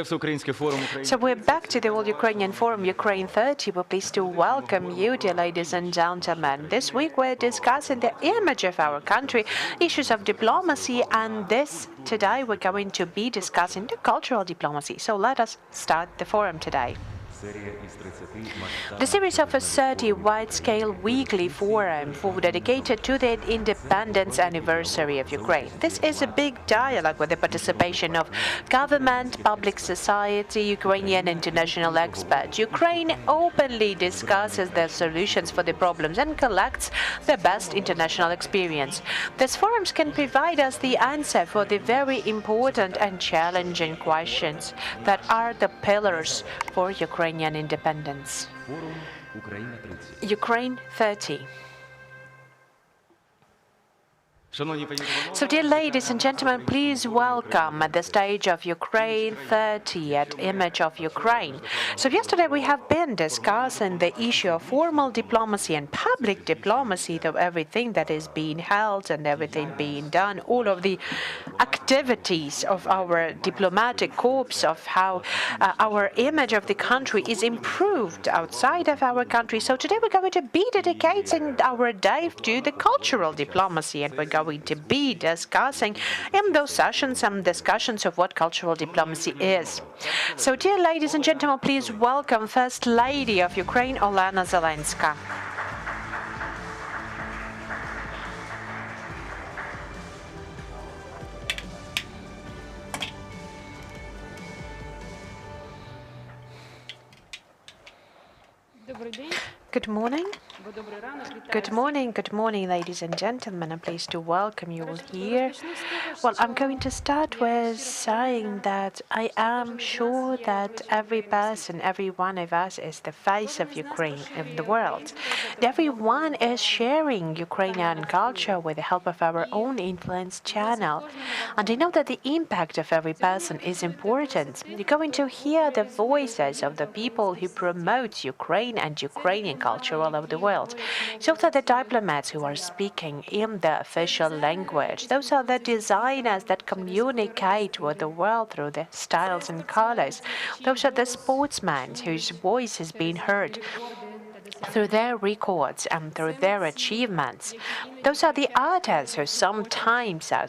So we're back to the All-Ukrainian Forum Ukraine 30. We're pleased to welcome you, dear ladies and gentlemen. This week we're discussing the image of our country, issues of diplomacy, and today we're going to be discussing the cultural diplomacy. So let us start the forum today. The series of a 30 wide-scale weekly forum dedicated to the independence anniversary of Ukraine. This is a big dialogue with the participation of government, public society, Ukrainian international experts. Ukraine openly discusses their solutions for the problems and collects the best international experience. These forums can provide us the answer for the very important and challenging questions that are the pillars for Ukrainian independence. Ukraine 30. So, dear ladies and gentlemen, please welcome at the stage of Ukraine 30 at Image of Ukraine. So yesterday we have been discussing the issue of formal diplomacy and public diplomacy, of everything that is being held and everything being done, all of the activities of our diplomatic corps, of how our image of the country is improved outside of our country. So today we're going to be dedicating our day to the cultural diplomacy, and we're going to be discussing in those sessions some discussions of what cultural diplomacy is. So, dear ladies and gentlemen, please welcome First Lady of Ukraine, Olena Zelenska. Good morning. Good morning, ladies and gentlemen. I'm pleased to welcome you all here. Well, I'm going to start with saying that I am sure that every person, every one of us is the face of Ukraine, of the world. And everyone is sharing Ukrainian culture with the help of our own influence channel. And I know that the impact of every person is important. You're going to hear the voices of the people who promote Ukraine and Ukrainian culture all over the world. Those are the diplomats who are speaking in the official language. Those are the designers that communicate with the world through the styles and colors. Those are the sportsmen whose voice has been heard through their records and through their achievements. Those are the artists who sometimes are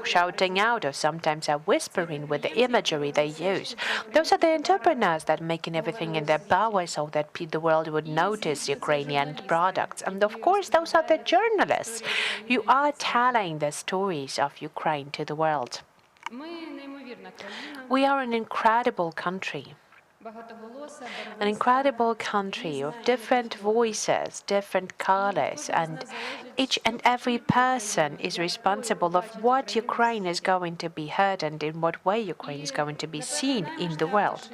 shouting out or sometimes are whispering with the imagery they use. Those are the entrepreneurs that are making everything in their power so that the world would notice Ukrainian products. And of course, those are the journalists who are telling the stories of Ukraine to the world. We are an incredible country. An incredible country of different voices, different colors, and each and every person is responsible of what Ukraine is going to be heard and in what way Ukraine is going to be seen in the world.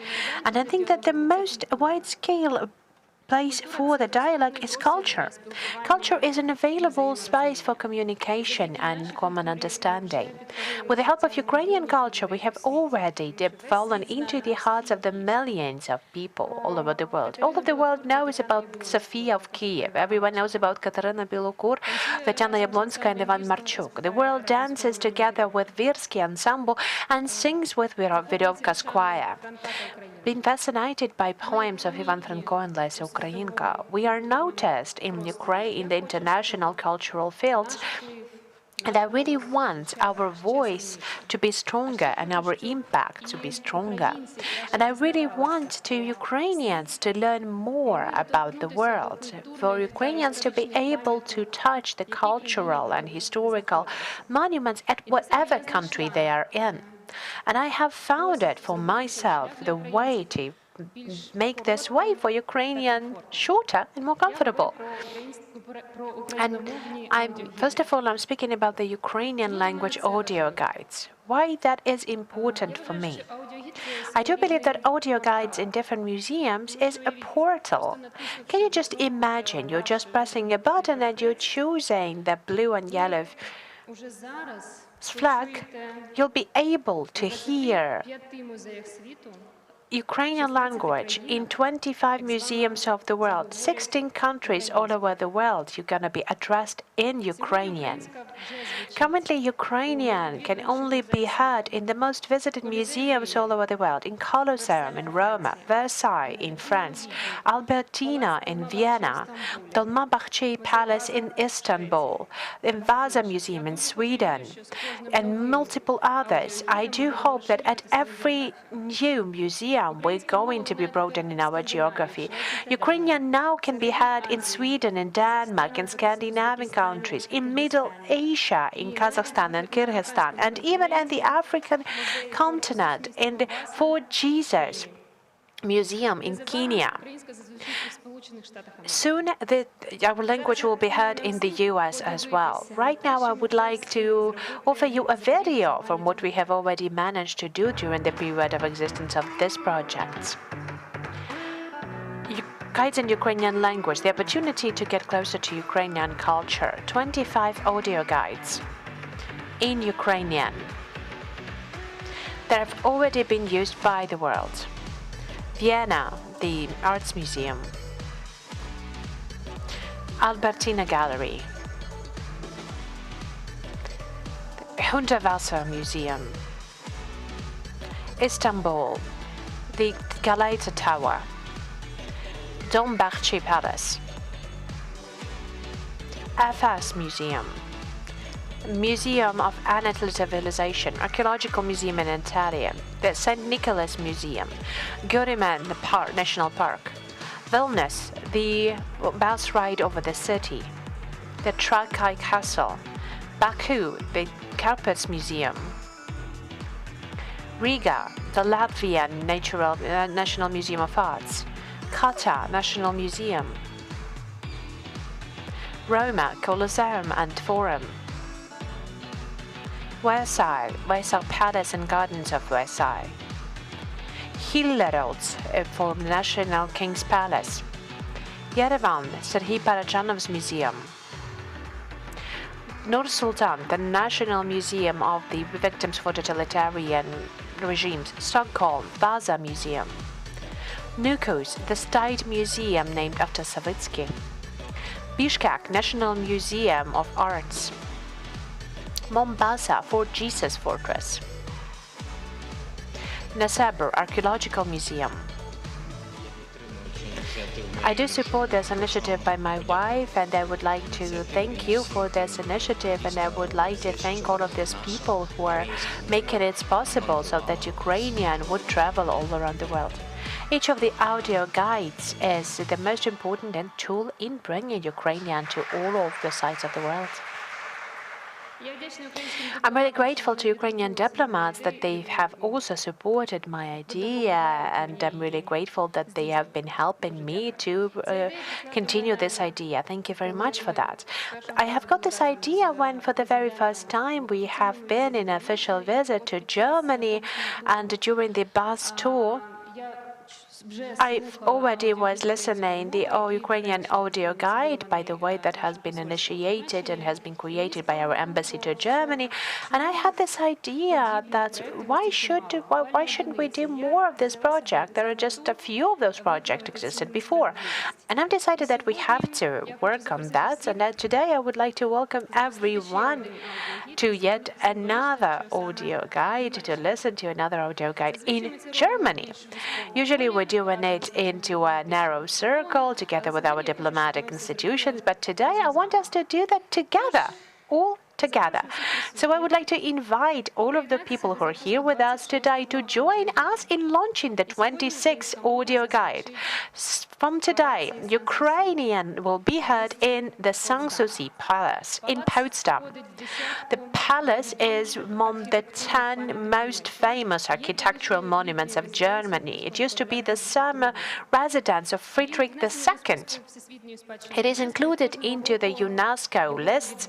And I think that the most wide-scale place for the dialogue is culture. Culture is an available space for communication and common understanding. With the help of Ukrainian culture, we have already fallen into the hearts of the millions of people all over the world. All of the world knows about Sophia of Kiev. Everyone knows about Katerina Bilokur, Tatiana Yablonska, and Ivan Marchuk. The world dances together with Virsky ensemble and sings with Virovka's choir. Being fascinated by poems of Ivan Franko and Lesa Ukrainka, we are noticed in Ukraine in the international cultural fields, and I really want our voice to be stronger and our impact to be stronger. And I really want Ukrainians to learn more about the world, for Ukrainians to be able to touch the cultural and historical monuments at whatever country they are in. And I have found it for myself the way to make this way for Ukrainian shorter and more comfortable. And first of all, I'm speaking about the Ukrainian language audio guides. Why that is important for me? I do believe that audio guides in different museums is a portal. Can you just imagine you're just pressing a button and you're choosing the blue and yellow flag? You'll be able to hear Ukrainian language in 25 museums of the world, 16 countries all over the world. You're going to be addressed in Ukrainian. Currently, Ukrainian can only be heard in the most visited museums all over the world, in Colosseum in Rome, Versailles in France, Albertina in Vienna, Dolmabahce Palace in Istanbul, the Vasa Museum in Sweden, and multiple others. I do hope that at every new museum we're going to be broadening our geography. Ukrainian now can be heard in Sweden, in Denmark, in Scandinavian countries, in Middle Asia, in Kazakhstan and Kyrgyzstan, and even in the African continent, in the Fort Jesus Museum in Kenya. Soon, our language will be heard in the US as well. Right now, I would like to offer you a video from what we have already managed to do during the period of existence of this project. Guides in Ukrainian language, the opportunity to get closer to Ukrainian culture. 25 audio guides in Ukrainian that have already been used by the world. Vienna, the Arts Museum. Albertina Gallery. The Hundertwasser Museum. Istanbul, the Galata Tower. Dolmabahce Palace. Efes Museum. Museum of Anatolian Civilization, Archaeological Museum in Antalya, the St. Nicholas Museum, Guriman National Park, Vilnius, the bus ride over the city, the Trakai Castle, Baku, the Carpets Museum, Riga, the Latvian National Museum of Arts, Kata National Museum, Roma, Colosseum and Forum, Versailles Palace and Gardens of Versailles, Hillerød for the National King's Palace, Yerevan, Serhiy Parajanov's Museum, Nur Sultan, the National Museum of the Victims for Totalitarian Regimes, Stockholm, Vasa Museum, Nukos, the State Museum named after Savitsky, Bishkek, National Museum of Arts, Mombasa, Fort Jesus Fortress, Nasabur Archaeological Museum. I do support this initiative by my wife, and I would like to thank you for this initiative, and I would like to thank all of these people who are making it possible so that Ukrainian would travel all around the world. Each of the audio guides is the most important tool in bringing Ukrainian to all of the sides of the world. I'm really grateful to Ukrainian diplomats that they have also supported my idea, and I'm really grateful that they have been helping me to continue this idea. Thank you very much for that. I have got this idea when, for the very first time, we have been in an official visit to Germany, and during the bus tour, I already was listening the All-Ukrainian audio guide, by the way, that has been initiated and has been created by our embassy to Germany, and I had this idea that why shouldn't we do more of this project? There are just a few of those projects existed before, and I've decided that we have to work on that, and that today I would like to welcome everyone to yet another audio guide, to listen to another audio guide in Germany. Usually we're doing it into a narrow circle together with our diplomatic institutions, but today I want us to do that together, all together. So I would like to invite all of the people who are here with us today to join us in launching the 26th audio guide. From today, Ukrainian will be heard in the Sanssouci Palace in Potsdam. The palace is among the 10 most famous architectural monuments of Germany. It used to be the summer residence of Friedrich II. It is included into the UNESCO lists,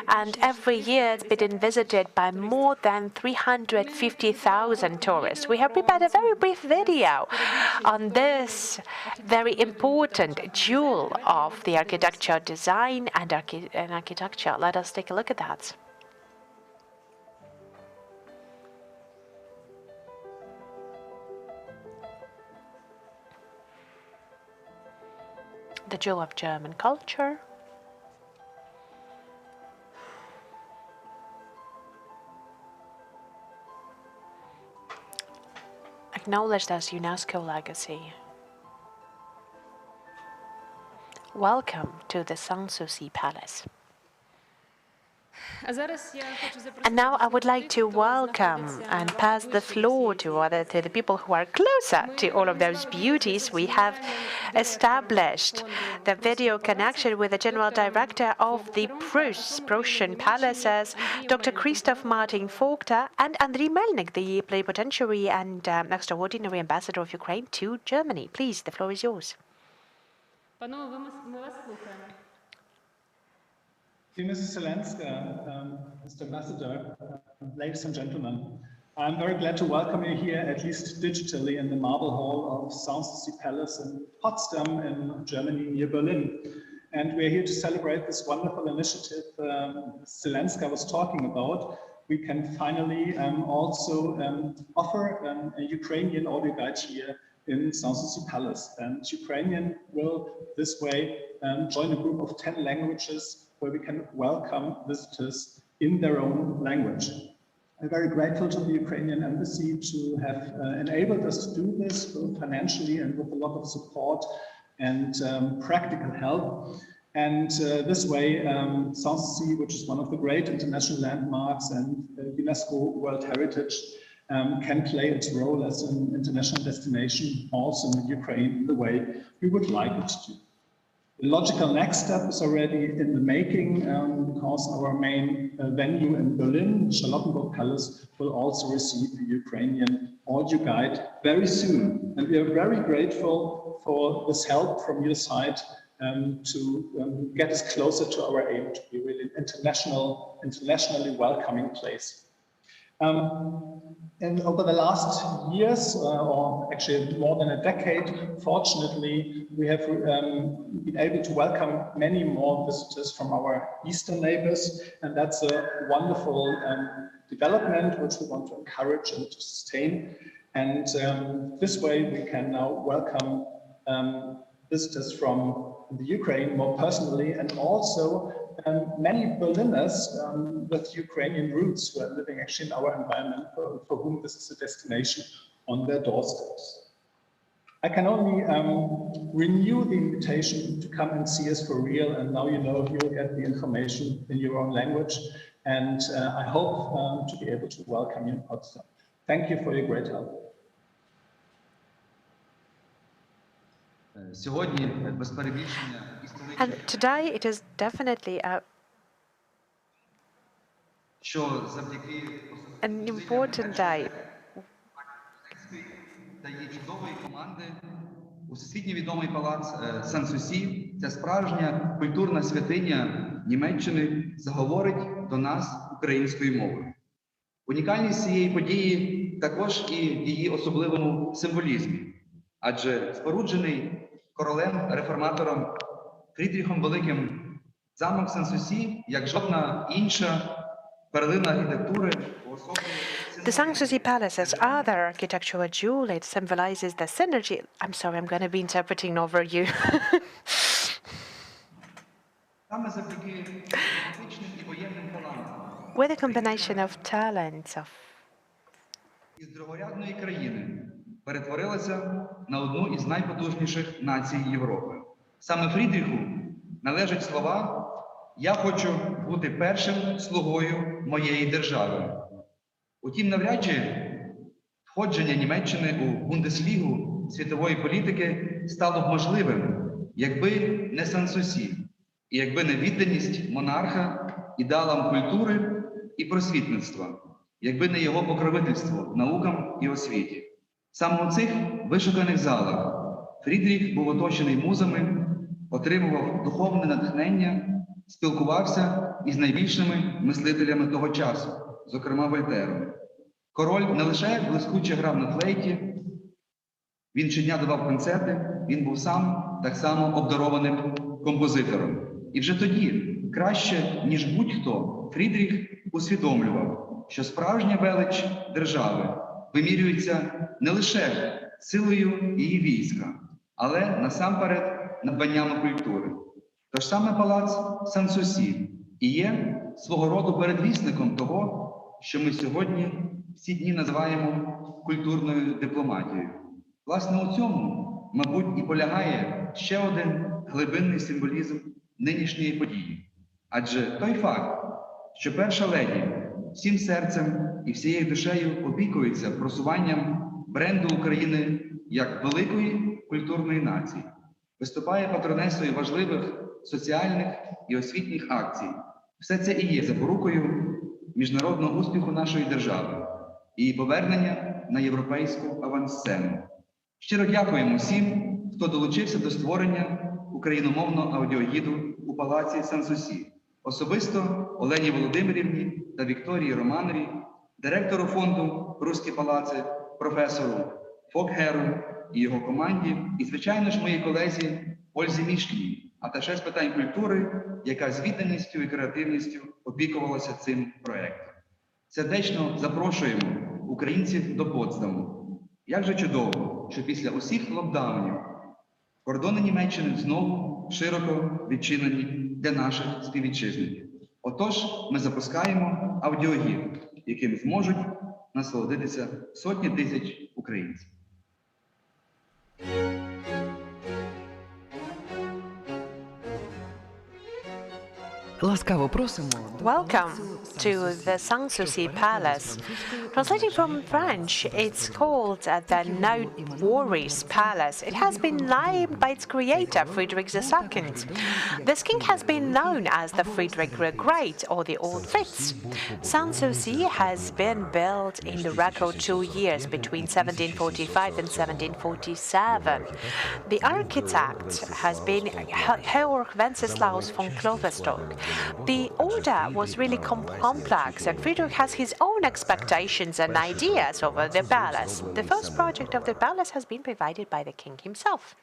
and every year it's been visited by more than 350,000 tourists. We have prepared a very brief video on this very important jewel of the architecture design and architecture. Let us take a look at that. the jewel of German culture, acknowledged as UNESCO legacy. Welcome to the Sanssouci Palace. And now I would like to welcome and pass the floor to the people who are closer to all of those beauties. We have established the video connection with the General Director of the Prussian Palaces, Dr. Christoph Martin Vogter, and Andriy Melnik, the plenipotentiary and extraordinary ambassador of Ukraine to Germany. Please, the floor is yours. Dear Mrs. Zelenska, Mr. Ambassador, ladies and gentlemen, I'm very glad to welcome you here, at least digitally, in the Marble Hall of Sanssouci Palace in Potsdam in Germany, near Berlin. And we're here to celebrate this wonderful initiative Zelenska was talking about. We can finally also offer a Ukrainian audio guide here in Sanssouci Palace. And Ukrainian will this way join a group of 10 languages where we can welcome visitors in their own language. I'm very grateful to the Ukrainian Embassy to have enabled us to do this, both financially and with a lot of support and practical help. And this way, Sanssouci, which is one of the great international landmarks and UNESCO World Heritage, can play its role as an international destination also in Ukraine in the way we would like it to. The logical next step is already in the making because our main venue in Berlin, Charlottenburg Palace, will also receive a Ukrainian audio guide very soon. And we are very grateful for this help from your side to get us closer to our aim to be really an internationally welcoming place. And over the last years, or actually more than a decade, fortunately, we have been able to welcome many more visitors from our eastern neighbors. And that's a wonderful development, which we want to encourage and to sustain. And this way, we can now welcome visitors from the Ukraine more personally, and also many Berliners with Ukrainian roots who are living actually in our environment, for whom this is a destination on their doorsteps. I can only renew the invitation to come and see us for real, and now you know you'll get the information in your own language, and I hope to be able to welcome you in Potsdam. Thank you for your great help. And today it is definitely an important day. Всесвітньо відомий палац Санссouci – це справжня культурна святиня Німеччини, заговорить до нас українською мовою. Унікальність цієї події також і в її особливому символізмі, адже споруджений королем-реформатором Фрідріхом Великим замок Санссouci, як жодна інша перлина архітектури, The Sanssouci Palace, as other architectural jewel, it symbolizes the synergy. I'm sorry, I'm going to be interpreting over you. With a combination of talents of із другорядної країни перетворилася на одну із найпотужніших націй Європи. Саме Фрідріху належать слова «Я хочу бути першим слугою моєї держави». Утім, навряд чи входження Німеччини у Бундеслігу світової політики стало б можливим, якби не Санссouci, і якби не відданість монарха ідеалам культури і просвітництва, якби не його покровительство наукам і освіті. Саме у цих вишуканих залах Фрідріх був оточений музами, отримував духовне натхнення, спілкувався із найбільшими мислителями того часу, зокрема Вольтером. Король не лише блискуче грав на флейті, він щодня давав концерти, він був сам так само обдарованим композитором. І вже тоді, краще, ніж будь-хто, Фрідріх усвідомлював, що справжня велич держави вимірюється не лише силою її війська, але насамперед надбаннями культури. Тож саме палац Сан-Сусі і є свого роду передвісником того, що ми сьогодні ці дні називаємо культурною дипломатією. Власне, у цьому, мабуть, і полягає ще один глибинний символізм нинішньої події. Адже той факт, що перша леді всім серцем і всією душею опікується просуванням бренду України як великої культурної нації, виступає патронесою важливих соціальних і освітніх акцій. Все це і є запорукою міжнародного успіху нашої держави і повернення на європейську авансцену. Щиро дякуємо всім, хто долучився до створення україномовного аудіогіду у палаці Сан-Сусі. Особисто Олені Володимирівні та Вікторії Романові, директору фонду «Руські палаци», професору Фокгеру і його команді, і, звичайно ж, моїй колезі Ользі Мішкіній, аташе з питань культури, яка з відданістю і креативністю опікувалася цим проєктом. Сердечно запрошуємо українців до Потсдаму. Як же чудово, що після усіх локдаунів кордони Німеччини знову широко відчинені для наших співвітчизників. Отож, ми запускаємо аудіогід, яким зможуть насолодитися сотні тисяч українців. Ласкаво просимо. Welcome to the Sanssouci Palace. Translating from French, it's called the No Worries Palace. It has been named by its creator, Friedrich II. This king has been known as the Friedrich the Great or the Old Fritz. Sanssouci has been built in the record 2 years, between 1745 and 1747. The architect has been Georg Wenceslaus von Kloppenstock. The order was really complex, and Friedrich has his own expectations and ideas over the palace. The first project of the palace has been provided by the king himself.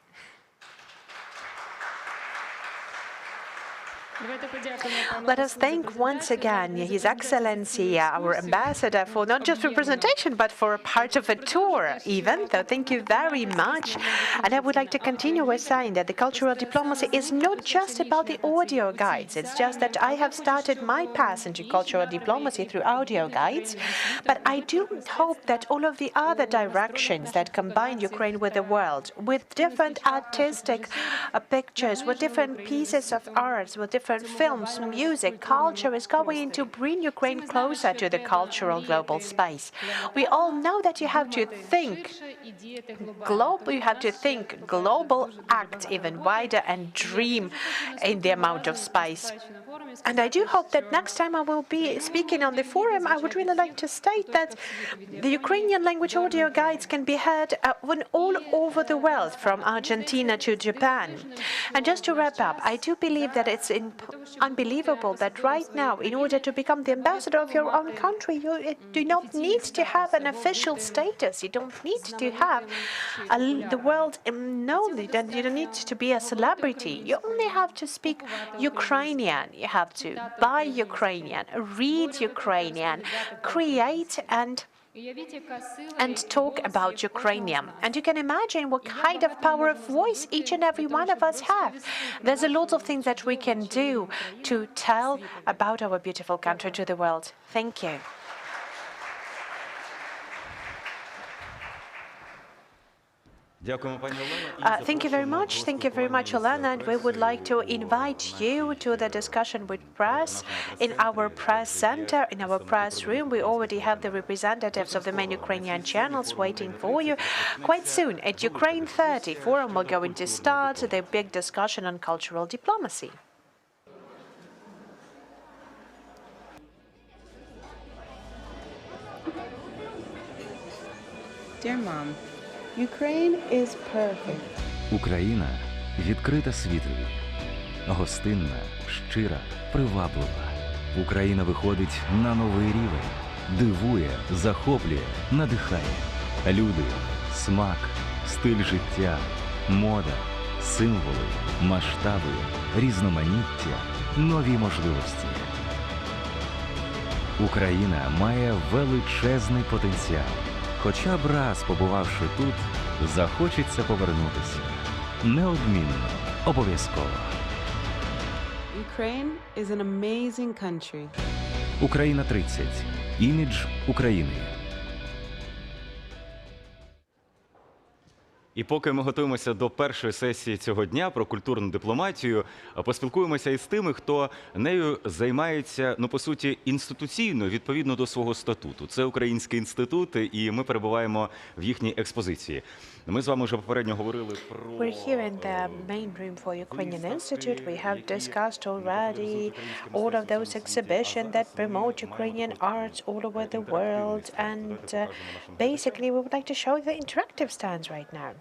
Let us thank once again His Excellency, our ambassador, for not just for presentation, but for a part of a tour even. So thank you very much. And I would like to continue with saying that the cultural diplomacy is not just about the audio guides. It's just that I have started my path into cultural diplomacy through audio guides. But I do hope that all of the other directions that combine Ukraine with the world, with different artistic pictures, with different pieces of art, with different films, music, culture is going to bring Ukraine closer to the cultural global space. We all know that you have to think global, act even wider, and dream in the amount of space. And I do hope that next time I will be speaking on the forum, I would really like to state that the Ukrainian language audio guides can be heard all over the world, from Argentina to Japan. And just to wrap up, I do believe that it's unbelievable that right now, in order to become the ambassador of your own country, you do not need to have an official status. You don't need to have the world know that you don't need to be a celebrity. You only have to speak Ukrainian. You have to buy Ukrainian, read Ukrainian, create and talk about Ukrainian. And you can imagine what kind of power of voice each and every one of us have. There's a lot of things that we can do to tell about our beautiful country to the world. Thank you. Thank you very much. Thank you very much, Olena. And we would like to invite you to the discussion with press in our press center, in our press room. We already have the representatives of the main Ukrainian channels waiting for you. Quite soon, at Ukraine 30 Forum, we're going to start the big discussion on cultural diplomacy. Dear Mom, Ukraine is perfect. Україна відкрита світові, гостинна, щира, приваблива. Україна виходить на новий рівень, дивує, захоплює, надихає. Люди, смак, стиль життя, мода, символи, масштаби, різноманіття, нові можливості. Україна має величезний потенціал. Хоча б раз побувавши тут, захочеться повернутися. Неодмінно, обов'язково. Ukraine is an amazing country. Україна 30. Імідж України. І поки ми готуємося до першої сесії цього дня про культурну дипломатію, поспілкуємося із тими, хто нею займається, ну, по суті, інституційно, відповідно до свого статуту. Це Український інститут, і ми перебуваємо в їхній експозиції. Ми з вами вже попередньо говорили про... We're here in the main room for Ukrainian Institute. We have discussed already all of those exhibitions that promote Ukrainian arts all over the world. And basically, we would like to show the interactive stands right now.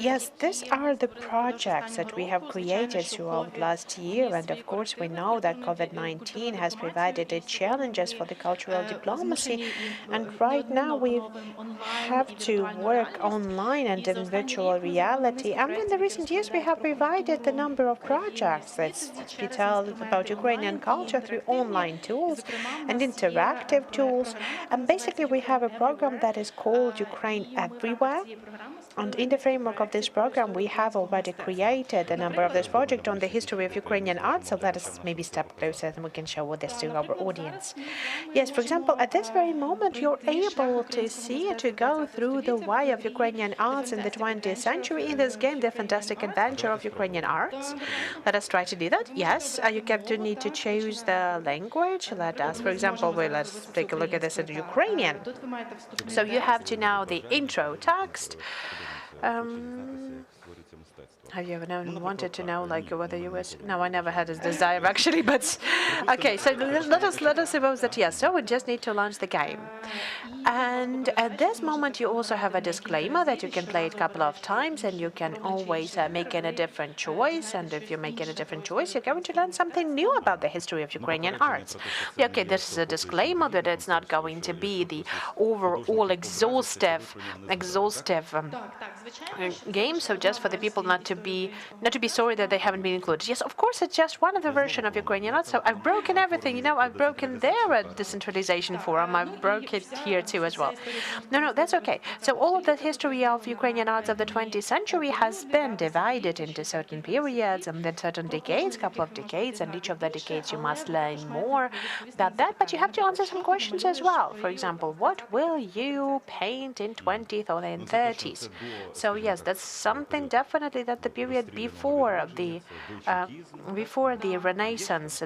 Yes, these are the projects that we have created throughout last year, and of course we know that COVID-19 has provided its challenges for the cultural diplomacy, and right now we have to work online and in virtual reality. And in the recent years we have provided the number of projects that tell about Ukrainian culture through online tools and interactive tools. And basically we have a program that is called Ukraine Everywhere. And in the framework of this program, we have already created a number of this project on the history of Ukrainian art. So let us maybe step closer and we can show this to our audience. Yes, for example, at this very moment, you're able to see, to go through the way of Ukrainian arts in the 20th century in this game, The Fantastic Adventure of Ukrainian Arts. Let us try to do that. Yes, you need to choose the language. Let us, for example, let's take a look at this in Ukrainian. So you have to know the intro text. Have you ever wanted to know, like, whether you was? No, I never had this desire actually, but okay. So let us suppose that yes. So we just need to launch the game, and at this moment you also have a disclaimer that you can play it a couple of times, and you can always make a different choice. And if you make a different choice, you're going to learn something new about the history of Ukrainian arts. Okay, this is a disclaimer that it's not going to be the overall exhaustive game. So just for the people not to be sorry that they haven't been included. Yes, of course, it's just one of the version of Ukrainian art. So I've broken everything. You know, I've broken their decentralization forum. I broke it here too as well. No, that's okay. So all of the history of Ukrainian arts of the 20th century has been divided into certain periods and then certain decades, couple of decades, and each of the decades you must learn more about that. But you have to answer some questions as well. For example, what will you paint in 20th or in 30s? So yes, that's something definitely that the period before the Renaissance,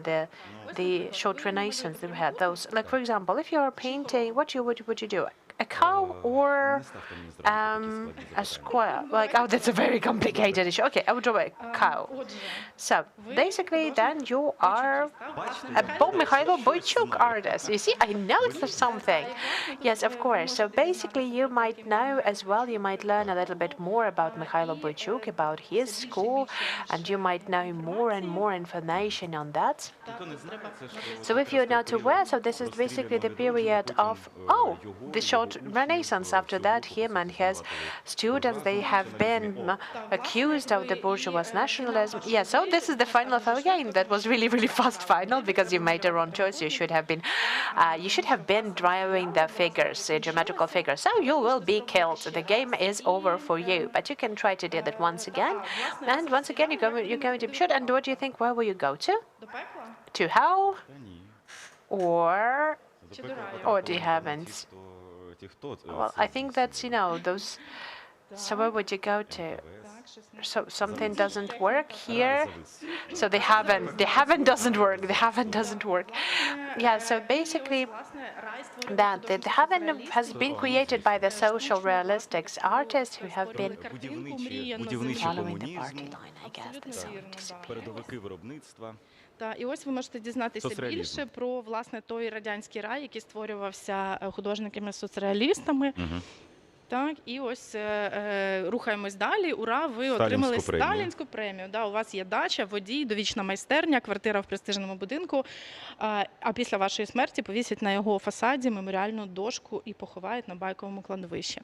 the short Renaissance that we had. Those, like for example, if you are painting, what would you do? A cow or a square? Like, oh, that's a very complicated issue. Okay, I would draw a cow. So basically, then you are a Mikhailo Boychuk artist. You see, I know it's something. Yes, of course. So basically, you might know as well. You might learn a little bit more about Mikhailo Boychuk, about his school, and you might know more and more information on that. So if you're not aware, so this is basically the period of the short Renaissance. After that, him and his students, they have been accused of the bourgeois nationalism. Yeah, so this is the final of our game. That was really, really fast final because you made the wrong choice. You should have been drawing the figures, the geometrical figures. So you will be killed. The game is over for you. But you can try to do that once again. And once again, you're going to be shot. And what do you think? Where will you go to? To hell? Or do you haven't? Well, I think that's, those. So where would you go to? So something doesn't work here. So they haven't doesn't work. Yeah, so basically that the heaven has been created by the social realistics artists who have been following the party line, I guess. І ось ви можете дізнатися більше про, власне, той радянський рай, який створювався художниками-соцреалістами. Так, і ось рухаємось далі. Ура, ви отримали Сталінську премію. Да, у вас є дача, водій, довічна майстерня, квартира в престижному будинку. А після вашої смерті повісять на його фасаді меморіальну дошку і поховають на байковому кладовищі.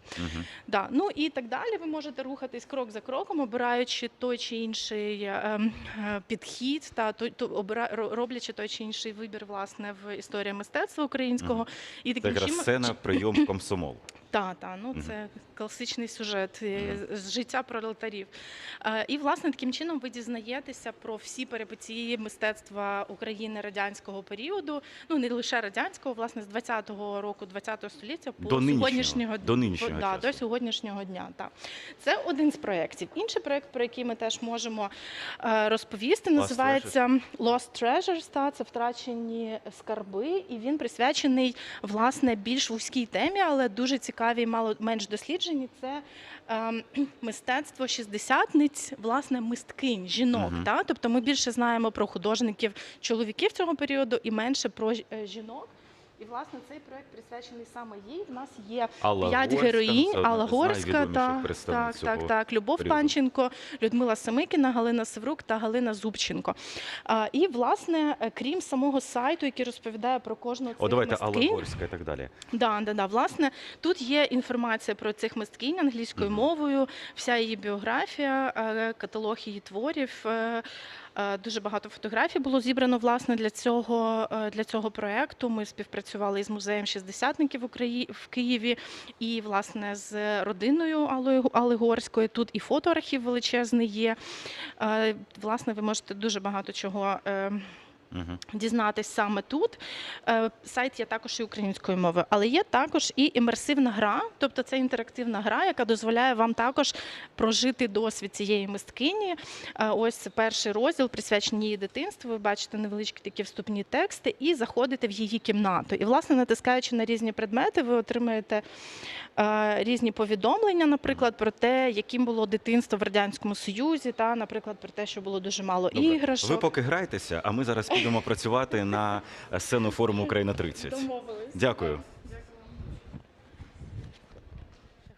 Да, ну і так далі ви можете рухатись крок за кроком, обираючи той чи інший підхід, роблячи той чи інший вибір, власне, в історії мистецтва українського. І таким чином... Така сцена, прийом комсомол. Ну це класичний сюжет з життя пролетарів. І, власне, таким чином ви дізнаєтеся про всі перипетії мистецтва України радянського періоду, ну не лише радянського, власне, з 20-го року, 20-го століття до нинішнього до сьогоднішнього дня. Це один з проєктів. Інший проєкт, про який ми теж можемо розповісти, називається Lost Treasures, це втрачені скарби, і він присвячений, власне, більш вузькій темі, але дуже цікаві, менш досліджені. Це мистецтво шістдесятниць, власне, мисткинь, жінок. Тобто ми більше знаємо про художників, чоловіків цього періоду і менше про жінок. І, власне, цей проєкт присвячений саме їй. В нас є 5 героїнь. Алла Горська, Любов Панченко, Людмила Семикіна, Галина Севрук та Галина Зубченко. І, власне, крім самого сайту, який розповідає про кожну цих мисткинь. Алла Горська і так далі. Власне, тут є інформація про цих мисткинь англійською мовою, вся її біографія, каталог її творів. Дуже багато фотографій було зібрано, власне, для цього проєкту. Ми співпрацювали із музеєм шістдесятників в Києві і, власне, з родиною Алли Горської. Тут і фотоархів величезний є. Власне, ви можете дуже багато чого дізнатись саме тут. Сайт є також і українською мовою, але є також і імерсивна гра, тобто це інтерактивна гра, яка дозволяє вам також прожити досвід цієї мисткині. Ось перший розділ присвячений її дитинству, ви бачите невеличкі такі вступні тексти і заходите в її кімнату. І, власне, натискаючи на різні предмети, ви отримаєте різні повідомлення, наприклад, про те, яким було дитинство в Радянському Союзі, наприклад, про те, що було дуже мало іграшок. Ви поки грайтеся, а ми зараз підемо працювати на сцену форуму Україна 30. Домовились. Дякую.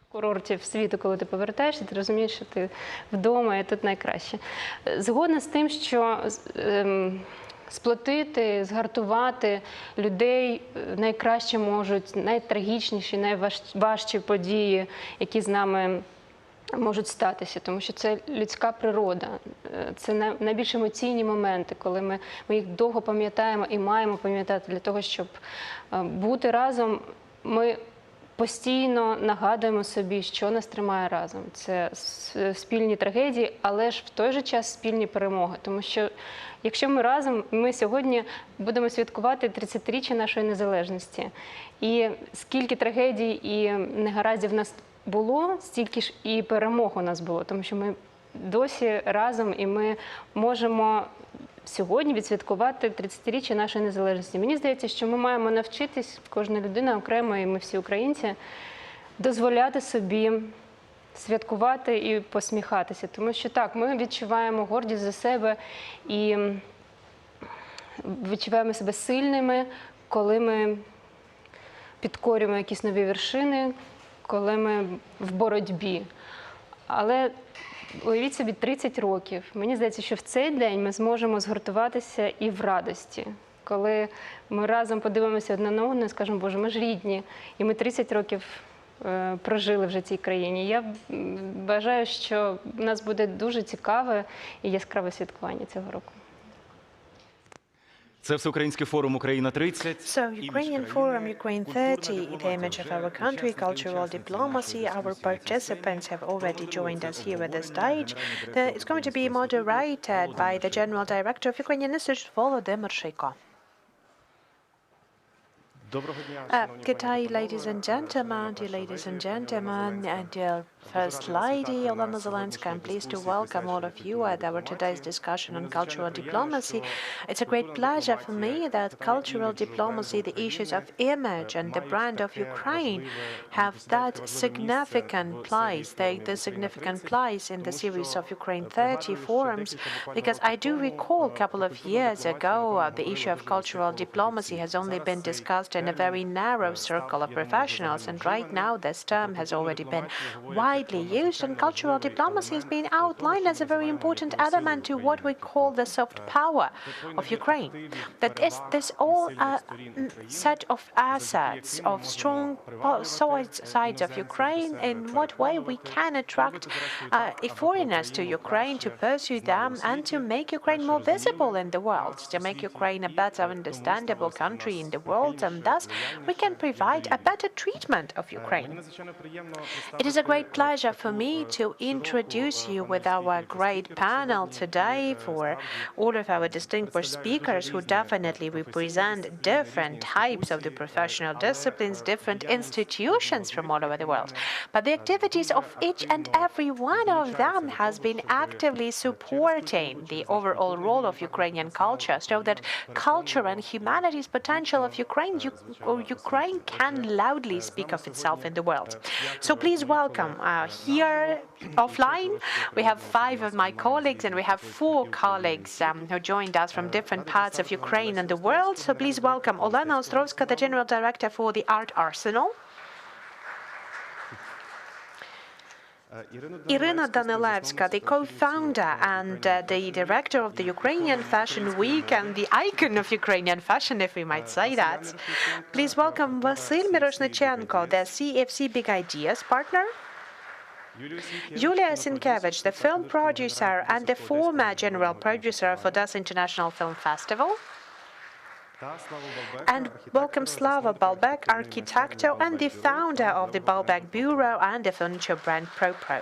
Курортів світу, коли ти повертаєшся, ти розумієш, що ти вдома і тут найкраще. Згодна з тим, що сплотити, згартувати людей найкраще можуть найтрагічніші, найважчі події, які з нами можуть статися, тому що це людська природа. Це найбільш емоційні моменти, коли ми їх довго пам'ятаємо і маємо пам'ятати для того, щоб бути разом. Ми постійно нагадуємо собі, що нас тримає разом. Це спільні трагедії, але ж в той же час спільні перемоги. Тому що якщо ми разом, ми сьогодні будемо святкувати 30-річчя нашої незалежності. І скільки трагедій і негараздів в нас було, стільки ж і перемог у нас було. Тому що ми досі разом і ми можемо сьогодні відсвяткувати 30-річчя нашої незалежності. Мені здається, що ми маємо навчитись, кожна людина окремо, і ми всі українці, дозволяти собі святкувати і посміхатися. Тому що так, ми відчуваємо гордість за себе і відчуваємо себе сильними, коли ми підкорюємо якісь нові вершини, коли ми в боротьбі. Але уявіть собі 30 років. Мені здається, що в цей день ми зможемо згуртуватися і в радості. Коли ми разом подивимося одне на одне і скажемо, Боже, ми ж рідні, і ми 30 років прожили вже в цій країні. Я бажаю, що в нас буде дуже цікаве і яскраве святкування цього року. Це Всеукраїнський форум Україна 30. So, Ukrainian Forum Ukraine 30, the image of our country, cultural diplomacy. Our participants have already joined us here at the stage. It's going to be moderated by the General Director of Ukrainian Institute, Volodymyr Shiko. Good day, ladies and gentlemen, dear ladies and gentlemen, and dear First Lady Olena Zelenska. I'm pleased to welcome all of you at our today's discussion on cultural diplomacy. It's a great pleasure for me that cultural diplomacy, the issues of image and the brand of Ukraine have that significant place, the significant place in the series of Ukraine 30 forums, because I do recall a couple of years ago the issue of cultural diplomacy has only been discussed in a very narrow circle of professionals, and right now this term has already been widely widely used, and cultural diplomacy has been outlined as a very important element to what we call the soft power of Ukraine. That is this all set of assets, of strong sides of Ukraine, in what way we can attract foreigners to Ukraine, to pursue them, and to make Ukraine more visible in the world, to make Ukraine a better understandable country in the world, and thus we can provide a better treatment of Ukraine. It is a great pleasure for me to introduce you with our great panel today, for all of our distinguished speakers who definitely represent different types of the professional disciplines, different institutions from all over the world. But the activities of each and every one of them has been actively supporting the overall role of Ukrainian culture, so that culture and humanities potential of Ukraine can loudly speak of itself in the world. So please welcome here offline, we have 5 of my colleagues, and we have 4 colleagues who joined us from different parts of Ukraine and the world. So please welcome Olena Ostrovska, the General Director for the Art Arsenal. Irina Danilevska, the co-founder and the director of the Ukrainian Fashion Week and the icon of Ukrainian fashion, if we might say that. Please welcome Vasyl Miroshnichenko, the CFC Big Ideas partner. Yulia Sienkiewicz, the film producer and the former general producer for Das International Film Festival. And welcome Slava Balbek, architecto and the founder of the Balbek Bureau and the furniture brand ProPro.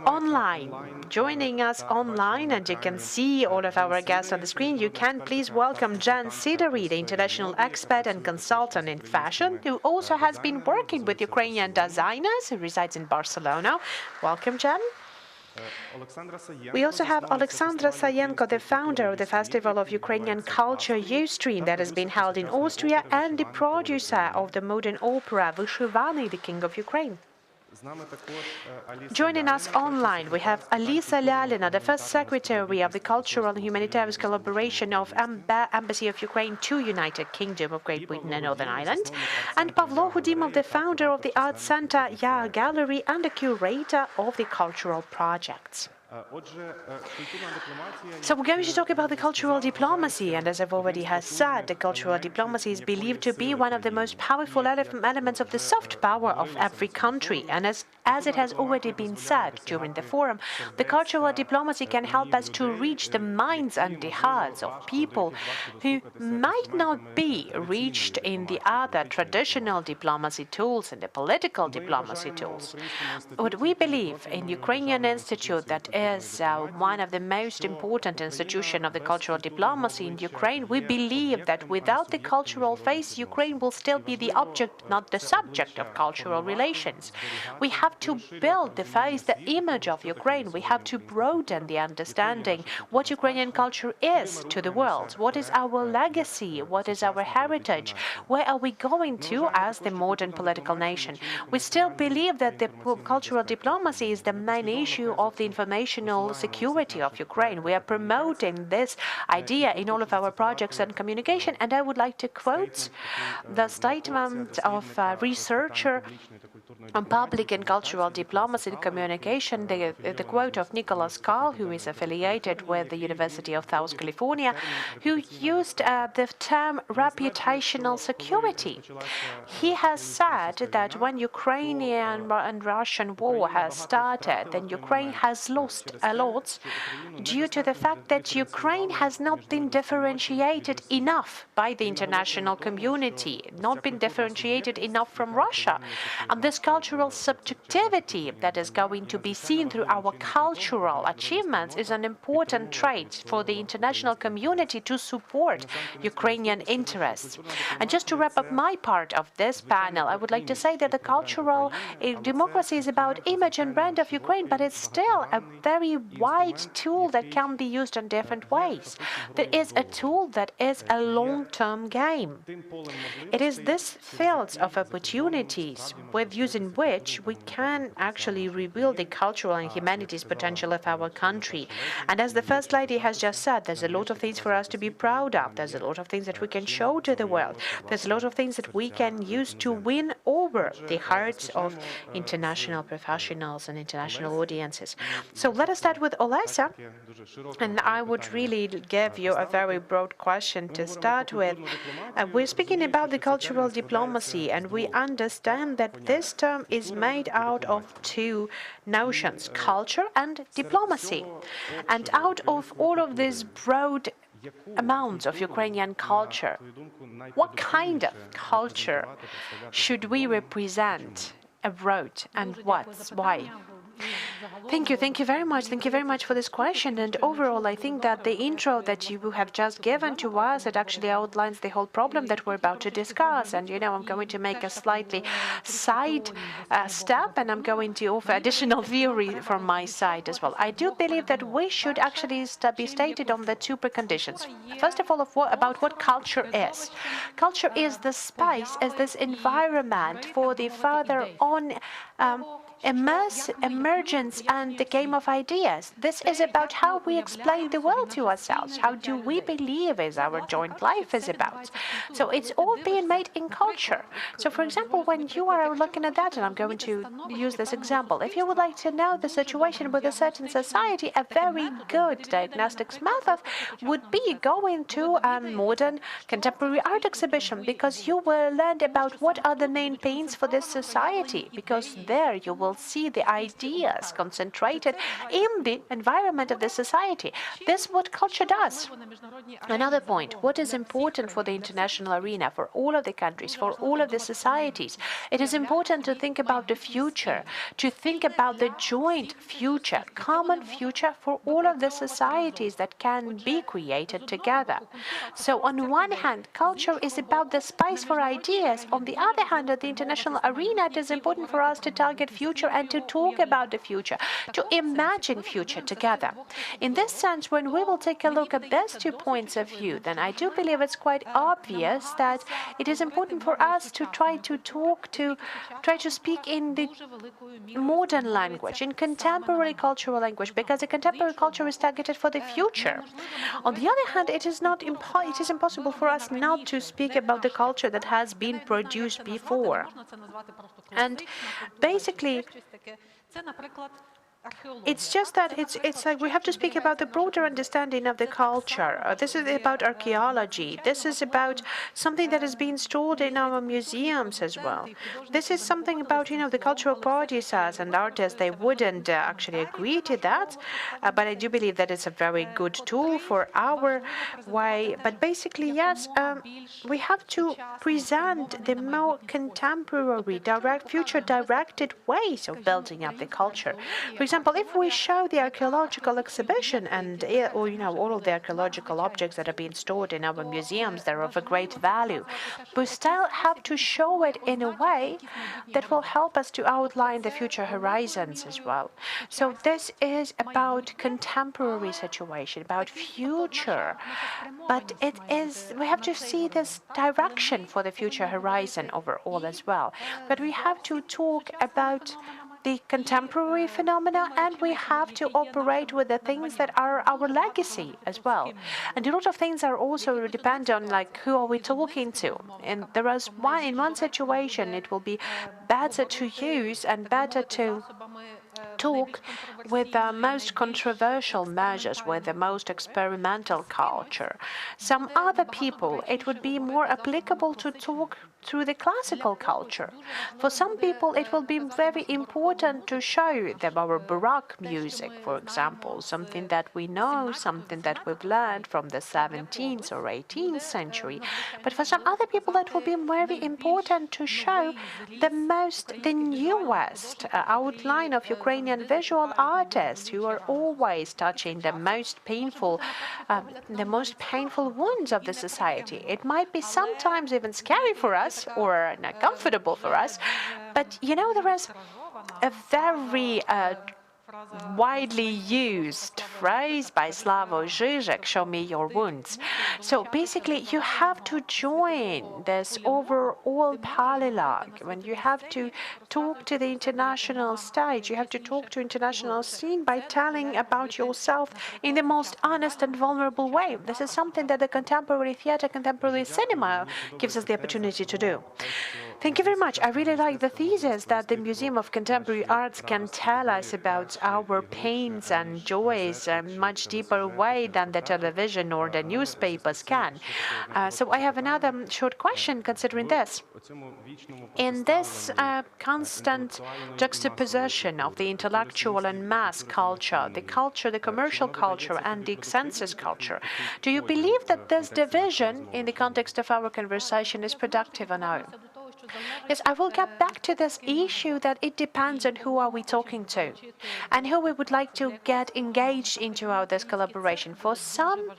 Online, joining us online, and you can see all of our guests on the screen, you can please welcome Jan Sidori, the international expert and consultant in fashion, who also has been working with Ukrainian designers, who resides in Barcelona. Welcome, Jan. We also have Alexandra Sayenko, the founder of the Festival of Ukrainian Culture Ustream that has been held in Austria, and the producer of the modern opera Vyshivany, the King of Ukraine. Joining us online, we have Alisa Lalina, the first secretary of the Cultural and Humanitarian Collaboration of Embassy of Ukraine to United Kingdom of Great Britain and Northern Ireland, and Pavlo Hudimov, the founder of the art center Yar Gallery and the curator of the cultural projects. So we're going to talk about the cultural diplomacy, and as I've already said, the cultural diplomacy is believed to be one of the most powerful elements of the soft power of every country. And as it has already been said during the forum, the cultural diplomacy can help us to reach the minds and the hearts of people who might not be reached in the other traditional diplomacy tools and the political diplomacy tools. What we believe in Ukrainian Institute, that is one of the most important institutions of the cultural diplomacy in Ukraine, we believe that without the cultural face, Ukraine will still be the object, not the subject of cultural relations. We have to build the face, the image of Ukraine. We have to broaden the understanding what Ukrainian culture is to the world. What is our legacy? What is our heritage? Where are we going to as the modern political nation? We still believe that the cultural diplomacy is the main issue of the informational security of Ukraine. We are promoting this idea in all of our projects and communication, and I would like to quote the statement of a researcher on public and cultural diplomacy and communication, the quote of Nicholas Carl, who is affiliated with the University of South California, who used the term reputational security. He has said that when Ukrainian and Russian war has started, then Ukraine has lost a lot due to the fact that Ukraine has not been differentiated enough by the international community, not been differentiated enough from Russia. And this cultural subjectivity that is going to be seen through our cultural achievements is an important trait for the international community to support Ukrainian interests. And just to wrap up my part of this panel, I would like to say that the cultural democracy is about image and brand of Ukraine, but it's still a very wide tool that can be used in different ways. There is a tool that is a long-term game. It is this field of opportunities with using which we can actually reveal the cultural and humanities potential of our country. And as the First Lady has just said, there's a lot of things for us to be proud of. There's a lot of things that we can show to the world. There's a lot of things that we can use to win or over the hearts of international professionals and international audiences. So let us start with Olesa, and I would really give you a very broad question to start with. We're speaking about the cultural diplomacy, and we understand that this term is made out of two notions, culture and diplomacy. And out of all of these broad amounts of Ukrainian culture, what kind of culture should we represent abroad, and why? Thank you very much. Thank you very much for this question. And overall, I think that the intro that you have just given to us, it actually outlines the whole problem that we're about to discuss. And, I'm going to make a slightly side step, and I'm going to offer additional theory from my side as well. I do believe that we should actually be stated on the two preconditions. First of all, about what culture is. Culture is the space, is this environment for the further on emergence and the game of ideas. This is about how we explain the world to ourselves. How do we believe is our joint life is about? So it's all being made in culture. So for example, when you are looking at that, and I'm going to use this example, if you would like to know the situation with a certain society, a very good diagnostics method would be going to a modern contemporary art exhibition, because you will learn about what are the main pains for this society, because there you will see the ideas concentrated in the environment of the society. This is what culture does. Another point, what is important for the international arena, for all of the countries, for all of the societies, it is important to think about the future, to think about the joint future, common future for all of the societies that can be created together. So on one hand, culture is about the space for ideas. On the other hand, at the international arena, it is important for us to target future and to talk about the future, to imagine future together. In this sense, when we will take a look at these 2 points of view, then I do believe it's quite obvious that it is important for us to try to speak in the modern language, in contemporary cultural language, because the contemporary culture is targeted for the future. On the other hand, it is impossible for us not to speak about the culture that has been produced before. And basically, it's just that it's like we have to speak about the broader understanding of the culture. This is about archaeology. This is about something that is being stored in our museums as well. This is something about, the cultural producers and artists. They wouldn't actually agree to that, but I do believe that it's a very good tool for our way. But basically, yes, we have to present the more contemporary, future-directed ways of building up the culture. For example, if we show the archaeological exhibition and all of the archaeological objects that are being stored in our museums, they're of a great value, we still have to show it in a way that will help us to outline the future horizons as well. So this is about contemporary situation, about future, but we have to see this direction for the future horizon overall as well. But we have to talk about the contemporary phenomena, and we have to operate with the things that are our legacy as well. And a lot of things are also depend on who are we talking to. And there is in one situation it will be better to use and better to talk with the most controversial measures, with the most experimental culture. Some other people, it would be more applicable to talk through the classical culture. For some people, it will be very important to show them our Baroque music, for example, something that we know, something that we've learned from the 17th or 18th century. But for some other people, it will be very important to show the newest outline of Ukrainian visual artists who are always touching the most painful wounds of the society. It might be sometimes even scary for us or not comfortable for us, but there is a very widely used phrase by Slavoj Žižek, "Show me your wounds." So basically, you have to join this overall paralogue. When you have to talk to the international stage, you have to talk to international scene by telling about yourself in the most honest and vulnerable way. This is something that the contemporary theater, contemporary cinema gives us the opportunity to do. Thank you very much. I really like the thesis that the Museum of Contemporary Arts can tell us about our pains and joys in a much deeper way than the television or the newspapers can. So I have another short question considering this. In this constant juxtaposition of the intellectual and mass culture, the commercial culture and the census culture, do you believe that this division in the context of our conversation is productive or no? Yes, I will get back to this issue that it depends on who are we talking to and who we would like to get engaged into this collaboration. For some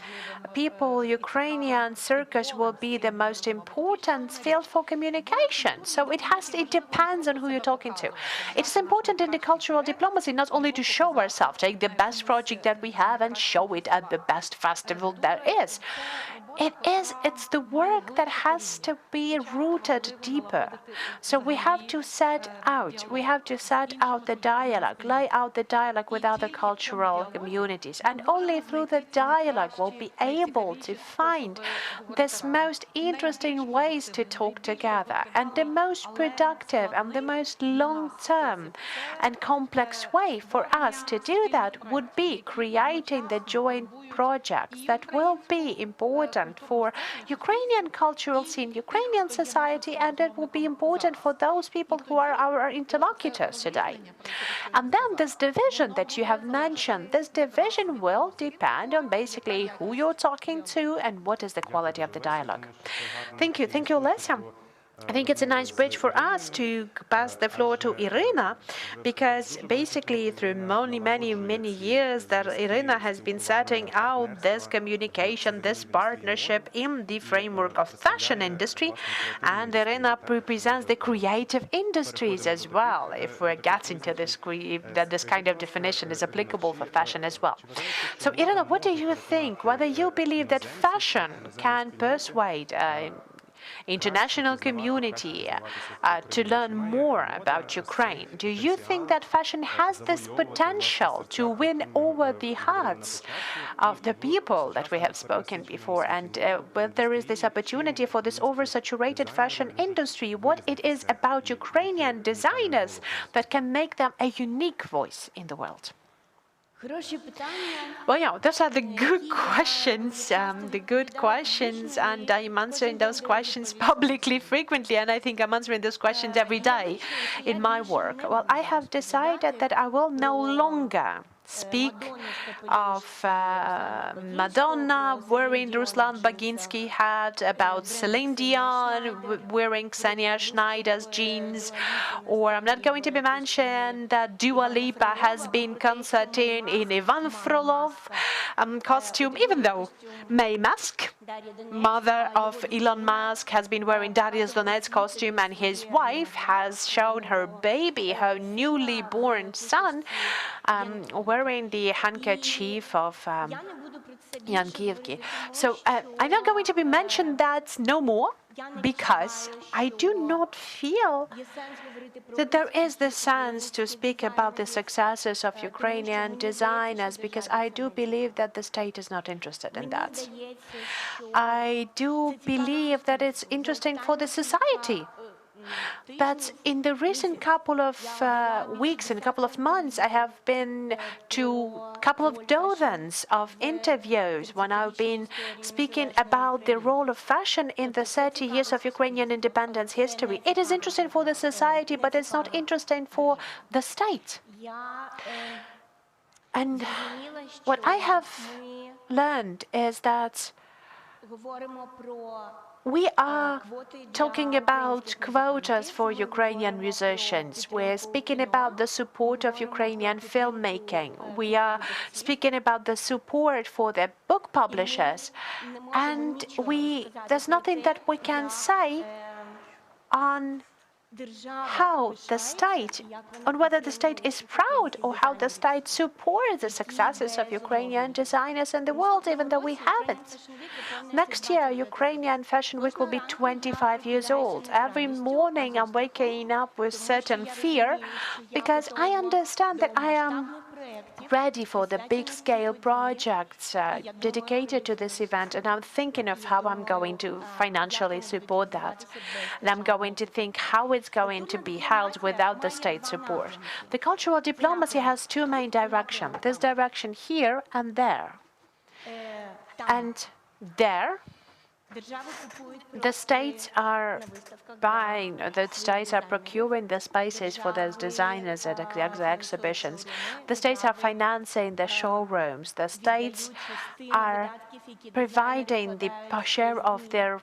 people, Ukrainian circus will be the most important field for communication. So it depends on who you're talking to. It's important in the cultural diplomacy not only to show ourselves, take the best project that we have and show it at the best festival there is. It's the work that has to be rooted deeper. So we have to set out the dialogue, lay out the dialogue with other cultural communities. And only through the dialogue we'll be able to find this most interesting ways to talk together. And the most productive and the most long-term and complex way for us to do that would be creating the joint projects that will be important for Ukrainian cultural scene, Ukrainian society, and it will be important for those people who are our interlocutors today. And then this division that you have mentioned, this division will depend on basically who you're talking to and what is the quality of the dialogue. Thank you, Lesa. I think it's a nice bridge for us to pass the floor to Irina, because basically through many years that Irina has been setting out this communication, this partnership in the framework of fashion industry, and Irina represents the creative industries as well, if we're getting to this, that this kind of definition is applicable for fashion as well. So Irina, what do you think? Whether you believe that fashion can persuade international community to learn more about Ukraine? Do you think that fashion has this potential to win over the hearts of the people that we have spoken before? And whether there is this opportunity for this oversaturated fashion industry, what it is about Ukrainian designers that can make them a unique voice in the world? Well, yeah, those are the good questions, and I'm answering those questions publicly frequently, and I think I'm answering those questions every day in my work. Well, I have decided that I will no longer speak of Madonna wearing Ruslan Baginsky hat, about Celine Dion wearing Ksenia Schneider's jeans, or I'm not going to be mentioned that Dua Lipa has been concerting in Ivan Frolov costume, even though May Musk, mother of Elon Musk, has been wearing Darius Donet's costume, and his wife has shown her baby, her newly born son, wearing the handkerchief of Yankievki. So I'm not going to be mentioned that no more, because I do not feel that there is the sense to speak about the successes of Ukrainian designers, because I do believe that the state is not interested in that. I do believe that it's interesting for the society. But in the recent couple of weeks and couple of months, I have been to a couple of dozens of interviews when I've been speaking about the role of fashion in the 30 years of Ukrainian independence history. It is interesting for the society, but it's not interesting for the state. And what I have learned is that we are talking about quotas for Ukrainian musicians. We're speaking about the support of Ukrainian filmmaking. We are speaking about the support for the book publishers. And there's nothing that we can say on how the state, on whether the state is proud or how the state supports the successes of Ukrainian designers in the world, even though we haven't. Next year, Ukrainian Fashion Week will be 25 years old. Every morning I'm waking up with certain fear, because I understand that I am ready for the big-scale projects dedicated to this event, and I'm thinking of how I'm going to financially support that. And I'm going to think how it's going to be held without the state support. The cultural diplomacy has two main directions. This direction here and there. And there, the states are buying, the states are procuring the spaces for those designers at the exhibitions. The states are financing the showrooms. The states are providing the share of their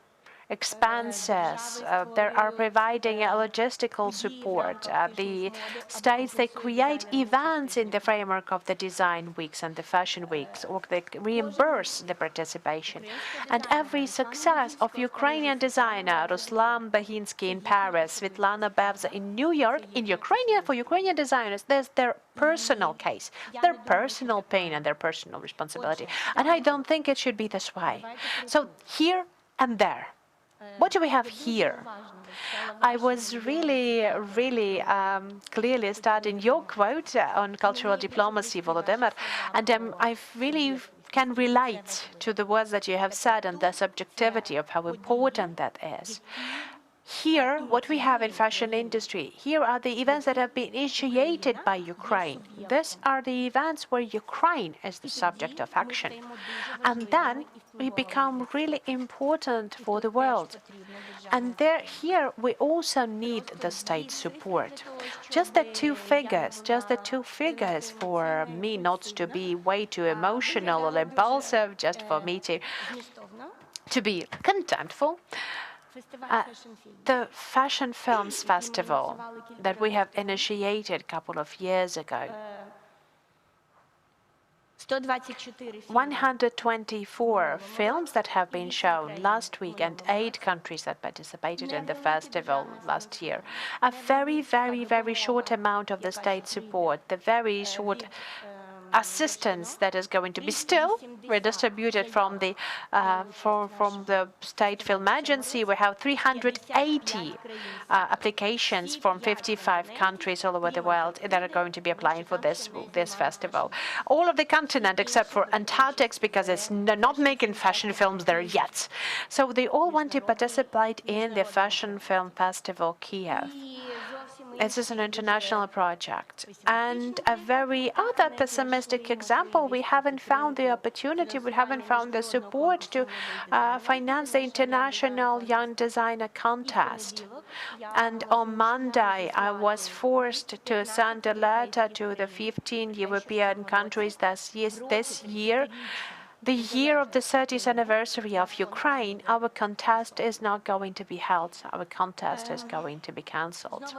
expenses. They are providing logistical support. The states, they create events in the framework of the design weeks and the fashion weeks, or they reimburse the participation. And every success of Ukrainian designer Ruslan Bahinsky in Paris, Svetlana Bevza in New York, for Ukrainian designers, there's their personal case, their personal pain and their personal responsibility. And I don't think it should be this way. So here and there. What do we have here? I was really clearly studying your quote on cultural diplomacy, Volodymyr, and I really can relate to the words that you have said and the subjectivity of how important that is. Here, what we have in fashion industry, here are the events that have been initiated by Ukraine. These are the events where Ukraine is the subject of action. And then we become really important for the world. And here we also need the state support. Just the two figures for me not to be way too emotional or impulsive, just for me to be contentful. The Fashion Films Festival that we have initiated a couple of years ago, 124 films that have been shown last week and 8 countries that participated in the festival last year. A very short amount of the state support, the very short assistance that is going to be still redistributed from the State Film Agency. We have 380 applications from 55 countries all over the world that are going to be applying for this festival. All of the continent except for Antarctica, because they're not making fashion films there yet. So they all want to participate in the Fashion Film Festival Kiev. This is an international project. And a very other pessimistic example, we haven't found the opportunity, we haven't found the support to finance the International Young Designer Contest. And on Monday, I was forced to send a letter to the 15 European countries this year. The year of the 30th anniversary of Ukraine, our contest is not going to be held. Our contest is going to be cancelled.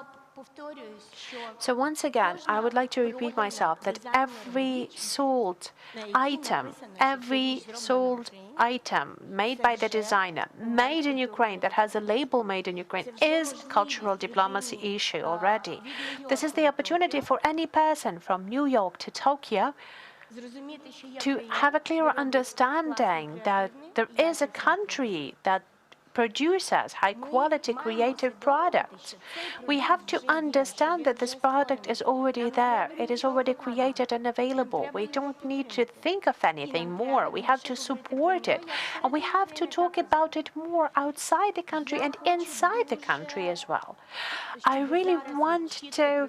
So once again, I would like to repeat myself that every sold item made by the designer, made in Ukraine, that has a label made in Ukraine, is a cultural diplomacy issue already. This is the opportunity for any person from New York to Tokyo to have a clearer understanding that there is a country that produces high-quality creative products. We have to understand that this product is already there. It is already created and available. We don't need to think of anything more. We have to support it. And we have to talk about it more outside the country and inside the country as well. I really want to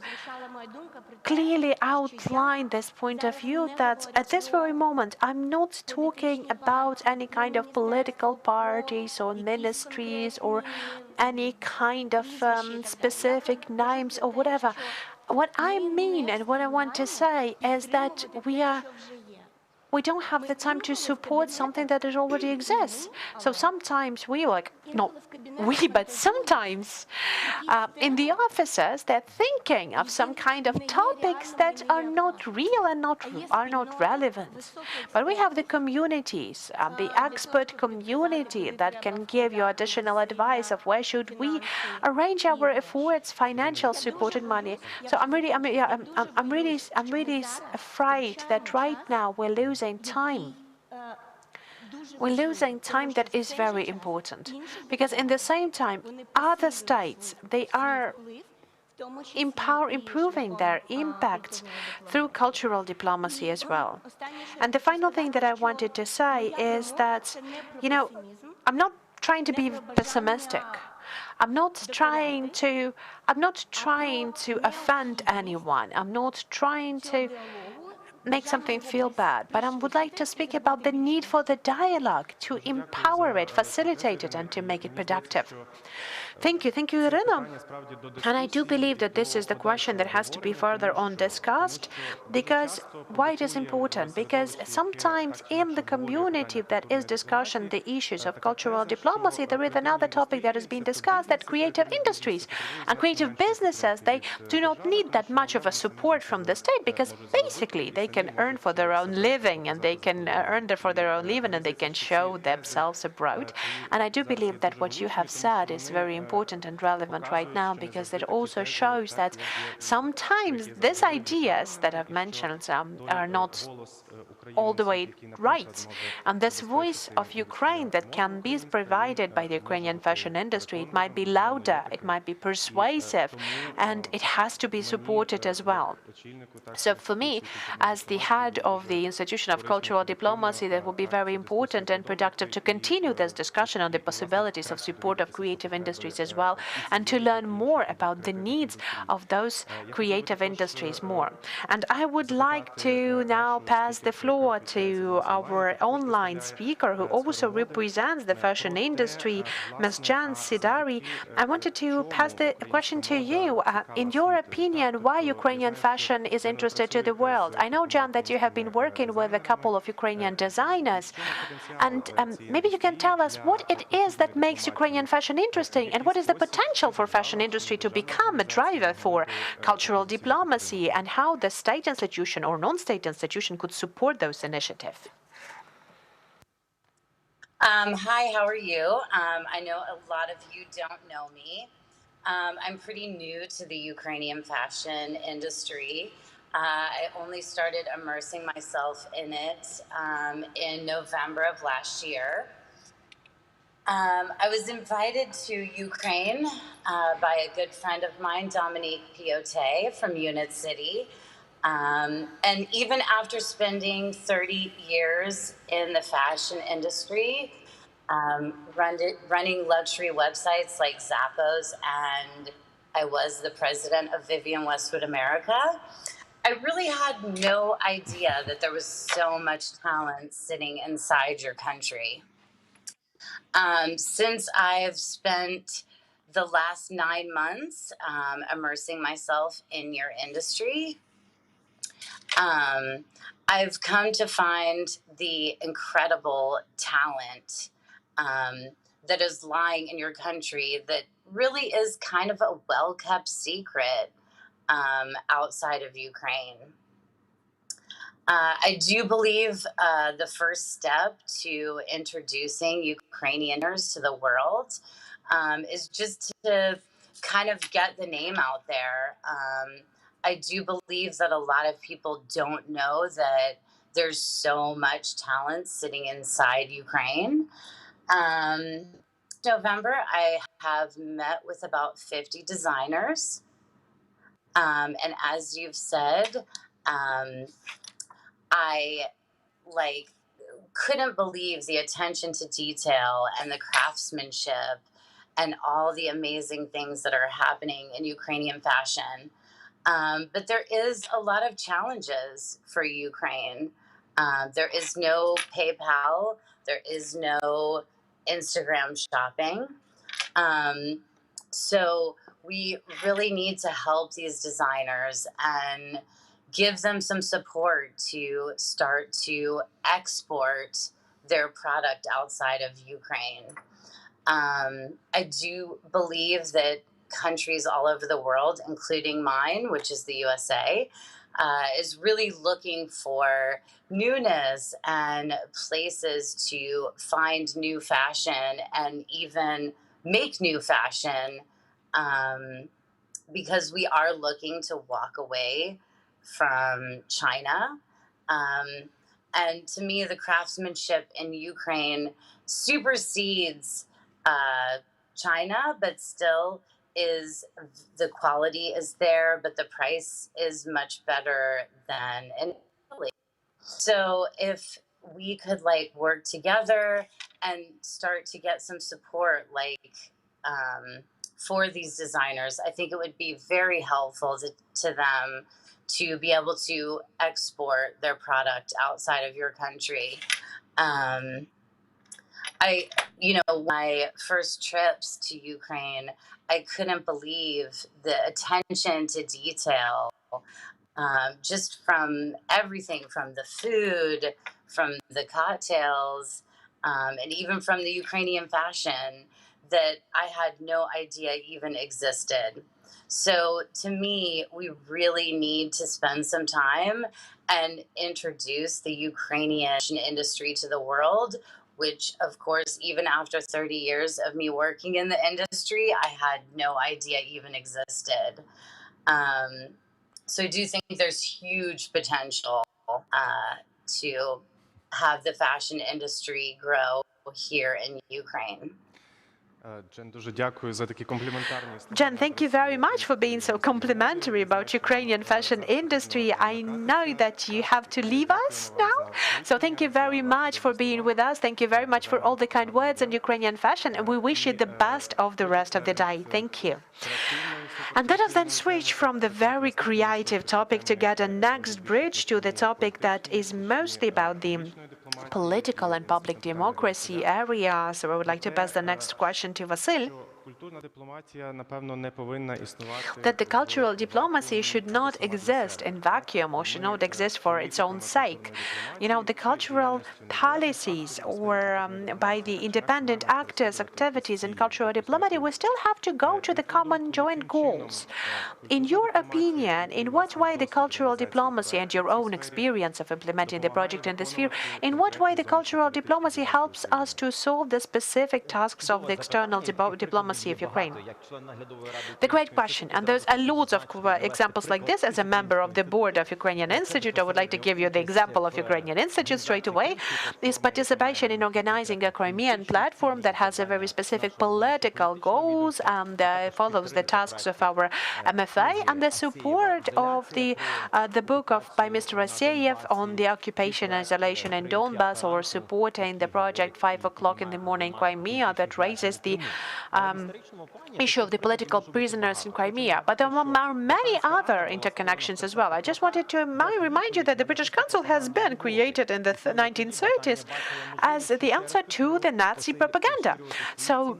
clearly outline this point of view that at this very moment, I'm not talking about any kind of political parties or ministries or any kind of specific names or whatever. What I mean and what I want to say is that we don't have the time to support something that already exists. So sometimes but sometimes in the offices, they're thinking of some kind of topics that are not real and are not relevant. But we have the communities, the expert community that can give you additional advice of where should we arrange our efforts, financial support and money. So I'm really afraid that right now we're losing time. We're losing time that is very important, because in the same time, other states, they are improving their impact through cultural diplomacy as well. And the final thing that I wanted to say is that, I'm not trying to be pessimistic. I'm not trying to offend anyone. I'm not trying to make something feel bad, but I would like to speak about the need for the dialogue, to empower it, facilitate it, and to make it productive. Thank you, Irina. And I do believe that this is the question that has to be further on discussed, because why it is important? Because sometimes in the community that is discussing the issues of cultural diplomacy, there is another topic that has been discussed, that creative industries and creative businesses, they do not need that much of a support from the state, because basically they can earn for their own living, and they can earn for their own living, and they can show themselves abroad. And I do believe that what you have said is very important and relevant right now, because it also shows that sometimes these ideas that I've mentioned are not all the way right. And this voice of Ukraine that can be provided by the Ukrainian fashion industry, it might be louder, it might be persuasive, and it has to be supported as well. So for me, as the head of the Institution of Cultural Diplomacy, that will be very important and productive to continue this discussion on the possibilities of support of creative industries as well, and to learn more about the needs of those creative industries more. And I would like to now pass the floor to our online speaker, who also represents the fashion industry, Ms. Jan Sidari. I wanted to pass the question to you. In your opinion, why Ukrainian fashion is interested to the world? I know, Jan, that you have been working with a couple of Ukrainian designers, and maybe you can tell us what it is that makes Ukrainian fashion interesting, and what is the potential for fashion industry to become a driver for cultural diplomacy, and how the state institution or non-state institution could support those initiatives. Hi, how are you? I know a lot of you don't know me. I'm pretty new to the Ukrainian fashion industry. I only started immersing myself in it in November of last year. I was invited to Ukraine by a good friend of mine, Dominique Piotet from Unit City. And even after spending 30 years in the fashion industry, running luxury websites like Zappos, and I was the president of Vivienne Westwood America, I really had no idea that there was so much talent sitting inside your country. Since I've spent the last 9 months immersing myself in your industry, I've come to find the incredible talent that is lying in your country that really is kind of a well-kept secret outside of Ukraine. I do believe the first step to introducing Ukrainians to the world is just to kind of get the name out there. I do believe that a lot of people don't know that there's so much talent sitting inside Ukraine. November, I have met with about 50 designers. And as you've said, I couldn't believe the attention to detail and the craftsmanship and all the amazing things that are happening in Ukrainian fashion. But there is a lot of challenges for Ukraine. There is no PayPal. There is no Instagram shopping. So we really need to help these designers and give them some support to start to export their product outside of Ukraine. I do believe that countries all over the world, including mine, which is the USA, is really looking for newness and places to find new fashion and even make new fashion, because we are looking to walk away from China. And to me, the craftsmanship in Ukraine supersedes China, but still is the quality is there, but the price is much better than in Italy. So if we could like work together and start to get some support, like for these designers, I think it would be very helpful to them to be able to export their product outside of your country. My first trips to Ukraine, I couldn't believe the attention to detail, just from everything, from the food, from the cocktails, and even from the Ukrainian fashion that I had no idea even existed. So to me, we really need to spend some time and introduce the Ukrainian industry to the world, which of course, even after 30 years of me working in the industry, I had no idea even existed. So I do think there's huge potential to have the fashion industry grow here in Ukraine. Jen, thank you very much for being so complimentary about Ukrainian fashion industry. I know that you have to leave us now, so thank you very much for being with us. Thank you very much for all the kind words on Ukrainian fashion, and we wish you the best of the rest of the day. Thank you. And let us then switch from the very creative topic to get a next bridge to the topic that is mostly about the political and public democracy area. So I would like to pass the next question to Vasil. That the cultural diplomacy should not exist in vacuum or should not exist for its own sake. You know, the cultural policies or by the independent actors' activities in cultural diplomacy, we still have to go to the common joint goals. In your opinion, in what way the cultural diplomacy and your own experience of implementing the project in this sphere, in what way the cultural diplomacy helps us to solve the specific tasks of the external diplomacy of Ukraine? The great question, and there's a lot of examples like this. As a member of the board of Ukrainian Institute, I would like to give you the example of Ukrainian Institute straight away. Is participation in organizing a Crimean platform that has a very specific political goals and follows the tasks of our MFA, and the support of the book by Mr. Aseyev on the occupation and isolation in Donbass, or supporting the project 5 o'clock in the morning Crimea that raises the issue of the political prisoners in Crimea. But there are many other interconnections as well. I just wanted to remind you that the British Council has been created in the 1930s as the answer to the Nazi propaganda. So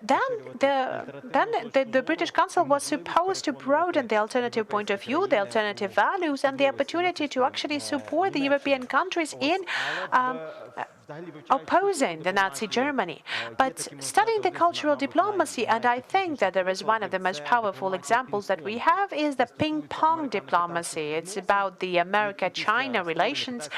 then the British Council was supposed to broaden the alternative point of view, the alternative values, and the opportunity to actually support the European countries in opposing the Nazi Germany. But studying the cultural diplomacy, and I think that there is one of the most powerful examples that we have, is the ping-pong diplomacy. It's about the America-China relations.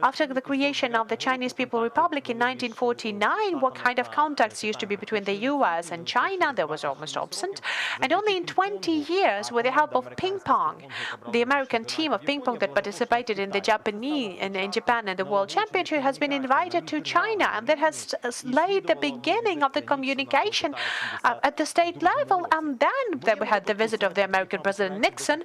After the creation of the Chinese People's Republic in 1949, what kind of contacts used to be between the US and China? There was almost absent. And only in 20 years, with the help of ping-pong, the American team of ping-pong that participated in the in Japan and the World Championship has been invited to China, and that has laid the beginning of the communication at the state level. And then we had the visit of the American President Nixon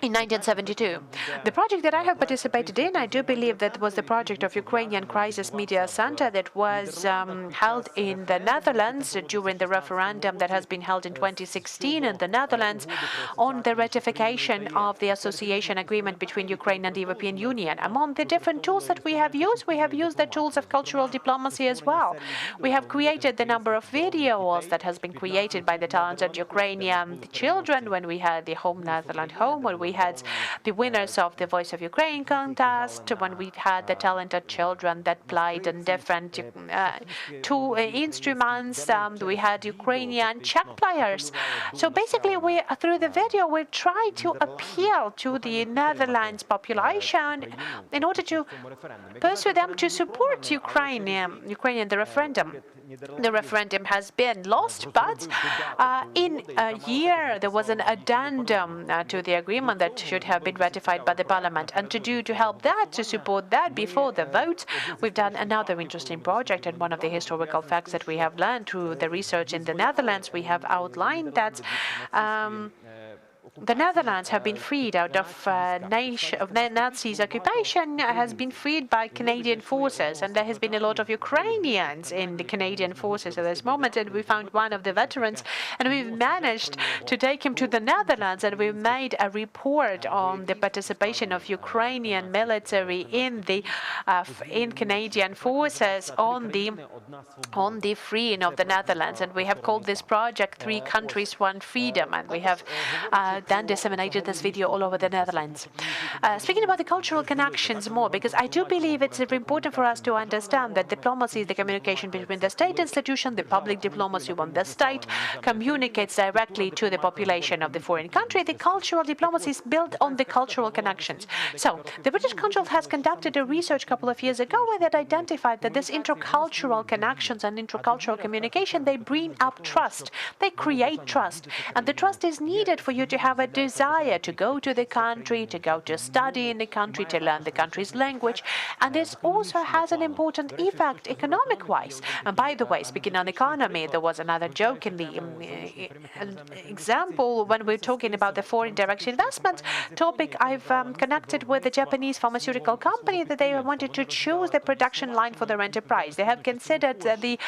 in 1972. The project that I have participated in, I do believe that was the project of Ukrainian Crisis Media Center that was held in the Netherlands during the referendum that has been held in 2016 in the Netherlands on the ratification of the association agreement between Ukraine and the European Union. Among the different tools that we have used the tools of cultural diplomacy as well. We have created the number of videos that has been created by the talented Ukrainian children when we had the Home Netherlands Home, when we had the winners of the Voice of Ukraine contest, when we had the talented children that played in different two instruments. We had Ukrainian Czech players. So basically, through the video, we try to appeal to the Netherlands population in order to persuade them to support support Ukrainian the referendum. The referendum has been lost, but in a year there was an addendum to the agreement that should have been ratified by the parliament. And to help that, to support that before the vote, we've done another interesting project. And one of the historical facts that we have learned through the research in the Netherlands, we have outlined that the Netherlands have been freed out of Nazis' occupation, has been freed by Canadian forces, and there has been a lot of Ukrainians in the Canadian forces at this moment, and we found one of the veterans, and we've managed to take him to the Netherlands, and we've made a report on the participation of Ukrainian military in Canadian forces on the freeing of the Netherlands, and we have called this project 3 Countries, 1 Freedom, and we have then disseminated this video all over the Netherlands. Speaking about the cultural connections more, because I do believe it's important for us to understand that diplomacy is the communication between the state institution, the public diplomacy when the state communicates directly to the population of the foreign country. The cultural diplomacy is built on the cultural connections. So the British Council has conducted a research a couple of years ago where they identified that this intercultural connections and intercultural communication, they bring up trust. They create trust. And the trust is needed for you to have a desire to go to the country, to go to study in the country, to learn the country's language. And this also has an important effect economic-wise. And by the way, speaking on economy, there was another joke in the example when we're talking about the foreign direct investment topic. I've connected with the Japanese pharmaceutical company that they wanted to choose the production line for their enterprise. They have considered the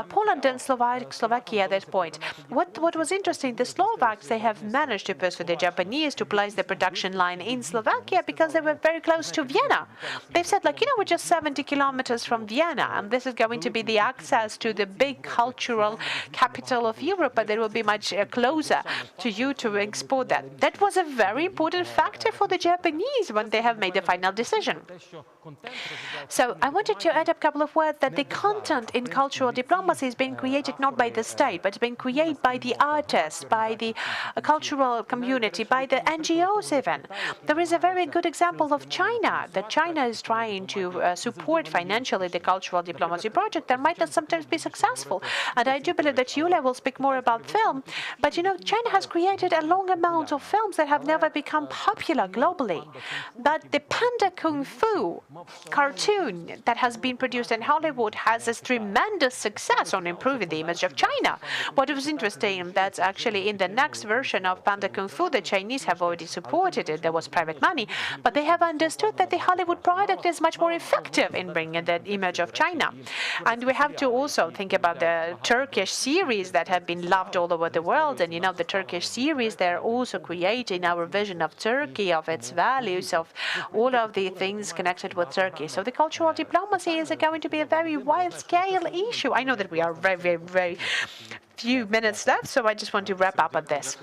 Poland and Slovakia at that point. What was interesting, the Slovaks, they have managed to persuade the Japanese to place the production line in Slovakia because they were very close to Vienna. They've said, like, we're just 70 kilometers from Vienna, and this is going to be the access to the big cultural capital of Europe, but it will be much closer to you to export that. That was a very important factor for the Japanese when they have made the final decision. So I wanted to add a couple of words that the content in cultural diplomacy is being created not by the state, but it's being created by the artists, by the cultural community, by the NGOs even. There is a very good example of China, that China is trying to support financially the cultural diplomacy project that might not sometimes be successful. And I do believe that Yulia will speak more about film. But China has created a long amount of films that have never become popular globally. But the Panda Kung Fu cartoon that has been produced in Hollywood has this tremendous success on improving the image of China. What was interesting, that's actually in the next version of Panda Kung Fu, the Chinese have already supported it. There was private money, but they have understood that the Hollywood product is much more effective in bringing the image of China. And we have to also think about the Turkish series that have been loved all over the world. And the Turkish series, they're also creating our vision of Turkey, of its values, of all of the things connected with Turkey. So the cultural diplomacy is going to be a very wide-scale issue. I know that we are very, very, very few minutes left, so I just want to wrap up on this.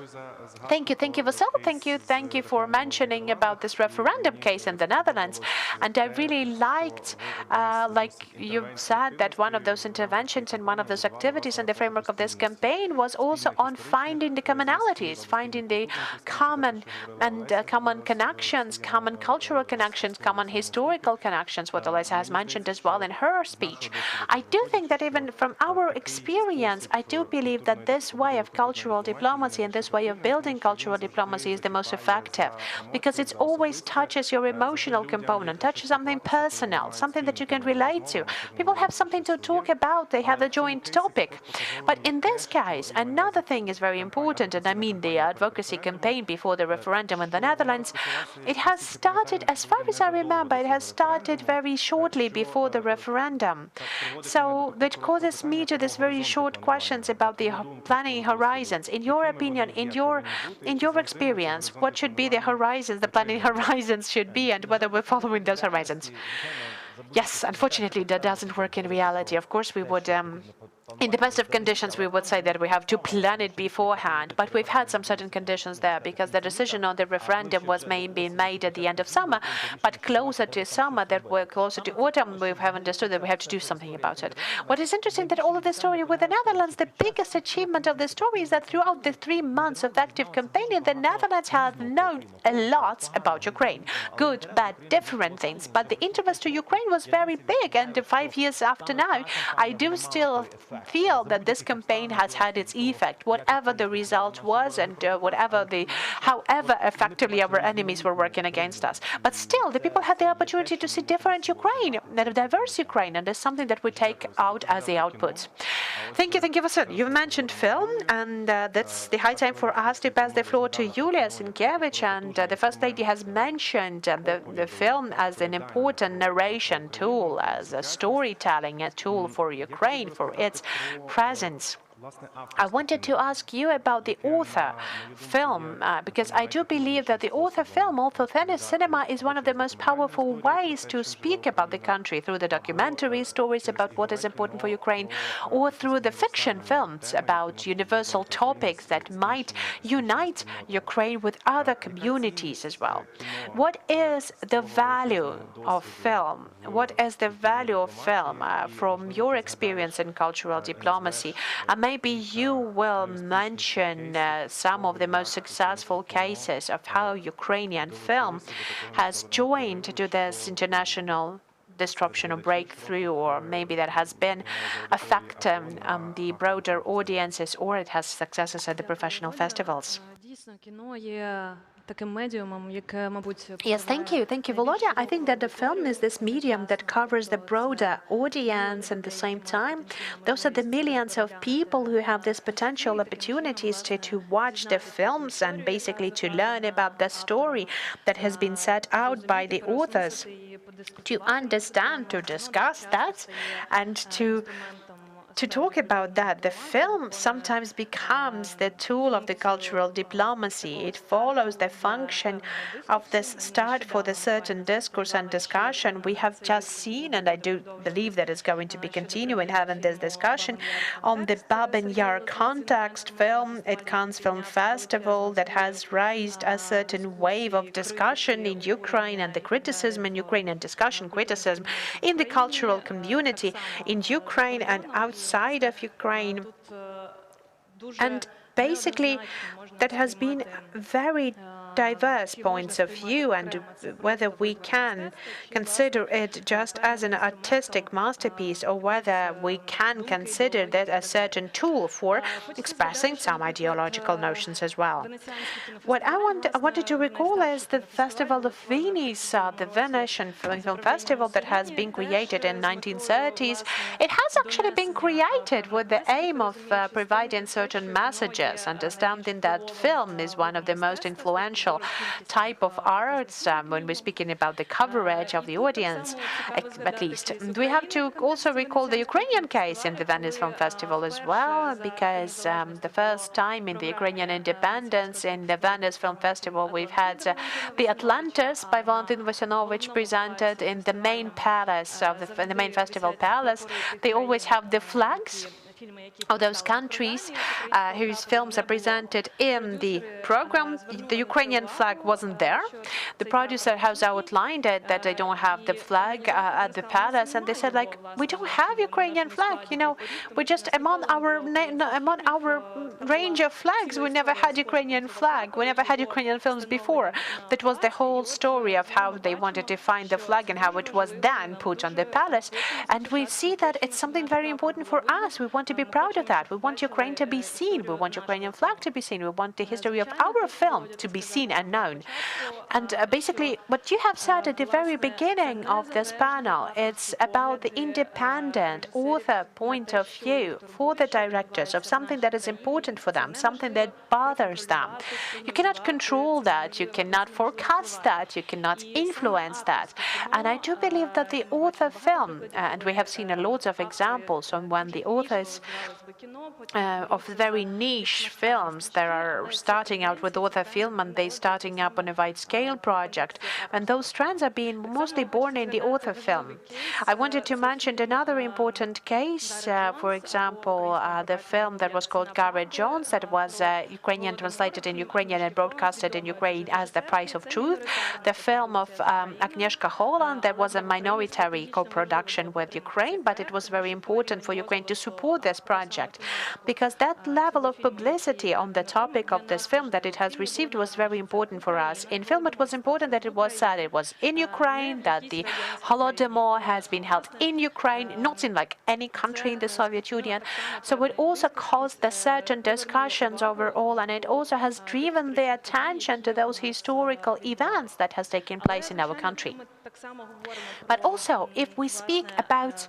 Thank you, Vasil. Thank you for mentioning about this referendum case in the Netherlands. And I really liked, like you said, that one of those interventions and one of those activities in the framework of this campaign was also on finding the commonalities, finding the common connections, common cultural connections, common historical connections, what Elisa has mentioned as well in her speech. I do think that even from our experience, I do believe that this way of cultural diplomacy and this way of building cultural diplomacy is the most effective, because it always touches your emotional component, touches something personal, something that you can relate to. People have something to talk about, they have a joint topic. But in this case, another thing is very important, and I mean the advocacy campaign before the referendum in the Netherlands. It has started, as far as I remember, it has started very shortly before the referendum. So that causes me to these very short questions about the planning horizons. In your opinion, in your experience, what should be the horizons, the planning horizons should be, and whether we're following those horizons? Yes, unfortunately, that doesn't work in reality. Of course, we would in the best of conditions, we would say that we have to plan it beforehand, but we've had some certain conditions there because the decision on the referendum was being made at the end of summer, but closer to summer, that we're closer to autumn, we have understood that we have to do something about it. What is interesting that all of the story with the Netherlands, the biggest achievement of the story is that throughout the 3 months of active campaigning, the Netherlands have known a lot about Ukraine, good, bad, different things, but the interest to Ukraine was very big, and 5 years after now, I do still feel that this campaign has had its effect, whatever the result was and however effectively our enemies were working against us. But still, the people had the opportunity to see different Ukraine, a diverse Ukraine, and that's something that we take out as the output. Thank you, Vasyl. You mentioned film, and that's the high time for us to pass the floor to Yulia Sienkiewicz, and the First Lady has mentioned the film as an important narration tool, as a storytelling tool for Ukraine, for its presence. I wanted to ask you about the author film, because I do believe that the author film, author cinema, is one of the most powerful ways to speak about the country through the documentary stories about what is important for Ukraine, or through the fiction films about universal topics that might unite Ukraine with other communities as well. What is the value of film? What is the value of film from your experience in cultural diplomacy? Maybe you will mention some of the most successful cases of how Ukrainian film has joined to this international disruption or breakthrough, or maybe that has been affecting the broader audiences, or it has successes at the professional festivals. Yes, thank you. Thank you, Volodya. I think that the film is this medium that covers the broader audience, and at the same time, those are the millions of people who have this potential opportunities to watch the films and basically to learn about the story that has been set out by the authors, to understand, to discuss that, and to talk about that. The film sometimes becomes the tool of the cultural diplomacy. It follows the function of this start for the certain discourse and discussion. We have just seen, and I do believe that it's going to be continuing having this discussion on the Babin Yar context film at Cannes Film Festival that has raised a certain wave of discussion in Ukraine, and the criticism in Ukraine, and discussion, criticism in the cultural community in Ukraine and outside of Ukraine. And basically, that has been very diverse points of view, and whether we can consider it just as an artistic masterpiece, or whether we can consider that a certain tool for expressing some ideological notions as well. What I wanted to recall is the Festival of Venice, the Venetian Film Festival that has been created in 1930s. It has actually been created with the aim of providing certain messages, understanding that film is one of the most influential type of arts when we're speaking about the coverage of the audience, at least. We have to also recall the Ukrainian case in the Venice Film Festival as well, because the first time in the Ukrainian independence in the Venice Film Festival, we've had the Atlantis by Valentin Vasinovich presented in the main palace of the main festival palace. They always have the flags of those countries whose films are presented in the program. The Ukrainian flag wasn't there. The producer has outlined it that they don't have the flag at the palace, and they said, like, we don't have Ukrainian flag. You know, we're just among our range of flags. We never had Ukrainian flag. We never had Ukrainian films before. That was the whole story of how they wanted to find the flag and how it was then put on the palace. And we see that it's something very important for us. We want to be proud of that. We want Ukraine to be seen. We want Ukrainian flag to be seen. We want the history of our film to be seen and known. And basically, what you have said at the very beginning of this panel, it's about the independent author point of view for the directors of something that is important for them, something that bothers them. You cannot control that. You cannot forecast that. You cannot influence that. And I do believe that the author film, and we have seen a lot of examples on when the author is of very niche films that are starting out with author film and they starting up on a wide-scale project. And those trends are being mostly born in the author film. I wanted to mention another important case, for example, the film that was called Garrett Jones, that was Ukrainian translated in Ukrainian and broadcasted in Ukraine as The Price of Truth. The film of Agnieszka Holland, that was a minority co-production with Ukraine, but it was very important for Ukraine to support this project because that level of publicity on the topic of this film that it has received was very important for us. In film, it was important that it was said it was in Ukraine, that the Holodomor has been held in Ukraine, not in like any country in the Soviet Union. So it also caused the certain discussions overall, and it also has driven the attention to those historical events that has taken place in our country. But also, if we speak about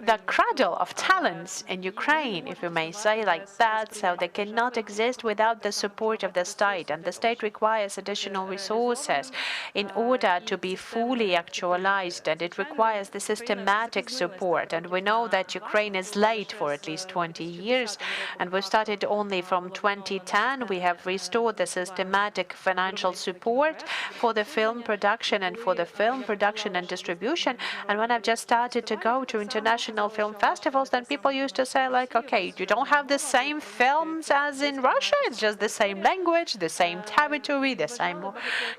the cradle of talents in Ukraine, if you may say like that, so they cannot exist without the support of the state, and the state requires additional resources in order to be fully actualized, and it requires the systematic support. And we know that Ukraine is late for at least 20 years, and we started only from 2010. We have restored the systematic financial support for the film production and for the film production and distribution. And when I've just started to go to international film festivals, then people used to say like, okay, you don't have the same films as in Russia, it's just the same language, the same territory, the same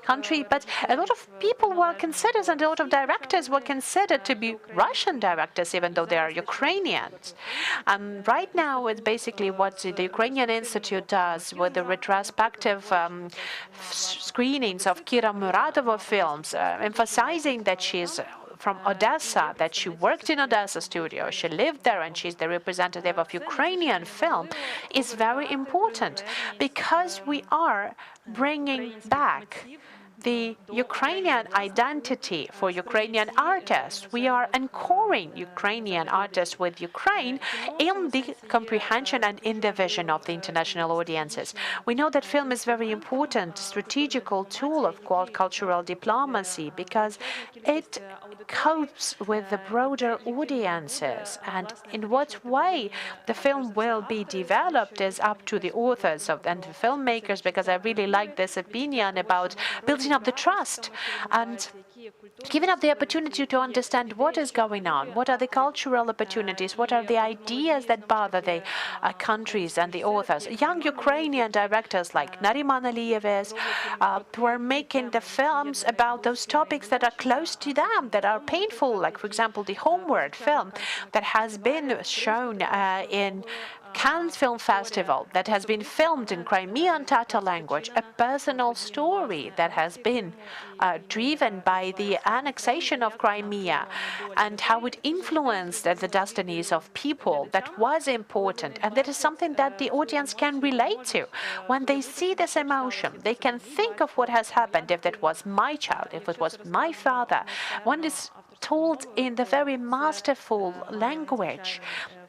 country. But a lot of people were considered, and a lot of directors were considered to be Russian directors, even though they are Ukrainians. And right now, it's basically what the Ukrainian Institute does with the retrospective screenings of Kira Muratova films, emphasizing that she's from Odessa, that she worked in Odessa studio, she lived there, and she's the representative of Ukrainian film, is very important because we are bringing back the Ukrainian identity for Ukrainian artists. We are anchoring Ukrainian artists with Ukraine in the comprehension and in the vision of the international audiences. We know that film is very important strategical tool of cultural diplomacy because it copes with the broader audiences, and in what way the film will be developed is up to the authors and the filmmakers, because I really like this opinion about building up the trust and giving up the opportunity to understand what is going on, what are the cultural opportunities, what are the ideas that bother the countries and the authors. Young Ukrainian directors like Nariman Aliyev who are making the films about those topics that are close to them, that are painful, like, for example, the Homeward film that has been shown in Cannes Film Festival, that has been filmed in Crimean Tatar language, a personal story that has been driven by the annexation of Crimea and how it influenced the destinies of people. That was important, and that is something that the audience can relate to. When they see this emotion, they can think of what has happened if that was my child, if it was my father. One is told in the very masterful language.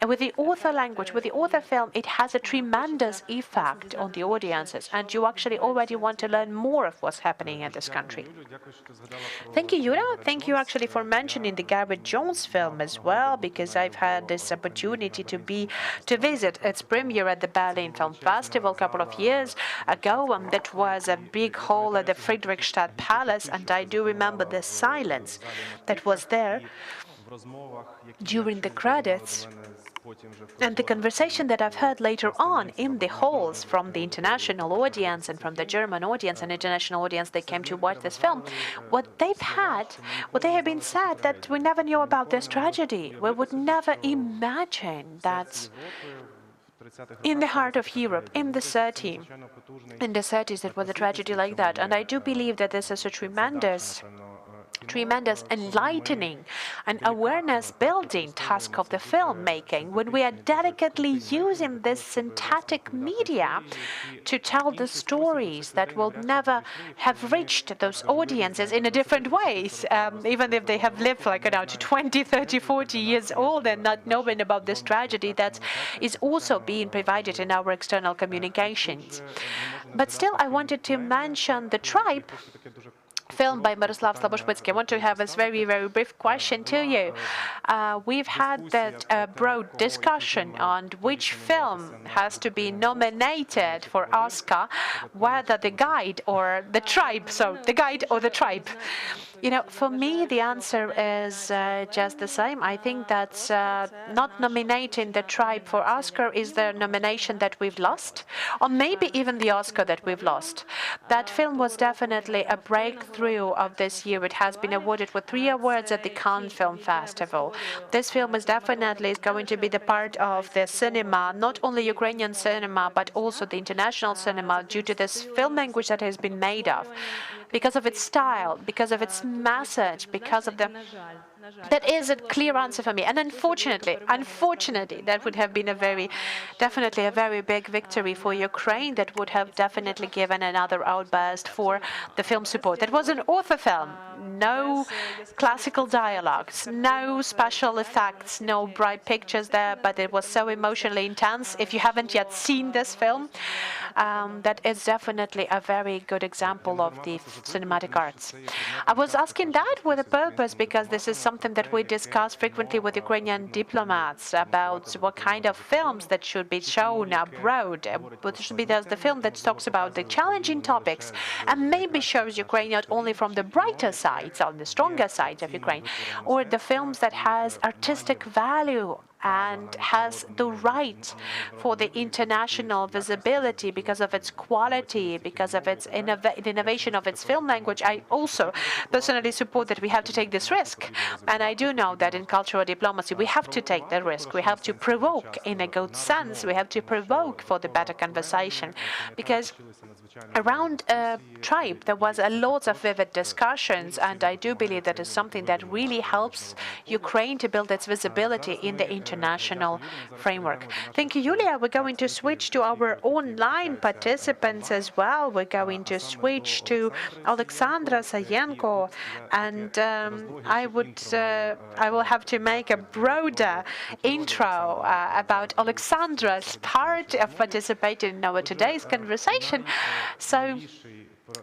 With the author language, with the author film, it has a tremendous effect on the audiences, and you actually already want to learn more of what's happening in this country. Thank you, Yura. Thank you actually for mentioning the Garrett Jones film as well, because I've had this opportunity to visit its premiere at the Berlin Film Festival a couple of years ago, and that was a big hall at the Friedrichstadt Palace, and I do remember the silence that was there during the credits. And the conversation that I've heard later on in the halls from the international audience and from the German audience and international audience that came to watch this film, what they have been said that we never knew about this tragedy. We would never imagine that in the heart of Europe, in the 30s, it was a tragedy like that. And I do believe that this is a tremendous enlightening and awareness-building task of the filmmaking when we are delicately using this synthetic media to tell the stories that will never have reached those audiences in a different ways, even if they have lived like to 20, 30, 40 years old and not knowing about this tragedy that is also being provided in our external communications. But still, I wanted to mention the tribe film by Miroslav Slaboshpytsky. I want to have this very, very brief question to you. We've had that broad discussion on which film has to be nominated for Oscar, whether The Guide or The Tribe. So, The Guide or The Tribe. You know, for me, the answer is just the same. I think that not nominating The Tribe for Oscar is the nomination that we've lost, or maybe even the Oscar that we've lost. That film was definitely a breakthrough of this year. It has been awarded with 3 awards at the Cannes Film Festival. This film is definitely going to be the part of the cinema, not only Ukrainian cinema, but also the international cinema, due to this film language that has been made of, because of its style, because of its message, because of the... That is a clear answer for me. And unfortunately, that would have been definitely a very big victory for Ukraine. That would have definitely given another outburst for the film support. That was an author film. No classical dialogues, no special effects, no bright pictures there, but it was so emotionally intense. If you haven't yet seen this film, that is definitely a very good example of the cinematic arts. I was asking that with a purpose, because this is something that we discuss frequently with Ukrainian diplomats about what kind of films that should be shown abroad. What should be the film that talks about the challenging topics and maybe shows Ukraine not only from the brighter sides, on the stronger sides of Ukraine, or the films that has artistic value and has the right for the international visibility because of its quality, because of its innovation of its film language. I also personally support that we have to take this risk. And I do know that in cultural diplomacy, we have to take the risk. We have to provoke in a good sense. We have to provoke for the better conversation. Because around Tribe, there was a lot of vivid discussions, and I do believe that is something that really helps Ukraine to build its visibility in the international framework. Thank you, Yulia. We're going to switch to our online participants as well. We're going to switch to Alexandra Sayenko, and I will have to make a broader intro about Alexandra's part of participating in our today's conversation. So,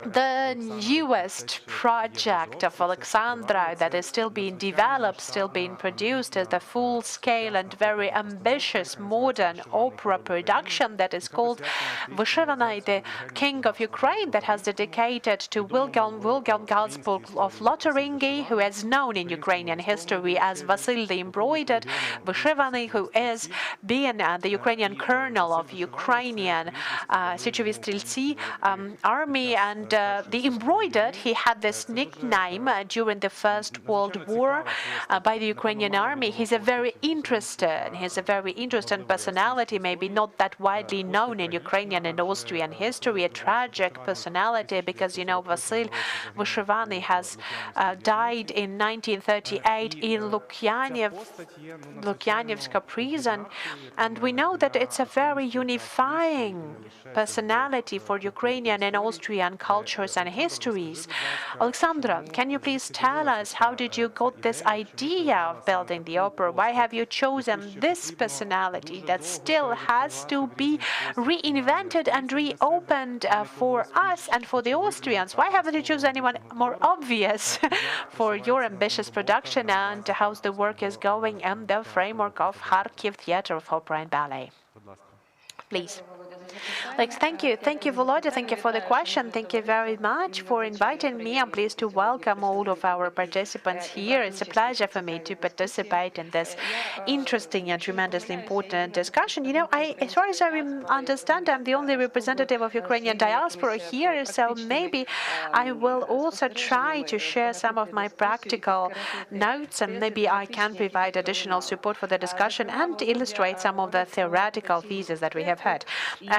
the newest project of Alexandra that is still being developed, still being produced, is the full-scale and very ambitious modern opera production that is called Vyshyvanai, the King of Ukraine, that has dedicated to William Galsburg of Lotaringi, who is known in Ukrainian history as Vasil the Embroidered, Vyshyvanai, who is being the Ukrainian colonel of Ukrainian Sychovy Streltsy army, and the Embroidered, he had this nickname during the First World War by the Ukrainian army. He's a very interesting personality, maybe not that widely known in Ukrainian and Austrian history, a tragic personality, because, you know, Vasil Vyshyvanai has died in 1938 in Lukyanevska prison, and we know that it's a very unifying personality for Ukrainian and Austrian cultures and histories. Alexandra, can you please tell us, how did you got this idea of building the opera? Why have you chosen this personality that still has to be reinvented and reopened for us and for the Austrians? Why haven't you chosen anyone more obvious for your ambitious production, and how's the work is going in the framework of Kharkiv Theatre of Opera and Ballet? Please. Thank you, Volodya. Thank you for the question. Thank you very much for inviting me. I'm pleased to welcome all of our participants here. It's a pleasure for me to participate in this interesting and tremendously important discussion. You know, as far as I understand, I'm the only representative of Ukrainian diaspora here, so maybe I will also try to share some of my practical notes, and maybe I can provide additional support for the discussion and illustrate some of the theoretical theses that we have heard.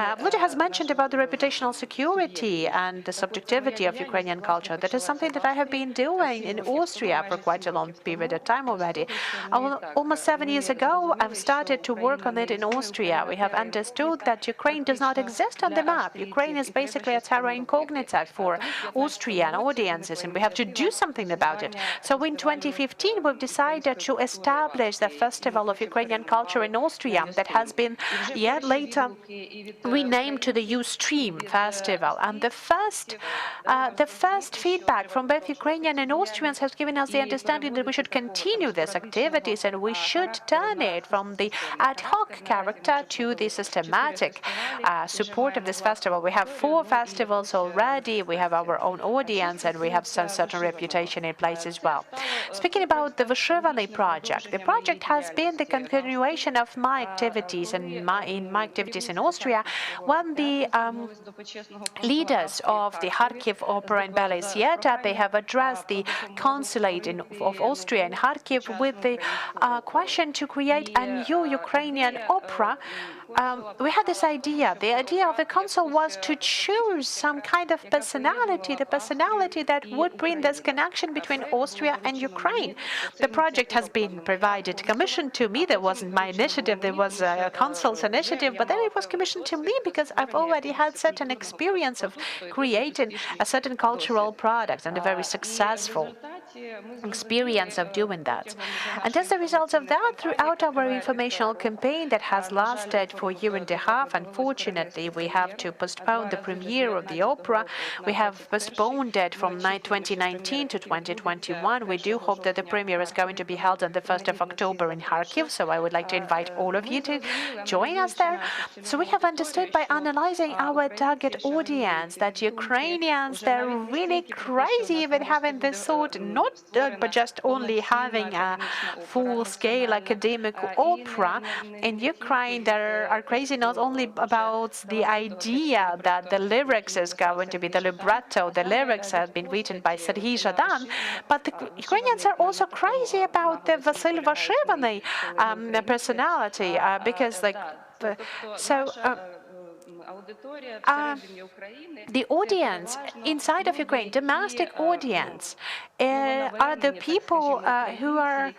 Volodya has mentioned about the reputational security and the subjectivity of Ukrainian culture. That is something that I have been doing in Austria for quite a long period of time already. Almost 7 years ago, I've started to work on it in Austria. We have understood that Ukraine does not exist on the map. Ukraine is basically a terra incognita for Austrian audiences, and we have to do something about it. So in 2015, we've decided to establish the Festival of Ukrainian Culture in Austria that has been later renamed to the Ustream Festival. And the first feedback from both Ukrainian and Austrians has given us the understanding that we should continue these activities and we should turn it from the ad hoc character to the systematic support of this festival. We have 4 festivals already, we have our own audience, and we have some certain reputation in place as well. Speaking about the Vyshivany project, the project has been the continuation of my activities and my activities in Austria when the leaders of the Kharkiv Opera and Ballet Theatre, they have addressed the consulate of Austria in Kharkiv with the question to create a new Ukrainian opera. We had this idea. The idea of the council was to choose some kind of personality, the personality that would bring this connection between Austria and Ukraine. The project has been provided, commissioned to me. That wasn't my initiative, there was a council's initiative, but then it was commissioned to me because I've already had certain experience of creating a certain cultural product and a very successful experience of doing that. And as a result of that, throughout our informational campaign that has lasted for a year and a half, unfortunately, we have to postpone the premiere of the opera. We have postponed it from 2019 to 2021. We do hope that the premiere is going to be held on the 1st of October in Kharkiv, so I would like to invite all of you to join us there. So we have understood by analyzing our target audience that Ukrainians, they're really crazy even having this thought, not but just only having a full-scale academic opera. In Ukraine, they are crazy not only about the idea that the lyrics is going to be the libretto, the lyrics have been written by Serhiy Zhadan, but the Ukrainians are also crazy about the Vasyl Vyshivany personality, because the audience inside of Ukraine, domestic audience, are the people who are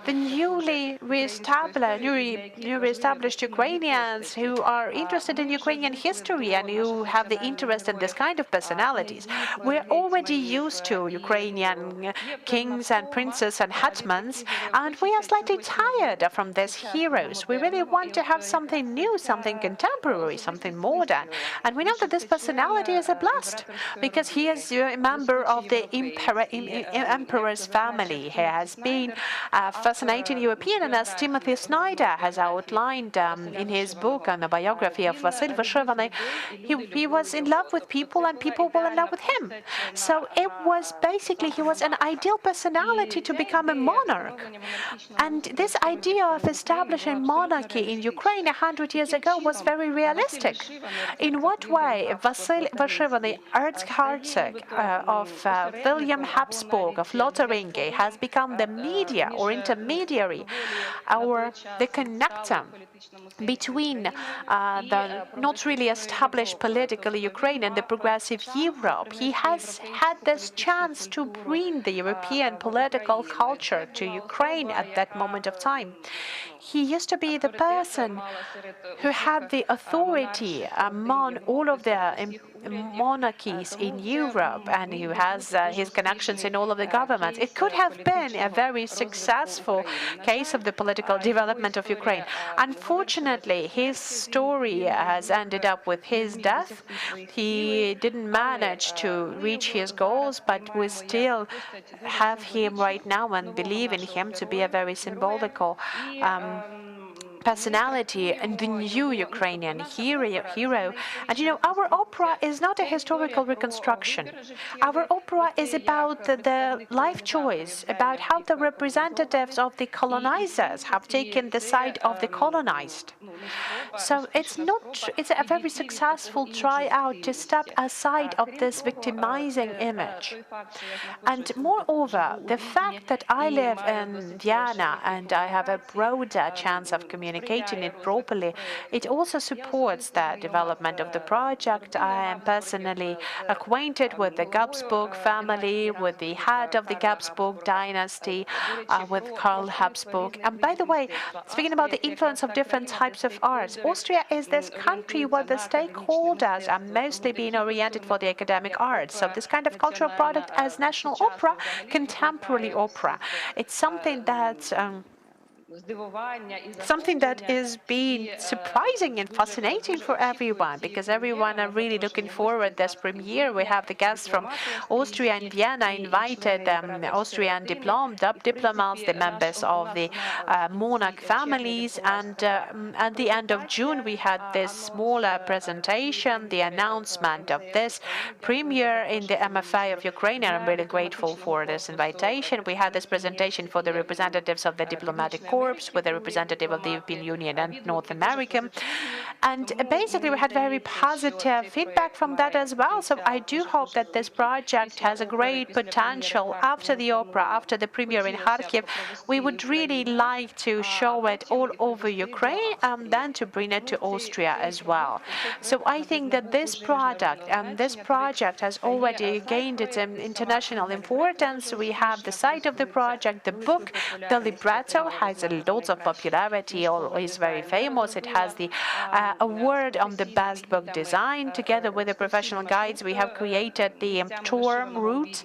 the newly reestablished Ukrainians who are interested in Ukrainian history and who have the interest in this kind of personalities. We're already used to Ukrainian kings and princes and hetmans, and we are slightly tired from these heroes. We really want to have something new, something contemporary, something modern. And we know that this personality is a blast because he is a member of the emperor's family. He has been a fascinating European, and as Timothy Snyder has outlined in his book on the biography of Vasyl Vyshivany, he was in love with people and people were in love with him. So it was basically, he was an ideal personality to become a monarch. And this idea of establishing monarchy in Ukraine 100 years ago was very realistic. In what way Vasyl Vyshivany, Erzherzog of William Habsburg of Lotharingia, has become the media or intermediary or the connector between the not really established politically Ukraine and the progressive Europe. He has had this chance to bring the European political culture to Ukraine at that moment of time. He used to be the person who had the authority among all of the monarchies in Europe and who has his connections in all of the governments. It could have been a very successful case of the political development of Ukraine. Unfortunately, his story has ended up with his death. He didn't manage to reach his goals, but we still have him right now and believe in him to be a very symbolical personality and the new Ukrainian hero. And you know, our opera is not a historical reconstruction. Our opera is about the life choice, about how the representatives of the colonizers have taken the side of the colonized. So it's a very successful tryout to step aside of this victimizing image. And moreover, the fact that I live in Vienna and I have a broader chance of communicating it properly, it also supports the development of the project. I am personally acquainted with the Habsburg family, with the head of the Habsburg dynasty, with Karl Habsburg. And by the way, speaking about the influence of different types of arts, Austria is this country where the stakeholders are mostly being oriented for the academic arts. So this kind of cultural product as national opera, contemporary opera, it's something that something that is being surprising and fascinating for everyone, because everyone are really looking forward this premiere. We have the guests from Austria and Vienna invited, Austrian diplomats, the members of the monarch families, and at the end of June we had this smaller presentation, the announcement of this premiere in the MFA of Ukraine, and I'm really grateful for this invitation. We had this presentation for the representatives of the diplomatic corps, with the representative of the European Union and North America. And basically we had very positive feedback from that as well. So I do hope that this project has a great potential. After the opera, after the premiere in Kharkiv, we would really like to show it all over Ukraine and then to bring it to Austria as well. So I think that this project has already gained its international importance. We have the site of the project, the book, the libretto has lots of popularity, is very famous. It has the award on the best book design. Together with the professional guides, we have created the tour route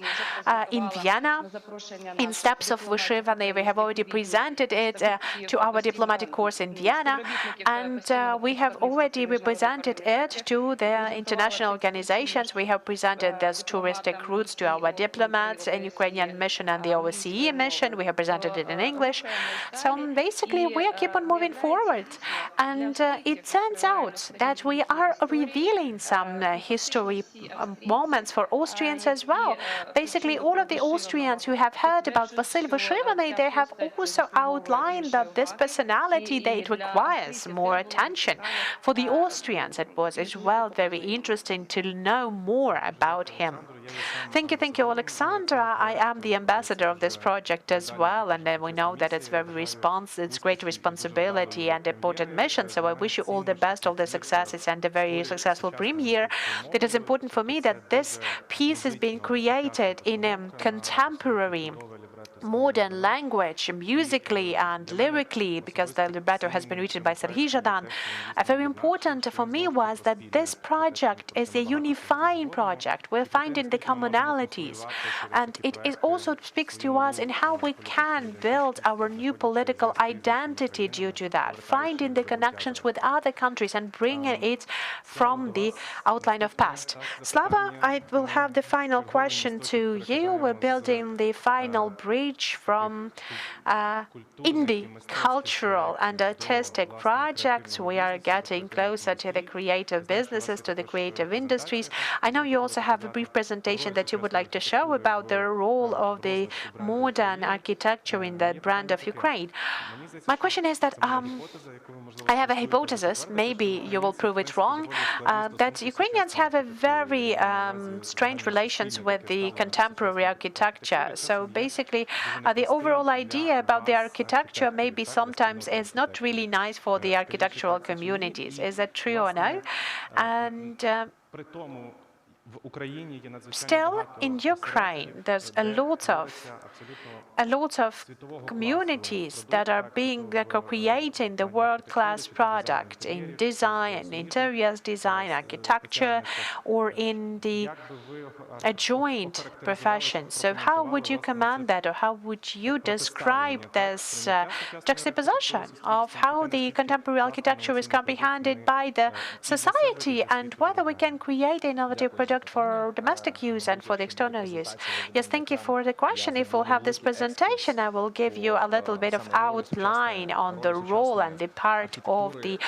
in Vienna, in steps of Vyshivany. We have already presented it to our diplomatic corps in Vienna, and we have already represented it to the international organizations. We have presented those touristic routes to our diplomats in Ukrainian mission and the OSCE mission. We have presented it in English. So basically, we keep on moving forward. And it turns out that we are revealing some history moments for Austrians as well. Basically, all of the Austrians who have heard about Vasil Vyshivany, they have also outlined that this personality, that it requires more attention. For the Austrians, it was as well very interesting to know more about him. Thank you, Alexandra. I am the ambassador of this project as well, and we know that it's it's great responsibility and important mission. So I wish you all the best, all the successes, and a very successful premiere. It is important for me that this piece is being created in a contemporary, modern language, musically and lyrically, because the libretto has been written by Serhiy Zhadan. Very important for me was that this project is a unifying project. We're finding the commonalities, and it also speaks to us in how we can build our new political identity due to that, finding the connections with other countries and bringing it from the outline of past. Slava, I will have the final question to you. We're building the final bridge from indie cultural and artistic projects. We are getting closer to the creative businesses, to the creative industries. I know you also have a brief presentation that you would like to show about the role of the modern architecture in the brand of Ukraine. My question is that I have a hypothesis, maybe you will prove it wrong, that Ukrainians have a very strange relations with the contemporary architecture. So basically, the overall idea about the architecture maybe sometimes is not really nice for the architectural communities. Is that true or no? And still, in Ukraine, there's a lot of communities that are creating the world-class product in design, interiors design, architecture, or in the adjoined professions. So how would you command that, or how would you describe this juxtaposition of how the contemporary architecture is comprehended by the society, and whether we can create innovative product for domestic use and for the external use? Yes, thank you for the question. If we'll have this presentation, I will give you a little bit of outline on the role and the part of the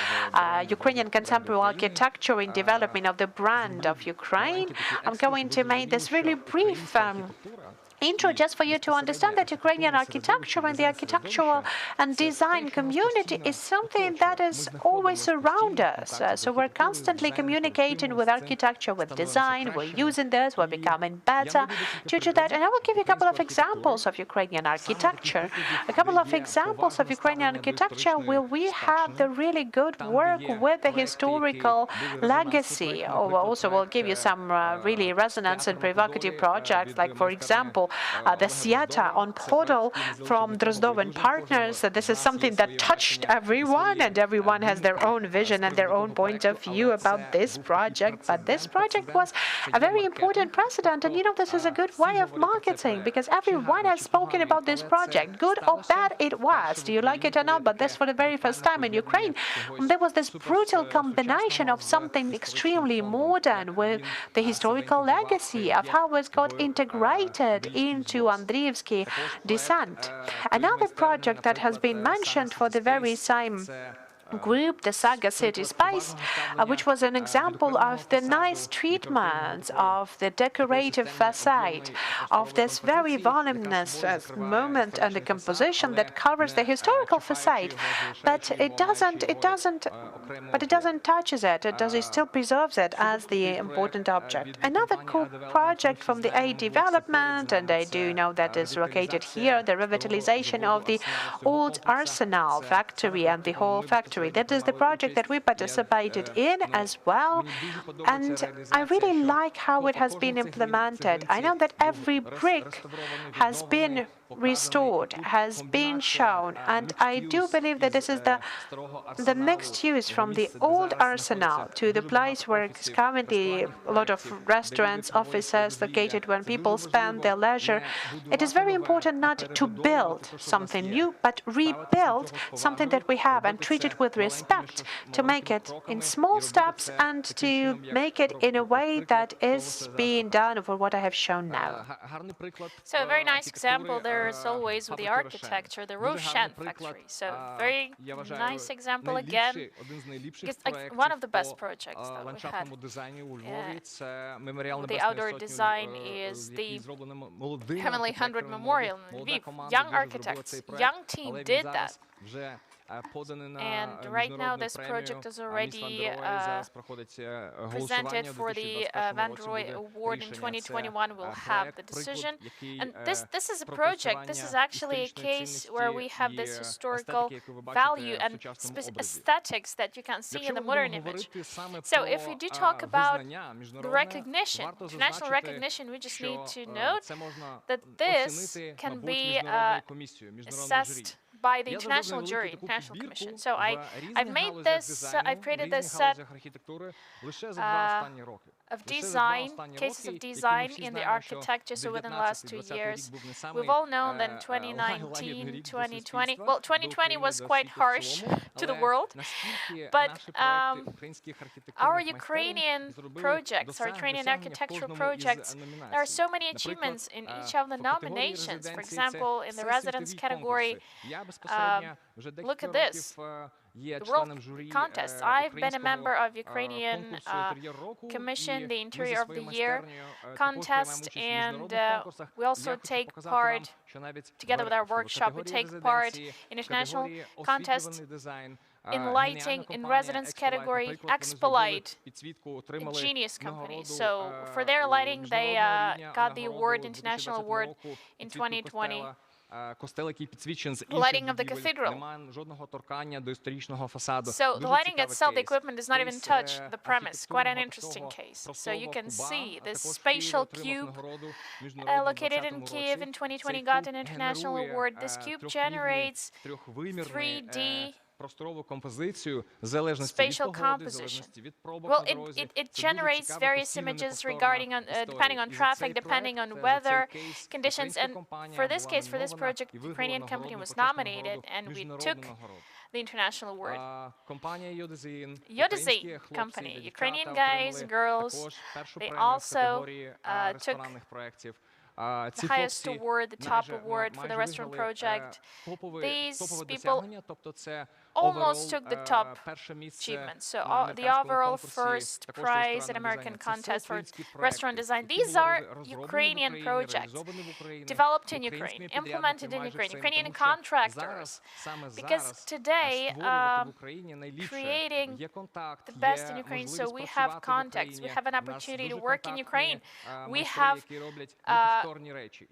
Ukrainian contemporary architecture in development of the brand of Ukraine. I'm going to make this really brief intro just for you to understand that Ukrainian architecture and the architectural and design community is something that is always around us. So we're constantly communicating with architecture, with design. We're using this. We're becoming better due to that. And I will give you a couple of examples of Ukrainian architecture. A couple of examples of Ukrainian architecture where we have the really good work with the historical legacy. Also, we'll give you some really resonance and provocative projects, like, for example, the Sieta on Podol from Drozdov and Partners. This is something that touched everyone, and everyone has their own vision and their own point of view about this project. But this project was a very important precedent, and this is a good way of marketing, because everyone has spoken about this project, good or bad it was. Do you like it or not? But this for the very first time in Ukraine, there was this brutal combination of something extremely modern with the historical legacy of how it got integrated into Andriivsky descent. Another project that has been mentioned for the very same group, the Saga City Spice, which was an example of the nice treatment of the decorative facade, of this very voluminous moment and the composition that covers the historical facade, but it doesn't touches it. It still preserves it as the important object. Another cool project from the A development, and I do know that is located here, the revitalization of the old Arsenal factory and the whole factory. That is the project that we participated in as well, and I really like how it has been implemented. I know that every brick has been restored, has been shown, and I do believe that this is the mixed use from the old arsenal to the place where it's currently a lot of restaurants, offices located when people spend their leisure. It is very important not to build something new, but rebuild something that we have and treat it with respect, to make it in small steps and to make it in a way that is being done for what I have shown now. So a very nice example there is always with the architecture, the Roshan factory. So very nice example again, because one of the best projects that we had. The outdoor design is the Heavenly 100 Memorial in Lviv. Young architects, young team did that. And right now this project is already presented for the Van Roy Award in 2021. We'll have the decision. And this is a project, this is actually a case where we have this historical value and aesthetics that you can see in the modern image. So if we do talk about the recognition, international recognition, we just need to note that this can be assessed by the international jury, international commission. So I've made this, I've created this set of design, cases of design in the architecture, so within the last 2 years. We've all known that in 2019, 2020, well, 2020 was quite harsh to the world, but our Ukrainian projects, our Ukrainian architectural projects, there are so many achievements in each of the nominations. For example, in the residence category, look at this. The World Contest. I've been a member of Ukrainian Commission, the Interior of the Year contest, and we also take part, together with our workshop, we take part in international contest in lighting, in residence category, Expolite, a genius company. So for their lighting, they got the award, international award in 2020. Lighting of the cathedral. So the lighting itself, the equipment does not even touch the premise. Quite an interesting case. So you can see this spatial cube located in Kiev in 2020 got an international award. This cube generates 3D spatial composition. Well, it generates various images regarding depending on traffic, depending on weather conditions. And for this case, for this project, the Ukrainian company was nominated, and we took the international award. Yodezin company, Ukrainian guys, girls, they also took the highest award, the top award for the restaurant project. These people almost took the top achievement. So the overall first prize in American contest for restaurant design. These are Ukrainian projects developed in Ukraine, implemented in Ukraine, Ukrainian contractors. Because today, creating the best in Ukraine, so we have contacts, we have an opportunity to work in Ukraine. We have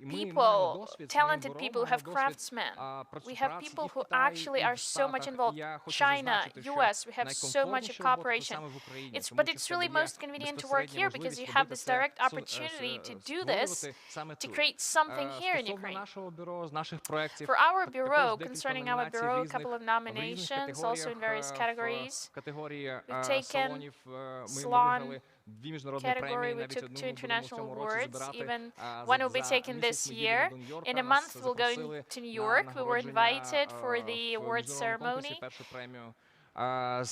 people, talented people who have craftsmen. We have people who actually are so much involved. China, US, we have so much cooperation. But it's really most convenient to work here because you have this direct opportunity to do this, to create something here in Ukraine. For our bureau, concerning our bureau, a couple of nominations, also in various categories. We've taken Salon category, we took 2 international awards, even one will be taken this year. In a month, we'll go to New York. We were invited for the awards ceremony. Now,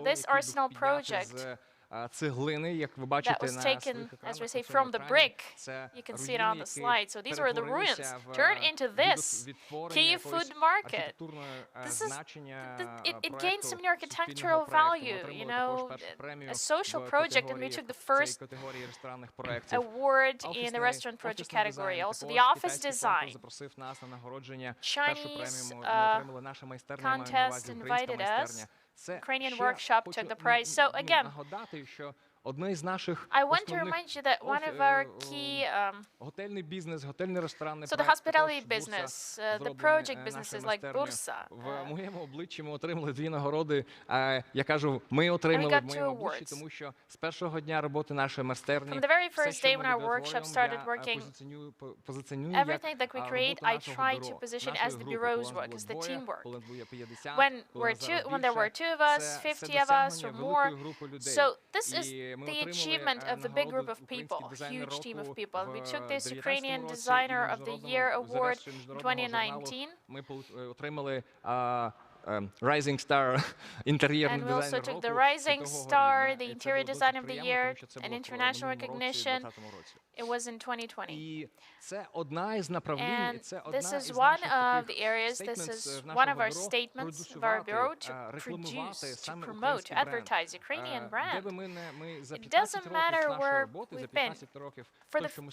this Arsenal project that was taken, as we say, from the brick. You can see it on the slide. So these were the ruins turned into this Kyiv food market. This is, it gained some new architectural value, you know, a social project, and we took the first award in the restaurant project category. Also, the office design. Chinese contest invited us. Ukrainian workshop took the prize. So again, I want to remind you that one of our key, so the hospitality business, the project businesses like Bursa. And we got 2 awards. From the very first day when our workshop started working, everything that we create, I try to position as the bureau's work, as the teamwork. When there were 2 of us, 50 of us, or more. So this is the achievement of the big group of people, huge team of people. We took this Ukrainian Designer of the Year award in 2019. Rising Star interior and we also took the Rising Star, the Interior Design of the Year, an international recognition. It was in 2020. And this is one of the areas, this is one of our statements of our bureau, to produce, to promote, to advertise Ukrainian brand. It doesn't matter where we've been.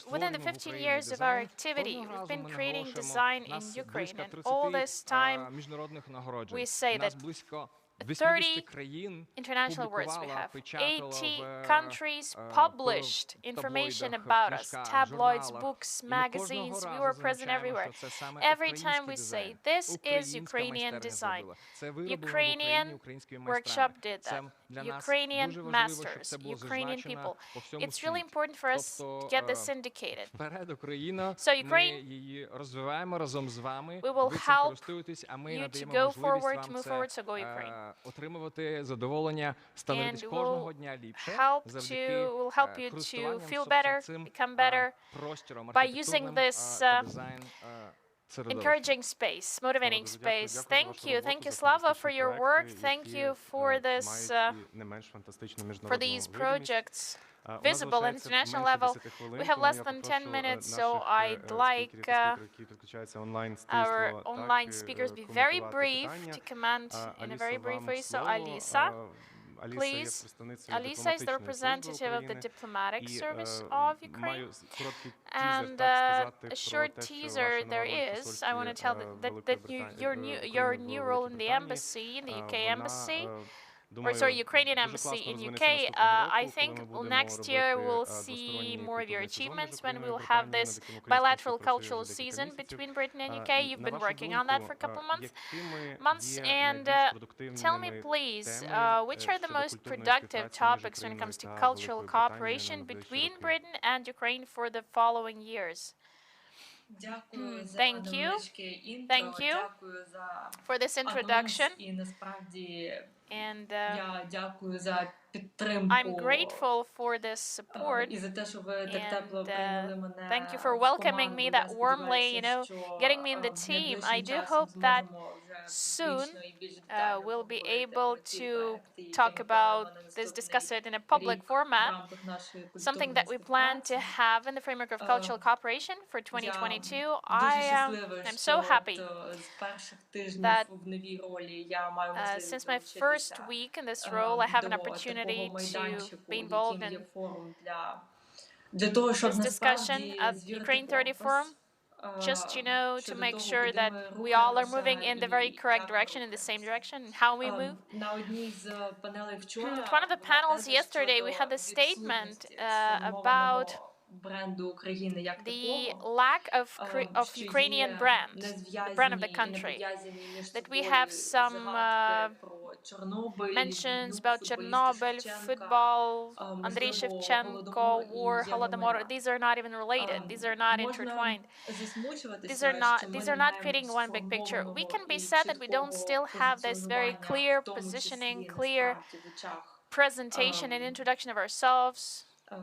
Within the 15 years of our activity, we've been creating design in Ukraine. And all this time, we say that 30 international awards we have. 80 countries published information about us. Tabloids, books, magazines. We were present everywhere. Every time we say, this is Ukrainian design. Ukrainian workshop did that. Ukrainian masters, Ukrainian people. It's really important for us to get this indicated. So Ukraine, we will help you to go forward, to move forward, so go Ukraine. And we'll help you to feel better, become better by using this encouraging space, motivating space. Thank you, Slava, for your work. Thank you for this, for these projects visible at international level. We have less than 10 minutes, so I'd like our online speakers be very brief, to comment in a very brief way. So Alisa, please. Alisa is the representative of the diplomatic service of Ukraine. And a short teaser there is. I want to tell that your new role in the embassy, in the UK embassy, or sorry, Ukrainian embassy in UK, I think next year we'll see more of your achievements when we'll have this bilateral cultural season between Britain and UK. You've been working on that for a couple months. And tell me, please, which are the most productive topics when it comes to cultural cooperation between Britain and Ukraine for the following years? Thank you. Thank you for this introduction. And I'm grateful for this support, and thank you for welcoming me that warmly, you know, getting me in the team. I do hope that soon we'll be able to talk about this, discuss it in a public format, something that we plan to have in the framework of cultural cooperation for 2022. I'm so happy that since my first week in this role, I have an opportunity to be involved in this discussion at Ukraine 30 Forum, just, you know, to make sure that we all are moving in the very correct direction, in the same direction, and how we move. At one of the panels yesterday, we had a statement about the lack of Ukrainian brand, the brand of the country, that we have some mentions about Chernobyl, football, Andrei Shevchenko, war, Holodomor. These are not even related. These are not intertwined. These are not creating one big picture. We can be sad that we don't still have this very clear positioning, clear presentation and introduction of ourselves, to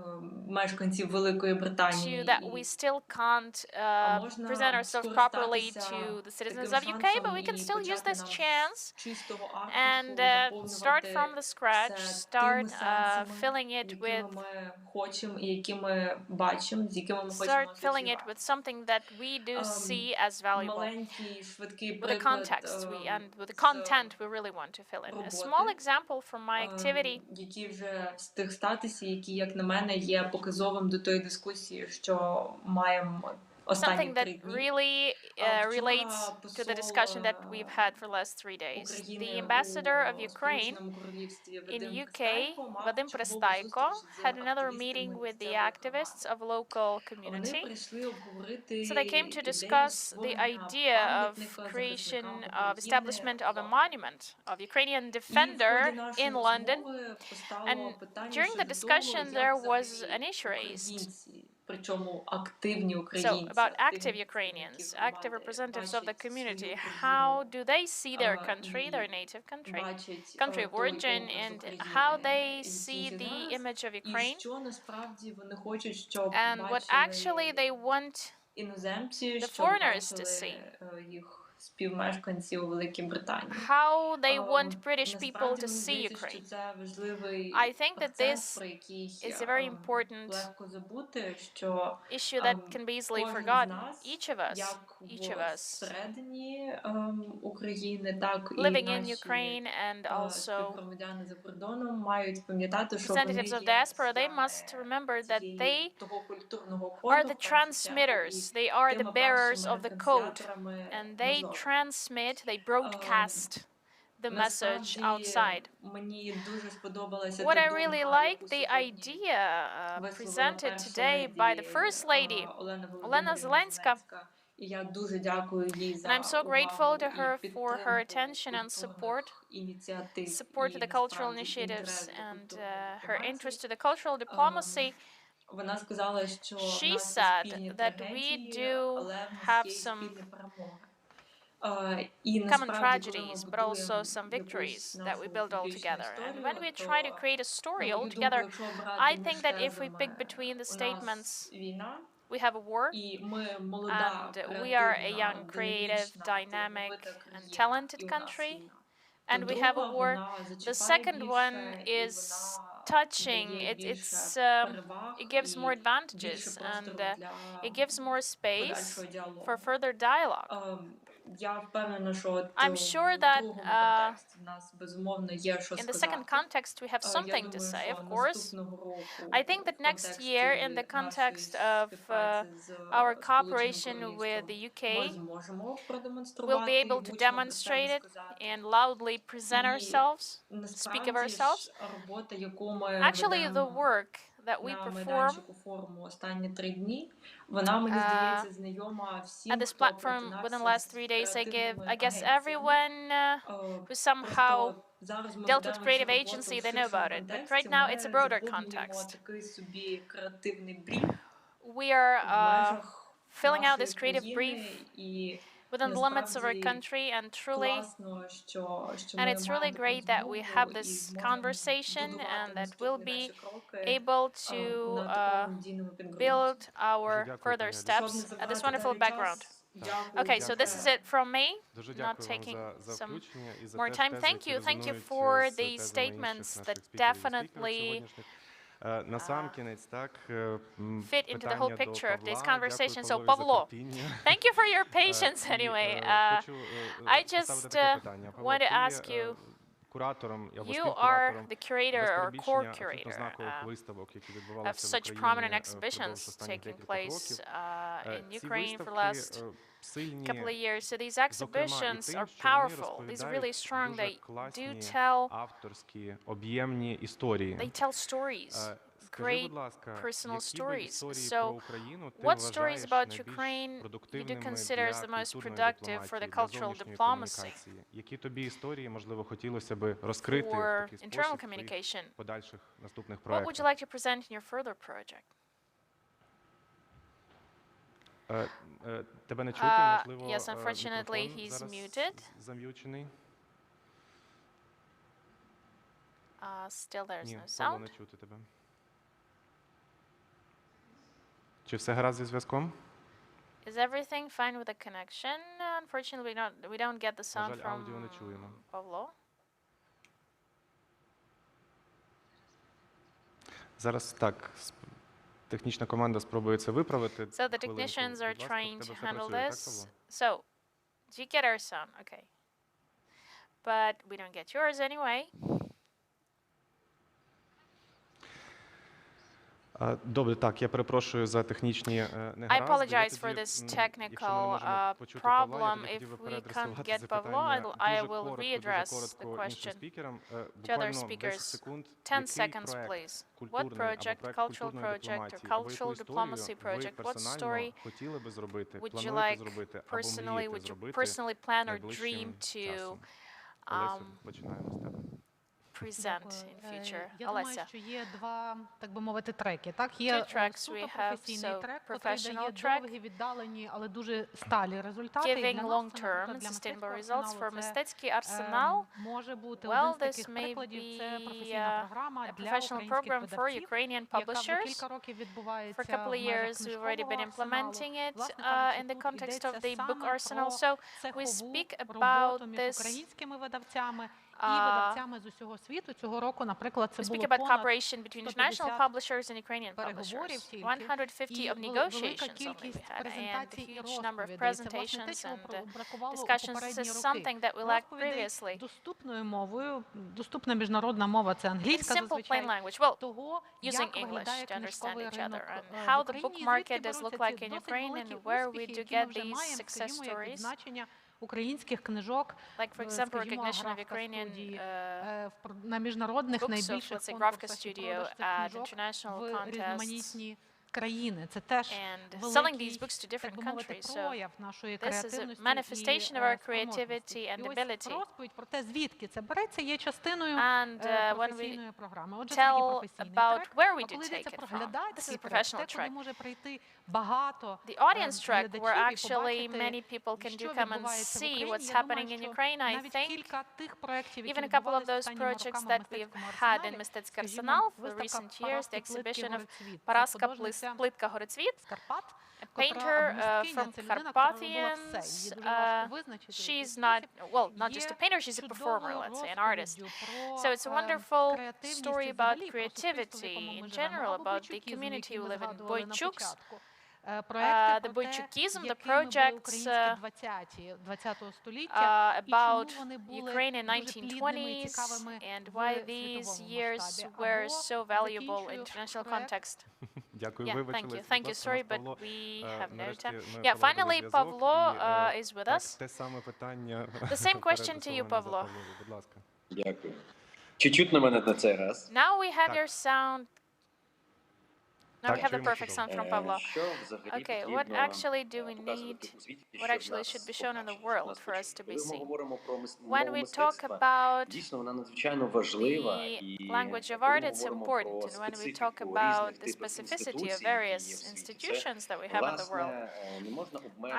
that we still can't present ourselves properly to the citizens of UK, but we can still use this chance and start from the scratch, start filling it with something that we do see as valuable, with the context and with the content we really want to fill in. A small example from my activity, які вже встиг статися, які, як на мене, є показовим до тої дискусії, що маємо something that really relates to the discussion that we've had for the last 3 days. The ambassador of Ukraine in UK, Vadim Prestayko, had another meeting with the activists of local community. So they came to discuss the idea of establishment of a monument of Ukrainian defender in London. And during the discussion, there was an issue raised. So, about active Ukrainians, active representatives of the community, how do they see their country, their native country, country of origin, and how they see the image of Ukraine, and what actually they want the foreigners to see. How they want British people to see Ukraine. I think that this is a very important issue that can be easily forgotten. Each of us living in Ukraine and also representatives of diaspora, they must remember that they are the transmitters, they are the bearers of the code, and they transmit, they broadcast the message outside. What I really like, the idea presented today by the First Lady, Olena Zelenska, and I'm so grateful to her for her attention and support to the cultural initiatives and her interest to the cultural diplomacy. She said that we do have some common tragedies, but also some victories that we build all together. And when we try to create a story all together, I think that if we pick between the statements, we have a war, and we are a young, creative, dynamic, and talented country, and we have a war. The second one is touching. It gives more advantages, and it gives more space for further dialogue. I'm sure that in the second context we have something to say, of course. I think that next year, in the context of our cooperation with the UK, we'll be able to demonstrate it and loudly present ourselves, speak of ourselves. Actually, the work that we perform at this platform within the last 3 days, I guess everyone who somehow dealt with creative agency, they know about it. But right now, it's a broader context. We are filling out this creative brief within the limits of our country, and it's really great that we have this conversation and that we'll be able to build our further steps at this wonderful background. Okay, so this is it from me, not taking some more time. Thank you for the statements that definitely fit into the whole picture of this conversation. So, Pavlo, thank you for your patience anyway. I just want to ask you, you are the curator or core curator of such prominent exhibitions taking place in Ukraine for the last couple of years. So these exhibitions are powerful. These are really strong. They tell stories, great personal stories. So, what stories about Ukraine you do consider as the most productive for the cultural diplomacy, for internal communication? What would you like to present in your further project? Yes, unfortunately, he's muted. Still there's no sound. Чи все гаразд зі зв'язком? Is everything fine with the connection? Unfortunately, we don't get the sound from Pavlo. Зараз так, технічна команда спробує це виправити. So the technicians are trying to handle this. So, do you get our sound? Okay. But we don't get yours anyway. Добре, так, я перепрошую за технічні негаразди. I apologize for this technical problem. If we can't get Pavlo, I will readdress the question to other speakers. 10 seconds, please. What project, cultural project, or cultural diplomacy project, what story would you like personally, would you personally plan or dream to present in future? Я думаю, що є два, так би мовити, треки. Так, є суто професійний трек, який дає довгі, віддалені, але дуже сталі результати. Giving long-term sustainable results for мистецький арсенал. Може бути один з таких прикладів, це професійна програма для українських видавців, яка вже кілька років відбувається в межах книжкового арсеналу. Власне кажучи, in the context of the book саме arsenal. про So we цехову speak роботу about між this українськими видавцями і видавцями з усього світу. Цього року, наприклад, це було about понад cooperation between international publishers and Ukrainian publishers. 150 of negotiations only we had, and a huge number of presentations and discussions. This is something that we lacked previously. Доступною мовою, доступна міжнародна мова – це англійська зазвичай. Того, using English to understand each other, and how the book market does look like in Ukraine, and where we do get these success stories. Українських книжок, like for example recognition of Ukrainian на міжнародних найбільших конкурсах і продаж цих книжок в різноманітні країни. Це теж великий, так би мовити, прояв нашої креативності і спроможності. І ось розповідь про те, звідки це береться, є частиною професійної програми. Отже, це такий професійний трек. А коли йдеться про глядацький трек, те, коли може прийти багато глядачів і побачити, що відбувається в Україні, я думаю, що навіть кілька тих проєктів, які відбувалися останніми роками в мистецькому арсеналі, скажімо, виставка «Параски плитки горецвіт». Параска плитка горецвіт. A painter from Carpathians. She's not just a painter, she's a performer, let's say, an artist. So it's a wonderful story about creativity in general, about the community we live in. Boychuks. The Boychukism, the projects about Ukraine in 1920s and why these years were so valuable in international context. Thank you. Sorry, but we have no time. Yeah, finally, Pavlo is with us. The same question to you, Pavlo. Дякую. Чи чутно мене на цей раз? Now we have your sound. Now we have the perfect sound from Pavlo. Okay, what actually do we need, what actually should be shown in the world for us to be seen? When we talk about the language of art, it's important. And when we talk about the specificity of various institutions that we have in the world,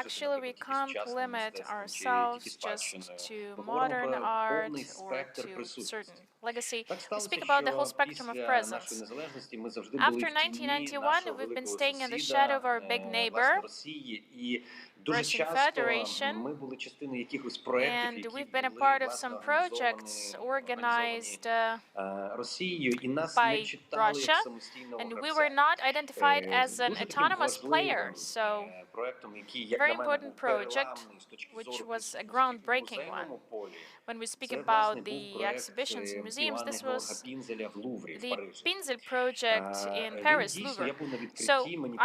actually we can't limit ourselves just to modern art or to certain legacy. We speak about the whole spectrum of presence. After 1991, we've been staying in the shadow of our big neighbor, Russian Federation, and we've been a part of some projects organized by Russia, and we were not identified as an autonomous player. So, very important project, which was a groundbreaking one. When we speak about the exhibitions and museums, this was the Pinzel project in Paris, Louvre. So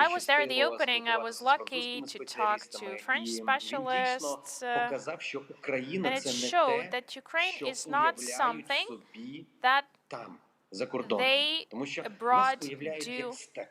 I was there at the opening. I was lucky to talk to French specialists, and it showed that Ukraine is not something that за кордоном. they Тому що abroad нас уявляють як do степ,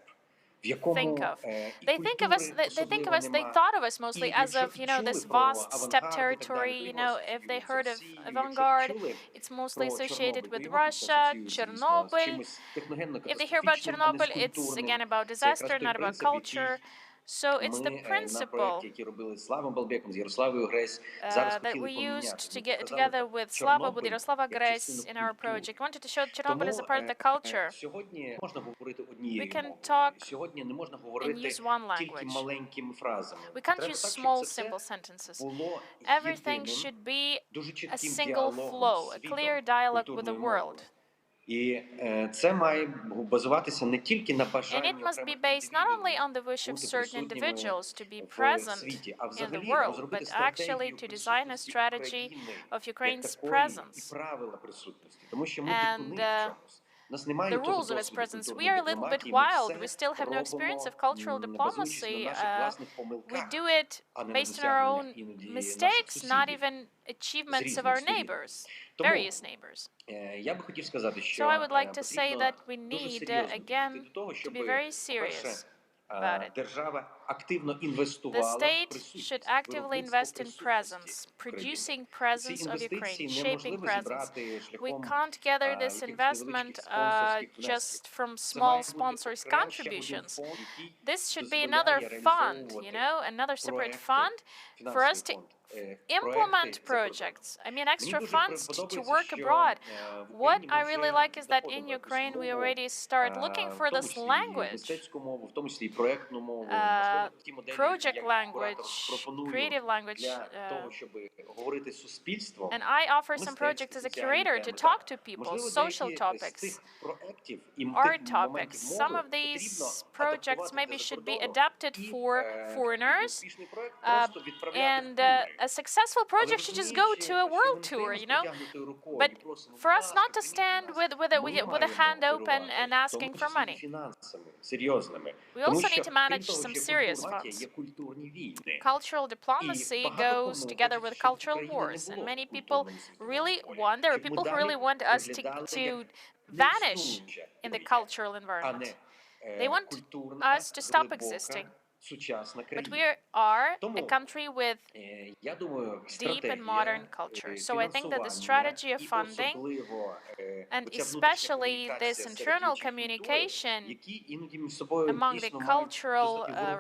в think якому of. і They think of us, культури they особливо нема. thought of us mostly І as якщо of, you know, чули this про vast steppe авангард і так далі, territory, то you його know, if they асоціюють з heard of Росією. Якщо avant-garde, чули it's mostly про associated Чорнобиль, то with його Russia, асоціюють, звісно, з Chernobyl. чимось If they hear about техногенно-катастрофічним, а не з Chernobyl, it's культурним. again about Це якраз disaster, той not about принцип, culture. який So it's the ми на principle проєкті, який робили з Славом Балбеком, з Ярославою Гресь, зараз that хотіли we поміняти. used to Ми get показали together with Slava, with Чорнобиль Yaroslava як Gres частину in our культури. project. We wanted to show Chernobyl as a Тому part of the culture. сьогодні можна говорити We однією can мовою. talk Сьогодні не можна and говорити use one тільки language. маленькими фразами. We can't Треба use так, щоб small, це simple все sentences. було Everything єдиним, should be дуже a чітким single діалогом flow, з a світом, clear dialogue with the культурною world. мовою. І це має базуватися не тільки на And it бажанні must be окремих based not only індивідів on the wish of бути certain присутніми individuals to be в present світі, а in the взагалі world, розробити but actually стратегію to design a присутності strategy України of як Ukraine's такої і presence. правила присутності. Тому що ми And дикуни в чомусь. У нас немає the того rules of its досвіду presence. We культурної are a little bit дипломатії, ми wild. We все still have no experience of робимо, cultural базуючись на diplomacy. наших власних We помилках, do it а не на based on our досягнення own іноді наших mistakes, not сусідів even з achievements of різних our сторін. neighbors, Тому various neighbors. я би хотів сказати, So що I would like to say потрібно that we дуже need, серйозно підійти again, до того, to щоб, be very по-перше, serious about it. держава активно The інвестувала в state should присутність, actively виробництво invest in присутності presence, в країні. producing Ці presence of інвестиції Ukraine, shaping неможливо presence. зібрати We шляхом can't gather this якихось investment невеличких спонсорських внесків. just from Це small має бути sponsors' окремо ще один contributions. фонд, який This should be дозволяє another fund, реалізовувати you know, another separate проекти, fund for us фінансовий to фонд, implement проекти за кордоном. projects. I mean, Мені extra дуже funds to подобається, work що abroad. в What Україні I ми really вже like is that in заходимо в Ukraine we мову, already start looking в for тому this числі і language, мистецьку мову, в тому числі і проектну мову, можливо, ті моделі, project як language, куратор пропоную creative language. для того, щоб говорити з суспільством. And I offer some projects as a curator to talk to people, social topics, art topics. Some of these projects maybe should be adapted for foreigners, and a successful project should just go to a world tour, you know. But for us not to stand with a hand open and asking for money. We also need to manage some serious funds. Cultural diplomacy goes together with cultural wars, and many people really want, there are people who really want us to vanish in the cultural environment. They want us to stop existing. But we are a country with deep and modern culture. So I think that the strategy of funding, and especially this internal communication among the cultural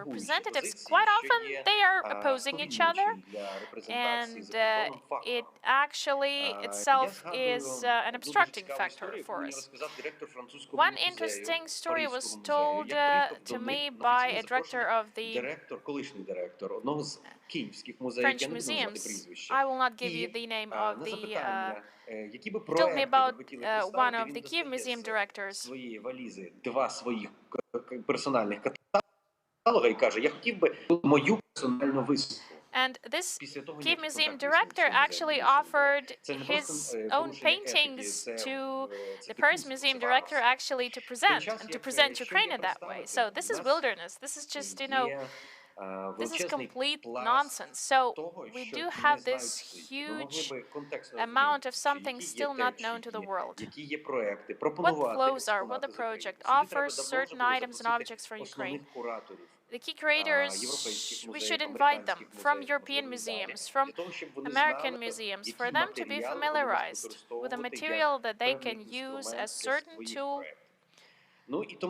representatives, quite often they are opposing each other, and it actually itself is an obstructing factor for us. One interesting story was told to me by a director of the French museums. I will not give you the name of the. He told me about one of the Kyiv museum directors. And this Kyiv museum director actually offered his own paintings to the Paris museum director actually to present Ukraine in that way. So this is wilderness. This is just, you know, this is complete nonsense. So we do have this huge amount of something still not known to the world. What flows are, what the project offers, certain items and objects for Ukraine. The key curators, we should invite them from European museums, from American museums, for them to be familiarized with the material that they can use as certain tool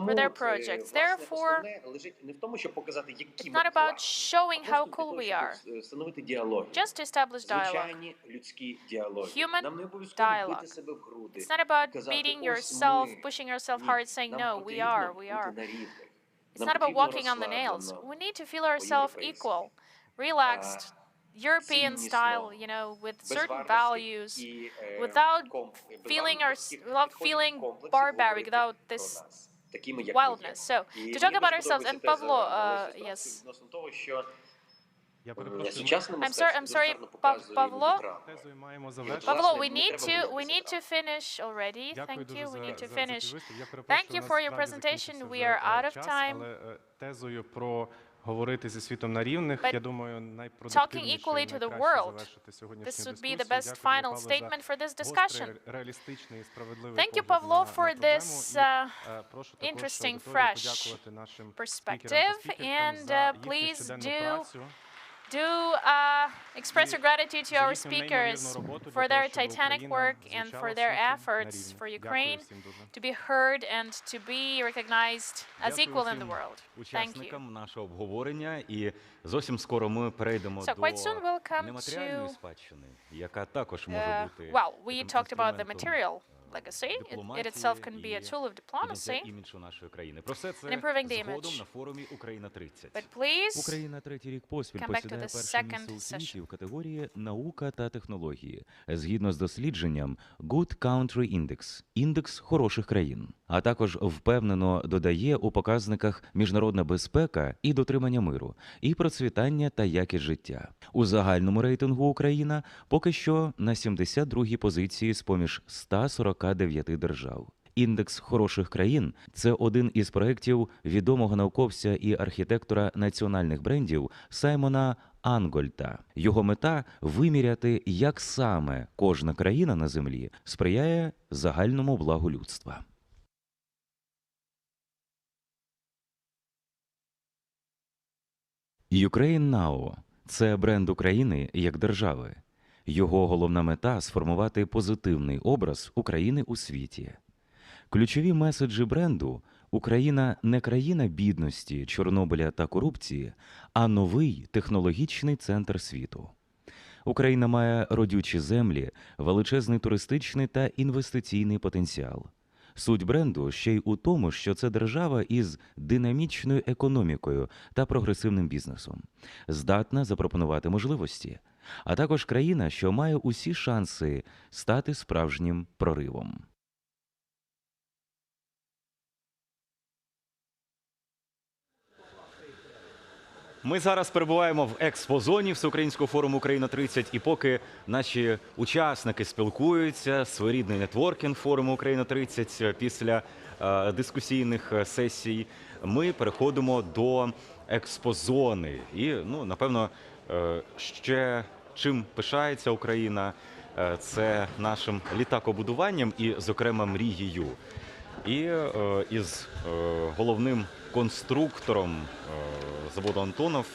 for their projects. Therefore, it's not about showing how cool we are, just to establish dialogue, human dialogue. It's not about beating yourself, pushing yourself hard, saying, no, we are. It's not about walking on the nails. We need to feel ourselves equal, relaxed, European style, you know, with certain values, without feeling barbaric, without this wildness. So, to talk about ourselves, and Pavlo, yes. I'm sorry, Pavlo. Pavlo, we need to finish already. Thank you. We need to finish. Thank you for your presentation. We are out of time. говорити зі світом на рівних. Я думаю, talking найпродуктивніше equally і to the найкраще world. завершити сьогоднішню This would дискусію. be the best Дякую, final Павло, statement for this за discussion. гострий, реалістичний і справедливий Thank you, погляд Pavlo, на for проблему. this І, прошу також interesting, аудиторію fresh подякувати нашим perspective, спікерам та and спікеркам за їхню please щоденну do працю. express your gratitude to our їхню speakers неймовірну роботу for для their того, щоб titanic Україна work and звучала for в their світі на efforts рівні. for Дякую Ukraine всім дуже. to be heard and to be recognized as Дякую equal in the всім world. Thank you. учасникам нашого обговорення. І зовсім скоро ми перейдемо So quite soon we'll до come нематеріальної to спадщини, яка також може бути well, we таким talked about the інструментом material legacy. It itself can be a tool of diplomacy іміджу нашої країни. Про все це and improving the згодом image. на форумі Україна 30. But please Україна третій рік поспіль come back to посідає the перше second місце у світі session. в категорії наука та технології, згідно з дослідженням Good Country Index – індекс хороших країн. А також впевнено додає у показниках міжнародна безпека і дотримання миру, і процвітання та якість життя. У загальному рейтингу Україна поки що на 72-й позиції з-поміж 149 держав. Індекс хороших країн – це один із проєктів відомого науковця і архітектора національних брендів Саймона Ангольта. Його мета – виміряти, як саме кожна країна на землі сприяє загальному благу людства. Ukraine Now – це бренд України як держави. Його головна мета – сформувати позитивний образ України у світі. Ключові меседжі бренду – Україна не країна бідності, Чорнобиля та корупції, а новий технологічний центр світу. Україна має родючі землі, величезний туристичний та інвестиційний потенціал. Суть бренду ще й у тому, що це держава із динамічною економікою та прогресивним бізнесом, здатна запропонувати можливості, а також країна, що має усі шанси стати справжнім проривом. Ми зараз перебуваємо в експозоні Всеукраїнського форуму Україна 30, і поки наші учасники спілкуються, своєрідний нетворкінг форуму Україна 30 після дискусійних сесій, ми переходимо до експозони. І, напевно, ще чим пишається Україна, це нашим літакобудуванням і, зокрема, мрією. І із головним конструктором заводу «Антонов»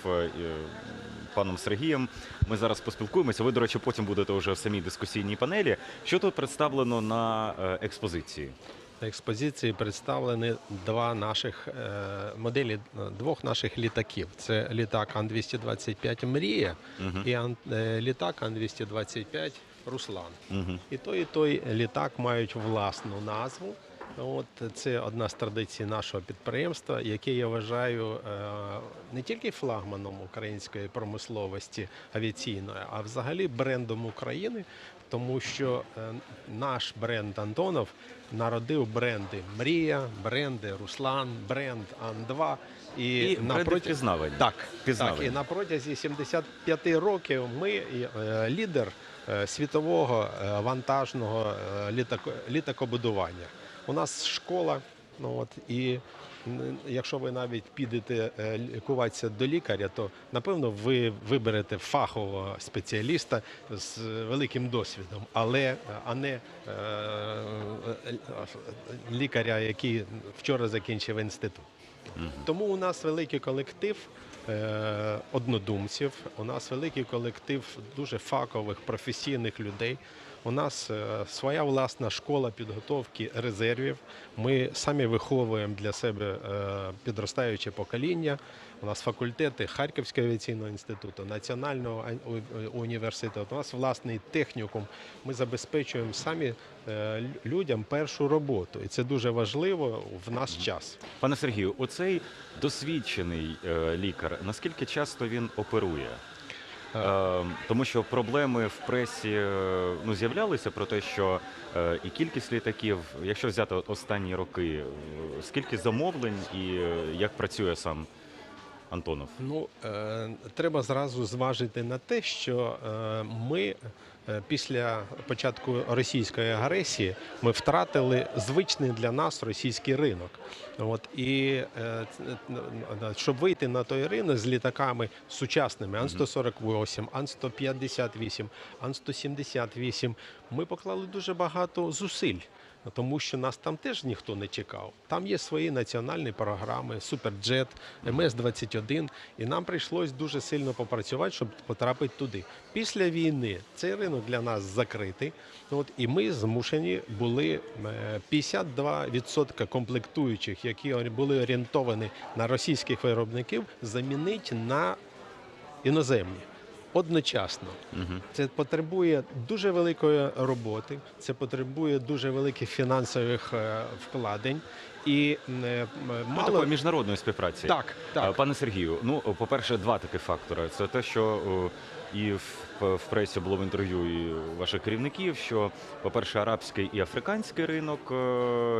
паном Сергієм ми зараз поспілкуємося. Ви, до речі, потім будете вже в самій дискусійній панелі. Що тут представлено на експозиції? На експозиції представлені моделі двох наших літаків. Це літак Ан-225 «Мрія» і літак Ан-225 «Руслан». І той літак мають власну назву. Це одна з традицій нашого підприємства, яке я вважаю не тільки флагманом української промисловості авіаційної, а взагалі брендом України, тому що наш бренд «Антонов» народив бренди «Мрія», бренди «Руслан», бренд «Ан-2». І бренди пізнавані. Так, і на протязі 75 років ми лідер світового вантажного літакобудування. У нас школа, і якщо ви навіть підете лікуватися до лікаря, то, напевно, ви виберете фахового спеціаліста з великим досвідом, а не лікаря, який вчора закінчив інститут. Тому у нас великий колектив однодумців, у нас великий колектив дуже фахових, професійних людей. У нас своя власна школа підготовки резервів. Ми самі виховуємо для себе підростаюче покоління. У нас факультети Харківського авіаційного інституту, Національного університету. У нас власний технікум. Ми забезпечуємо самі людям першу роботу. І це дуже важливо в наш час. Пане Сергію, оцей досвідчений лікар, наскільки часто він оперує? Тому що проблеми в пресі з'являлися про те, що і кількість літаків, якщо взяти останні роки, скільки замовлень і як працює сам Антонов? Треба зразу зважити на те, що ми після початку російської агресії ми втратили звичний для нас російський ринок. І щоб вийти на той ринок з літаками сучасними Ан-148, Ан-158, Ан-178, ми поклали дуже багато зусиль. Тому що нас там теж ніхто не чекав. Там є свої національні програми, Суперджет, МС-21, і нам прийшлось дуже сильно попрацювати, щоб потрапити туди. Після війни цей ринок для нас закритий, і ми змушені були 52% комплектуючих, які були орієнтовані на російських виробників, замінити на іноземні. Одночасно. Це потребує дуже великої роботи, це потребує дуже великих фінансових вкладень. І такої міжнародної співпраці. Так. Пане Сергію, по-перше, два таких фактори. Це те, що і в пресі було в інтерв'ю і ваших керівників, що, по-перше, арабський і африканський ринок,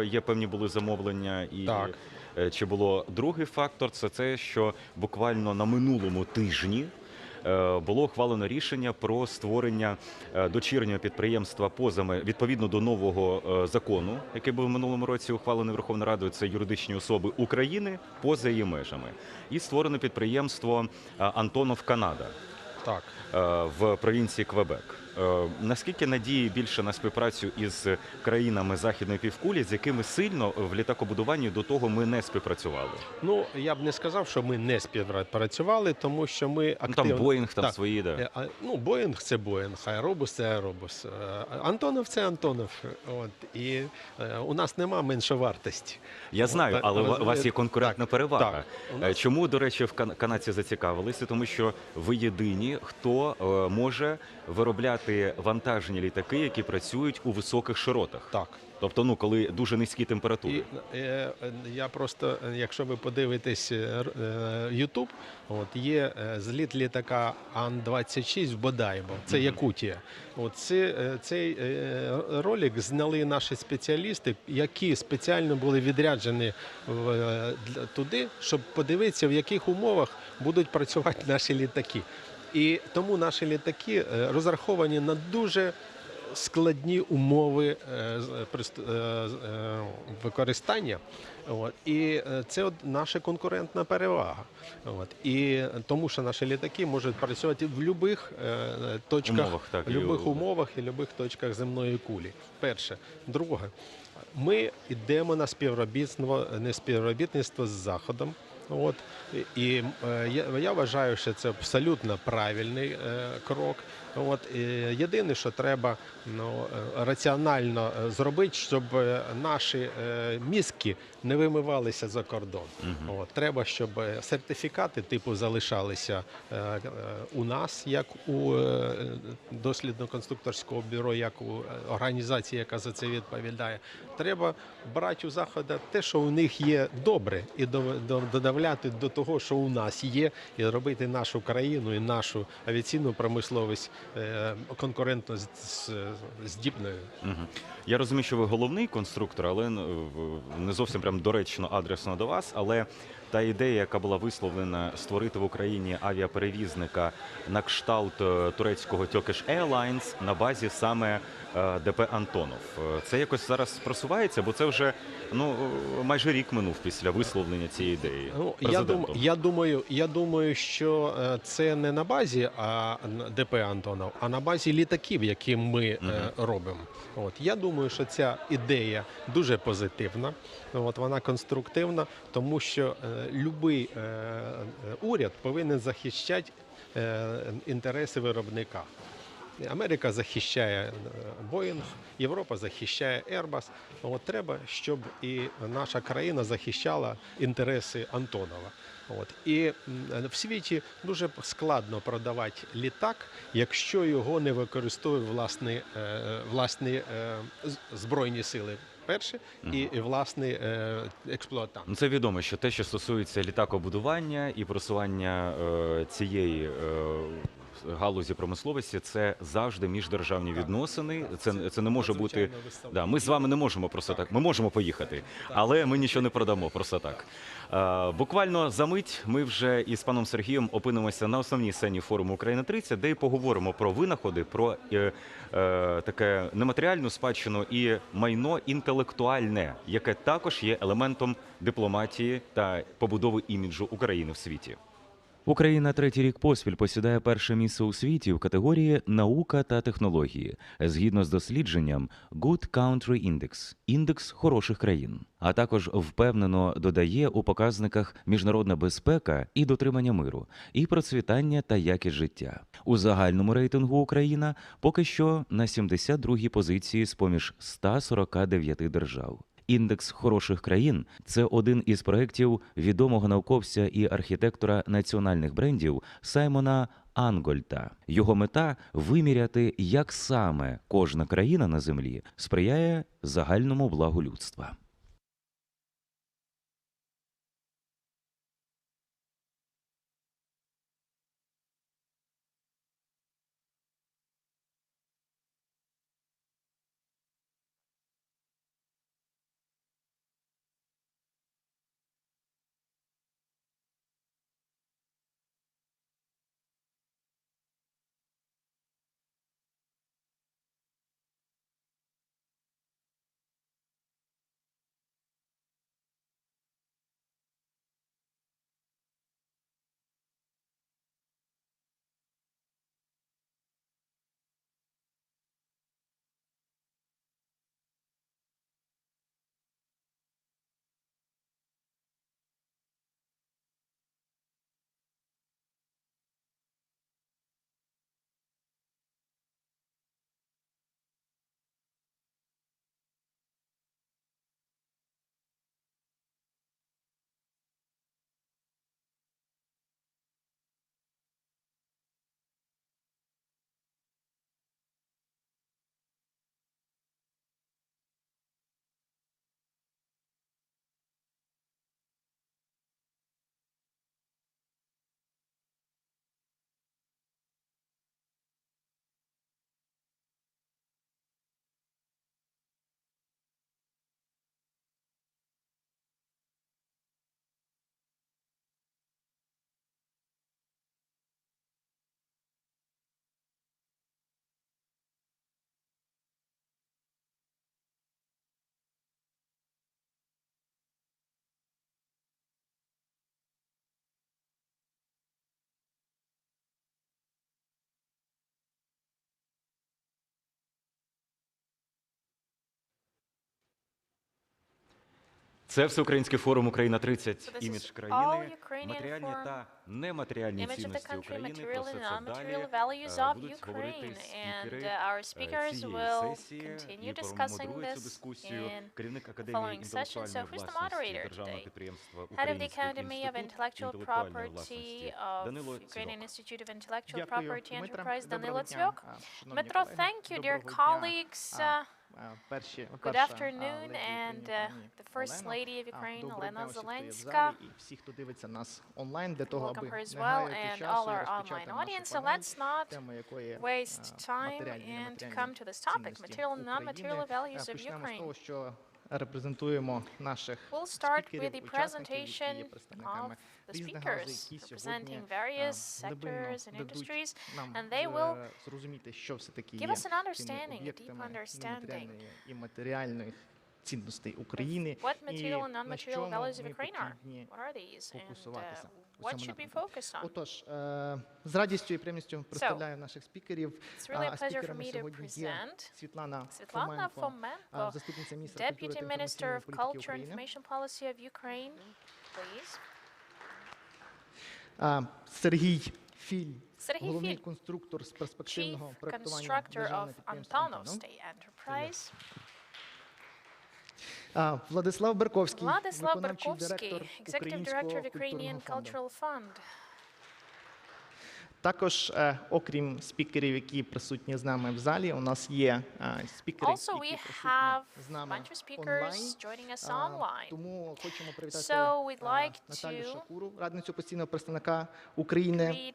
є певні були замовлення. І чи було другий фактор, це те, що буквально на минулому тижні було ухвалено рішення про створення дочірнього підприємства відповідно до нового закону, який був в минулому році ухвалений Верховною Радою, це юридичні особи України поза її межами. І створено підприємство «Антонов Канада» в провінції Квебек. Наскільки надії більше на співпрацю із країнами Західної півкулі, з якими сильно в літакобудуванні до того ми не співпрацювали? Я б не сказав, що ми не співпрацювали, тому що ми активно... Там Боїнг, там свої, да. Боїнг – це Боїнг, Аеробус – це Аеробус, Антонов – це Антонов. І у нас нема меншовартості. Я знаю, але у вас є конкурентна перевага. Чому, до речі, канадці зацікавилися? Тому що ви єдині, хто може виробляти вантажні літаки, які працюють у високих широтах. Так. Тобто, коли дуже низькі температури. Я просто, якщо ви подивитесь YouTube, є зліт літака Ан-26 в Бодайбо, це Якутія. Цей ролик зняли наші спеціалісти, які спеціально були відряджені туди, щоб подивитися, в яких умовах будуть працювати наші літаки. І тому наші літаки розраховані на дуже складні умови використання. І це наша конкурентна перевага. І тому що наші літаки можуть працювати в будь-яких умовах і в будь-яких точках земної кулі. Перше. Друге. Ми йдемо на співробітництво з Заходом. І я вважаю, що це абсолютно правильний крок. Єдине, що треба раціонально зробити, щоб наші мізки не вимивалися за кордон. Треба, щоб сертифікати типу залишалися у нас, як у дослідно-конструкторського бюро, як у організації, яка за це відповідає. Треба брати у Заходу те, що у них є добре, і додавляти до того, що у нас є, і робити нашу країну і нашу авіаційну промисловість конкурентно здібною. Я розумію, що ви головний конструктор, але не зовсім прям доречно адресно до вас, але та ідея, яка була висловлена створити в Україні авіаперевізника на кшталт турецького Turkish Airlines на базі саме ДП «Антонов». Це якось зараз просувається, бо це вже майже рік минув після висловлення цієї ідеї президентом. Я думаю, що це не на базі ДП «Антонов», а на базі літаків, які ми робимо. Я думаю, що ця ідея дуже позитивна, вона конструктивна, тому що будь-який уряд повинен захищати інтереси виробника. Америка захищає Боїнг, Європа захищає Airbus. Треба, щоб і наша країна захищала інтереси Антонова. І в світі дуже складно продавати літак, якщо його не використовують власні збройні сили. Перше, і власний експлуатант. Це відомо, що те, що стосується літакобудування і просування цієї галузі промисловості це завжди міждержавні відносини. Це не може бути. Да, ми з вами не можемо просто так. Ми можемо поїхати, але ми нічого не продамо просто так. Буквально за мить ми вже із паном Сергієм опинимося на основній сцені форуму Україна 30, де й поговоримо про винаходи, про таке нематеріальну спадщину і майно інтелектуальне, яке також є елементом дипломатії та побудови іміджу України в світі. Україна третій рік поспіль посідає перше місце у світі в категорії «Наука та технології» згідно з дослідженням Good Country Index – індекс хороших країн, а також впевнено додає у показниках міжнародна безпека і дотримання миру, і процвітання та якість життя. У загальному рейтингу Україна поки що на 72-й позиції з-поміж 149 держав. Індекс хороших країн – це один із проєктів відомого науковця і архітектора національних брендів Саймона Ангольта. Його мета – виміряти, як саме кожна країна на землі сприяє загальному благу людства. Це Всеукраїнський форум Україна 30. Імідж країни, матеріальні та нематеріальні цінності України. Про все це далі будуть говорити спікери цієї сесії. І промодерує цю дискусію керівник Академії інтелектуальної власності Державного підприємства Український інститут інтелектуальної власності Данило Цвьок. Danilo Cvjok. Dmitro, thank you, dear colleagues. Good afternoon, and the First Lady of Ukraine, Olena Zelenska. Welcome her as well, and all our online audience. So let's not waste time and come to this topic, material and non-material values of Ukraine. We'll start with the presentation of the speakers representing various sectors and industries, and they will give us an understanding, a deep understanding what material and non-material values of Ukraine are. What are these, and what should be focused on? З радістю і приємністю представляю наших спікерів. It's really a pleasure for me to present Світлана Фоменко, Deputy Minister of Culture and Information Policy of Ukraine. Please. Сергій Філь, головний конструктор з перспективного проєктування державних підприємств Enterprise. Владислав Берковський, Executive Director of Ukrainian Cultural Fund. Також, окрім спікерів, які присутні з нами в залі, у нас є спікери, які присутні з нами онлайн. Тому хочемо привітати Наталію Шакуру, радницю постійного представника України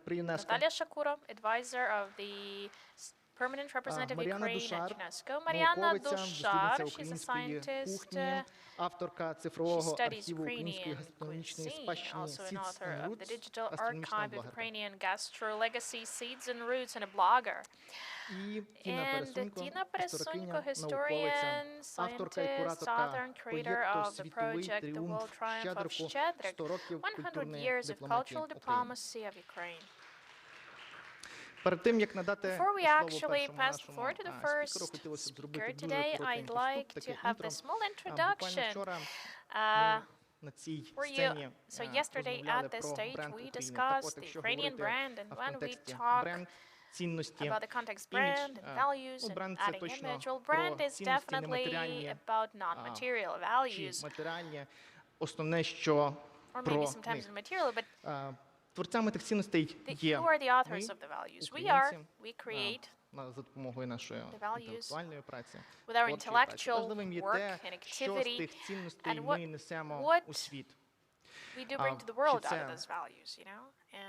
при ЮНЕСКО. Natalia Shakura, advisor of the permanent representative of Ukraine at UNESCO. Mariana Dushar, she's a scientist. Авторка She цифрового studies архіву української Ukrainian гастрономічної cuisine, спадщини also an Seeds author and of the Roots, digital гастрономічна archive of блогерка. Ukrainian gastro legacy, Seeds and Roots, and a blogger. І Tina Peresonko, historian, scientist, author and creator of the project The World Triumph of Щедрик, 100 years of cultural diplomacy of Ukraine. Перед тим, як надати Before we слово actually першому pass нашому the floor to the first спікеру, хотілося б зробити speaker дуже today, коротенький I'd like вступ, to таке have інтро. the small Буквально introduction. вчора на цій For you, сцені so yesterday розмовляли at this про stage бренд we України. Так discussed от, the якщо Ukrainian говорити brand, and в when we контексті talk бренд, цінності, about the context імідж, brand and values and бренд це adding точно image, well, про brand is цінності definitely нематеріальні about non-material чи values, матеріальні. Основне, що or про maybe sometimes них. immaterial, but Творцями тих цінностей є who are the authors ми, of the values? We українці, create за допомогою нашої values інтелектуальної праці, with our творчої праці. intellectual Важливим є work те, and що з activity, тих цінностей and ми несемо у світ. we do bring to the world Чи out of це those values, you know?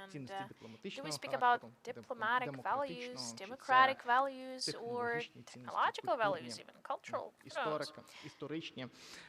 And цінності do we дипломатичного speak about характеру, diplomatic values, демократичного, чи democratic це values, or технологічні цінності, technological values, культурні, even cultural, who knows? історичні.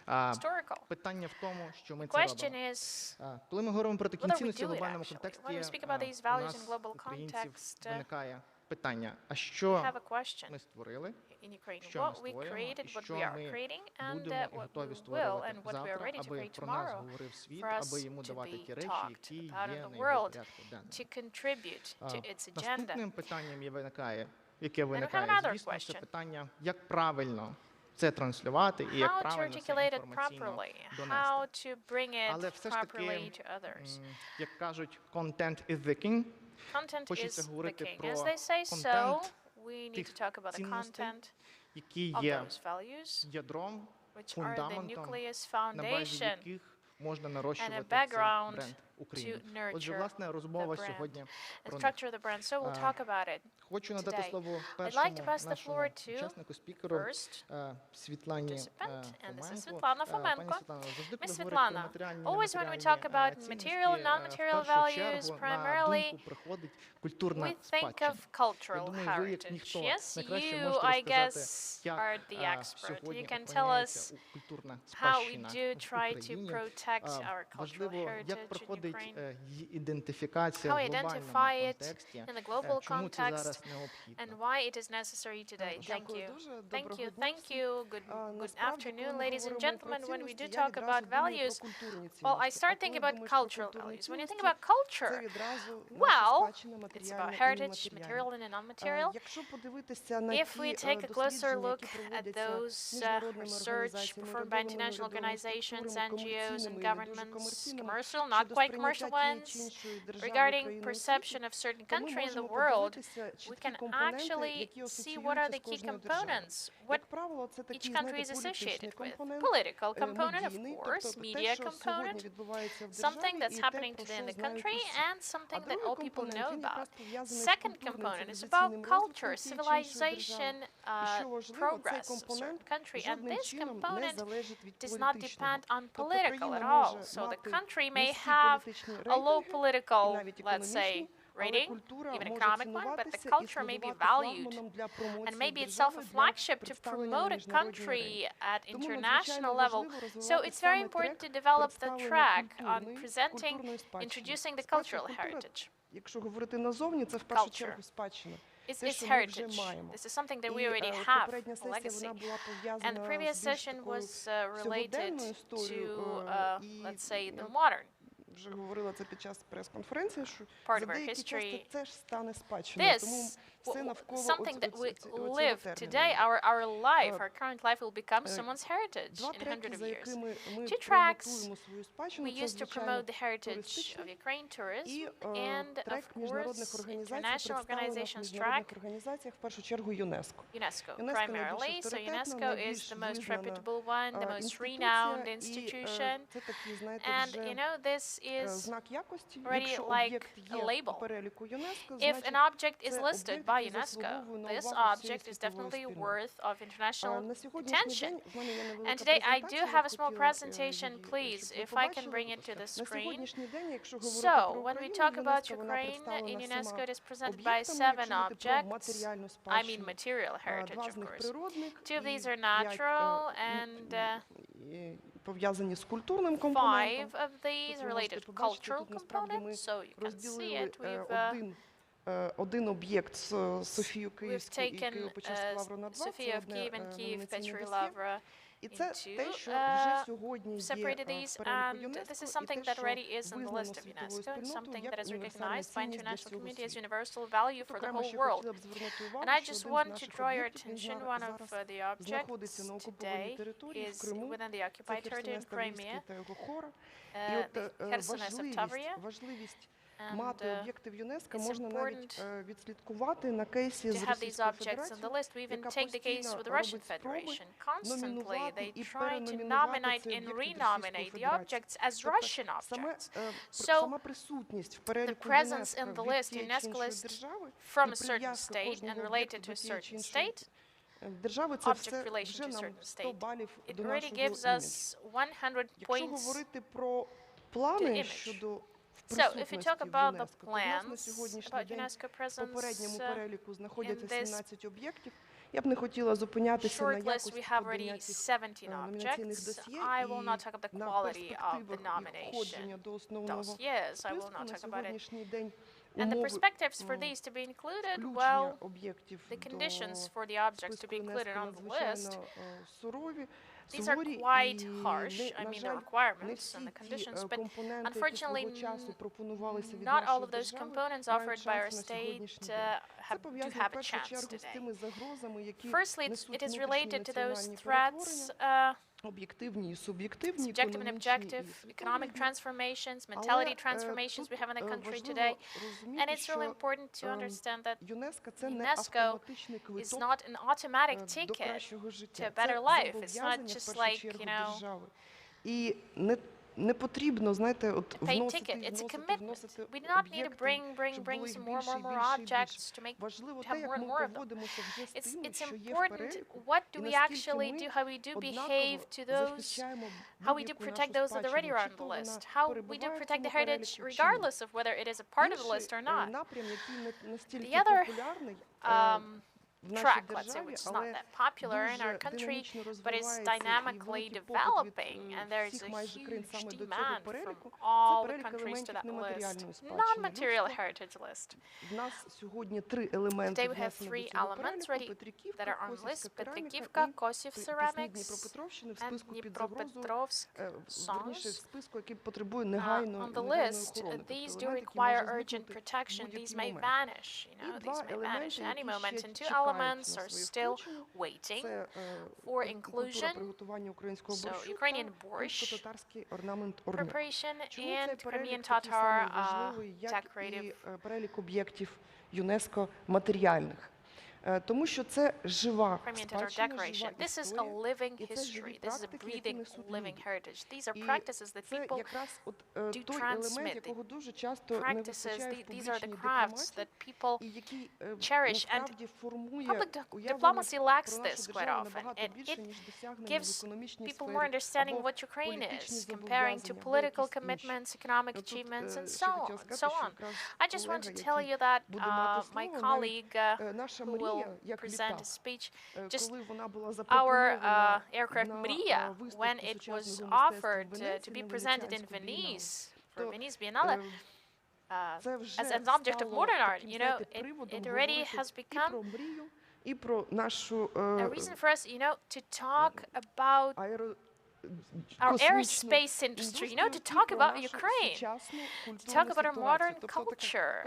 Historical. Питання в тому, що ми The це question робимо. is, Коли ми говоримо про такі what are we цінності в doing глобальному actually? контексті, When we speak about these у values нас, in global українців, context, виникає питання, а I що have a question ми створили, in Ukraine. що ми What we створюємо, created, і what що we are ми creating, and будемо і what we готові will, створювати and what we are завтра, ready to аби create про нас tomorrow говорив світ, for аби us йому to давати be ті речі, talked які about є in на the його world, порядку денному. to contribute to its agenda. Наступним питанням яке have виникає, another звісно, це question. питання, як правильно це транслювати і як How to правильно це articulate it інформаційно properly, донести. how to bring it Але все ж таки, properly to others. Як кажуть, content is the king. Content Хочеться is the говорити king. про As they say so, контент we need тих to talk about the цінностей, content які of є those values, ядром, which are the фундаментом, nucleus на базі foundation яких можна нарощувати цей background бренд України. to Отже, nurture власне, розмова the brand сьогодні and про них. structure the brand. So we'll talk about it Хочу надати today. слово I'd like першому to pass the нашому floor to учаснику, спікеру, first Світлані participant, and this is Фоменко. Svetlana Fomenko. Пані Світлано, завжди, коли Miss говорять про Svetlana, матеріальні, always when we нематеріальні talk about цінності, material and non-material в першу values, чергу на primarily думку приходить культурна we think спадщина. of cultural Я думаю, ви, як heritage. ніхто, Yes, найкраще you, можете I guess, розказати, are the як expert. сьогодні You can tell охороняється us культурна how we спадщина do в try to Україні. protect our cultural Важливо, heritage як in проходить Ukraine, ідентифікація how в we глобальному identify it контексті, in the global чому це context, зараз необхідно. and why it is necessary today. Thank you. Thank you. Good afternoon, ladies and gentlemen. When we do talk about values, well, I start thinking about cultural values. When you think about culture, well, it's about heritage, material and non-material. If we take a closer look at those research performed by international organizations, NGOs, and governments, commercial, not quite commercial ones, regarding perception of certain country in the world, we can actually see what are the key components, what each country is associated with. Political component, of course, media component, something that's happening today in the country, and something that all people know about. Second component is about culture, civilization, progress of certain country, and this component does not depend on political at all. So the country may have a low political, let's say, rating, even economic one, but the culture may be valued and maybe itself a flagship to promote a country at international level. So it's very important to develop the track on presenting, introducing the cultural heritage. Culture. It's heritage. This is something that we already have, a legacy. And the previous session was related to, let's say, the modern вже говорила це під час прес-конференції, що part за of our деякий час history. це теж стане спадщиною. Тому something that we live today, our life, our current life will become someone's heritage in 100 of years. 2 tracks we use to promote the heritage of Ukraine tourism, and of course international organizations track UNESCO primarily. So UNESCO is the most reputable one, the most renowned institution, and you know, this is already like a label. If an object is listed by UNESCO, this object is definitely worth of international attention. And today I do have a small presentation, please, if I can bring it to the screen. So, when we talk about Ukraine in UNESCO, it is presented by 7 objects. I mean material heritage, of course. 2 of these are natural, and 5 of these are related to cultural components, so you can see it. We've taken Sophia of Kiev and Kiev Petri Lavra into separated these, and this is something that already is on the list of UNESCO, and something that is recognized by international community as universal value for the whole world. And I just want to draw your attention, one of the objects today is within the occupied territory in Crimea, the Khersones of Tavria. And it's important to have these objects on the list. We even take the case with the Russian Federation. Constantly, they try to nominate and renominate the objects as Russian objects. So, the presence in the list, UNESCO list, from a certain state and related to a certain state, object relation to a certain state, it already gives us 100 points to image. So, if you talk about the plans about UNESCO presence in this short list, we have already 17 objects. I will not talk about the quality of the nomination dossiers. I will not talk about it. And the perspectives for these to be included, well, the conditions for the objects to be included on the list, these are quite harsh. I mean, the requirements and the conditions, but unfortunately, not all of those components offered by our state do have a chance today. Firstly, it is related to those threats, subjective and objective, economic transformations, mentality transformations we have in the country today. And it's really important to understand that UNESCO is not an automatic ticket to a better life. It's not just like, you know, a paid ticket. It's a commitment. We do not need to bring some more objects to have more and more of them. It's important what do we actually do, how we do behave to those, how we do protect those that already are on the list, how we do protect the heritage regardless of whether it is a part of the list or not. The other track, let's say, which is not that popular in our country, but is dynamically developing, and there is a huge demand from all the countries to that list, non-material heritage list. Today we have 3 elements ready that are on the list: Petrikivka, Kosiv ceramics, and Dnipropetrovsk songs. On the list, these do require urgent protection. These may vanish, you know, these may vanish at any moment, and 2 elements are still waiting for inclusion. So, Ukrainian borscht preparation and Crimean Tatar decorative. Crimean Tatar decoration. This is a living history. This is a breathing, living heritage. These are practices that people do transmit. Practices, these are the crafts that people cherish, and public diplomacy lacks this quite often, and it gives people more understanding of what Ukraine is, comparing to political commitments, economic achievements, and so on. I just want to tell you that my colleague who will present a speech, just our aircraft Mria, when it was offered to be presented in Venice, for Venice Biennale, as an object of modern art, you know, it already has become a reason for us, you know, to talk our aerospace industry, to talk about Ukraine, to talk about our modern culture,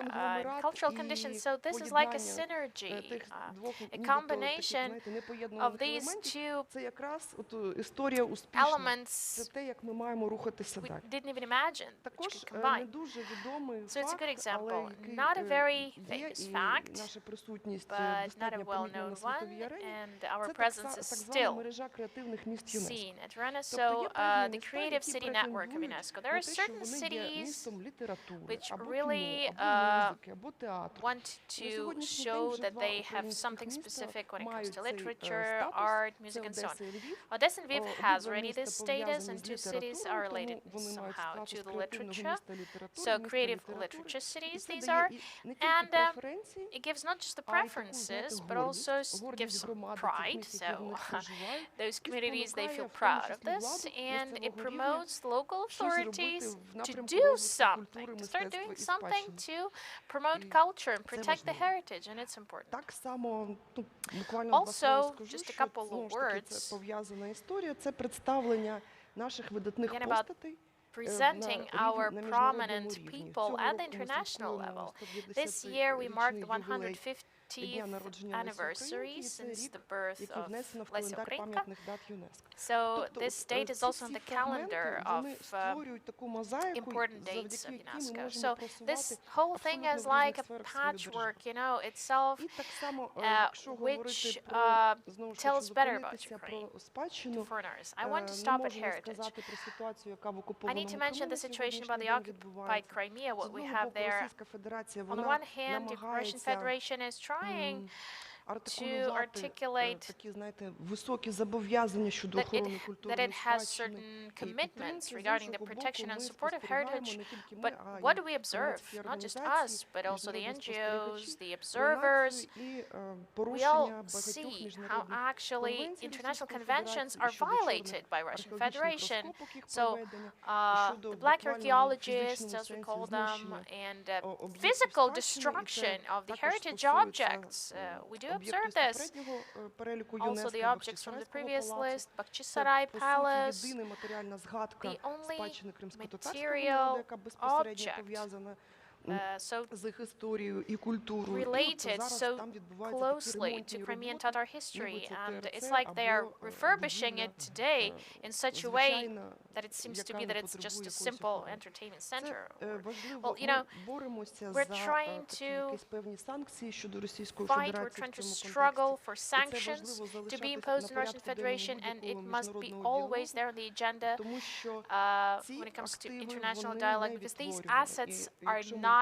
cultural conditions. So this is like a synergy, a combination of these two elements we didn't even imagine which could combine. So it's a good example. Not a very famous fact, but not a well-known one, and our presence is still seen at Rana. So the Creative City Network of UNESCO. There are certain cities which really want to show that they have something specific when it comes to literature, art, music, and so on. Odessa and Lviv has already this status, and two cities are related somehow to the literature. So creative literature cities these are, and it gives not just the preferences, but also gives some pride. So those communities, they feel proud of this, and it promotes local authorities to do something, to start doing something to promote culture and protect the heritage, and it's important. Also, just a couple of words again about presenting our prominent people at the international level. This year we marked the 150th anniversary since the birth of Lesya Ukrainka. So this date is also on the calendar of important dates of UNESCO. So this whole thing is like a patchwork, itself, which tells better about Ukraine to foreigners. I want to stop at heritage. I need to mention the situation about the occupied Crimea, what we have there. On the one hand, the Russian Federation is trying to articulate that it has certain commitments regarding the protection and support of heritage, but what do we observe? Not just us, but also the NGOs, the observers. We all see how actually international conventions are violated by Russian Federation. So the black archaeologists, as we call them, and physical destruction of the heritage objects, we do observe this. Also the objects from the previous list, Bakhchisarai Palace, the only material object related so closely to Crimean Tatar history, and it's like they are refurbishing it today in such a way that it seems to be that it's just a simple entertainment center. Well, we're trying to fight, we're trying to struggle for sanctions to be imposed on Russian Federation, and it must be always there on the agenda when it comes to international dialogue, because these assets are not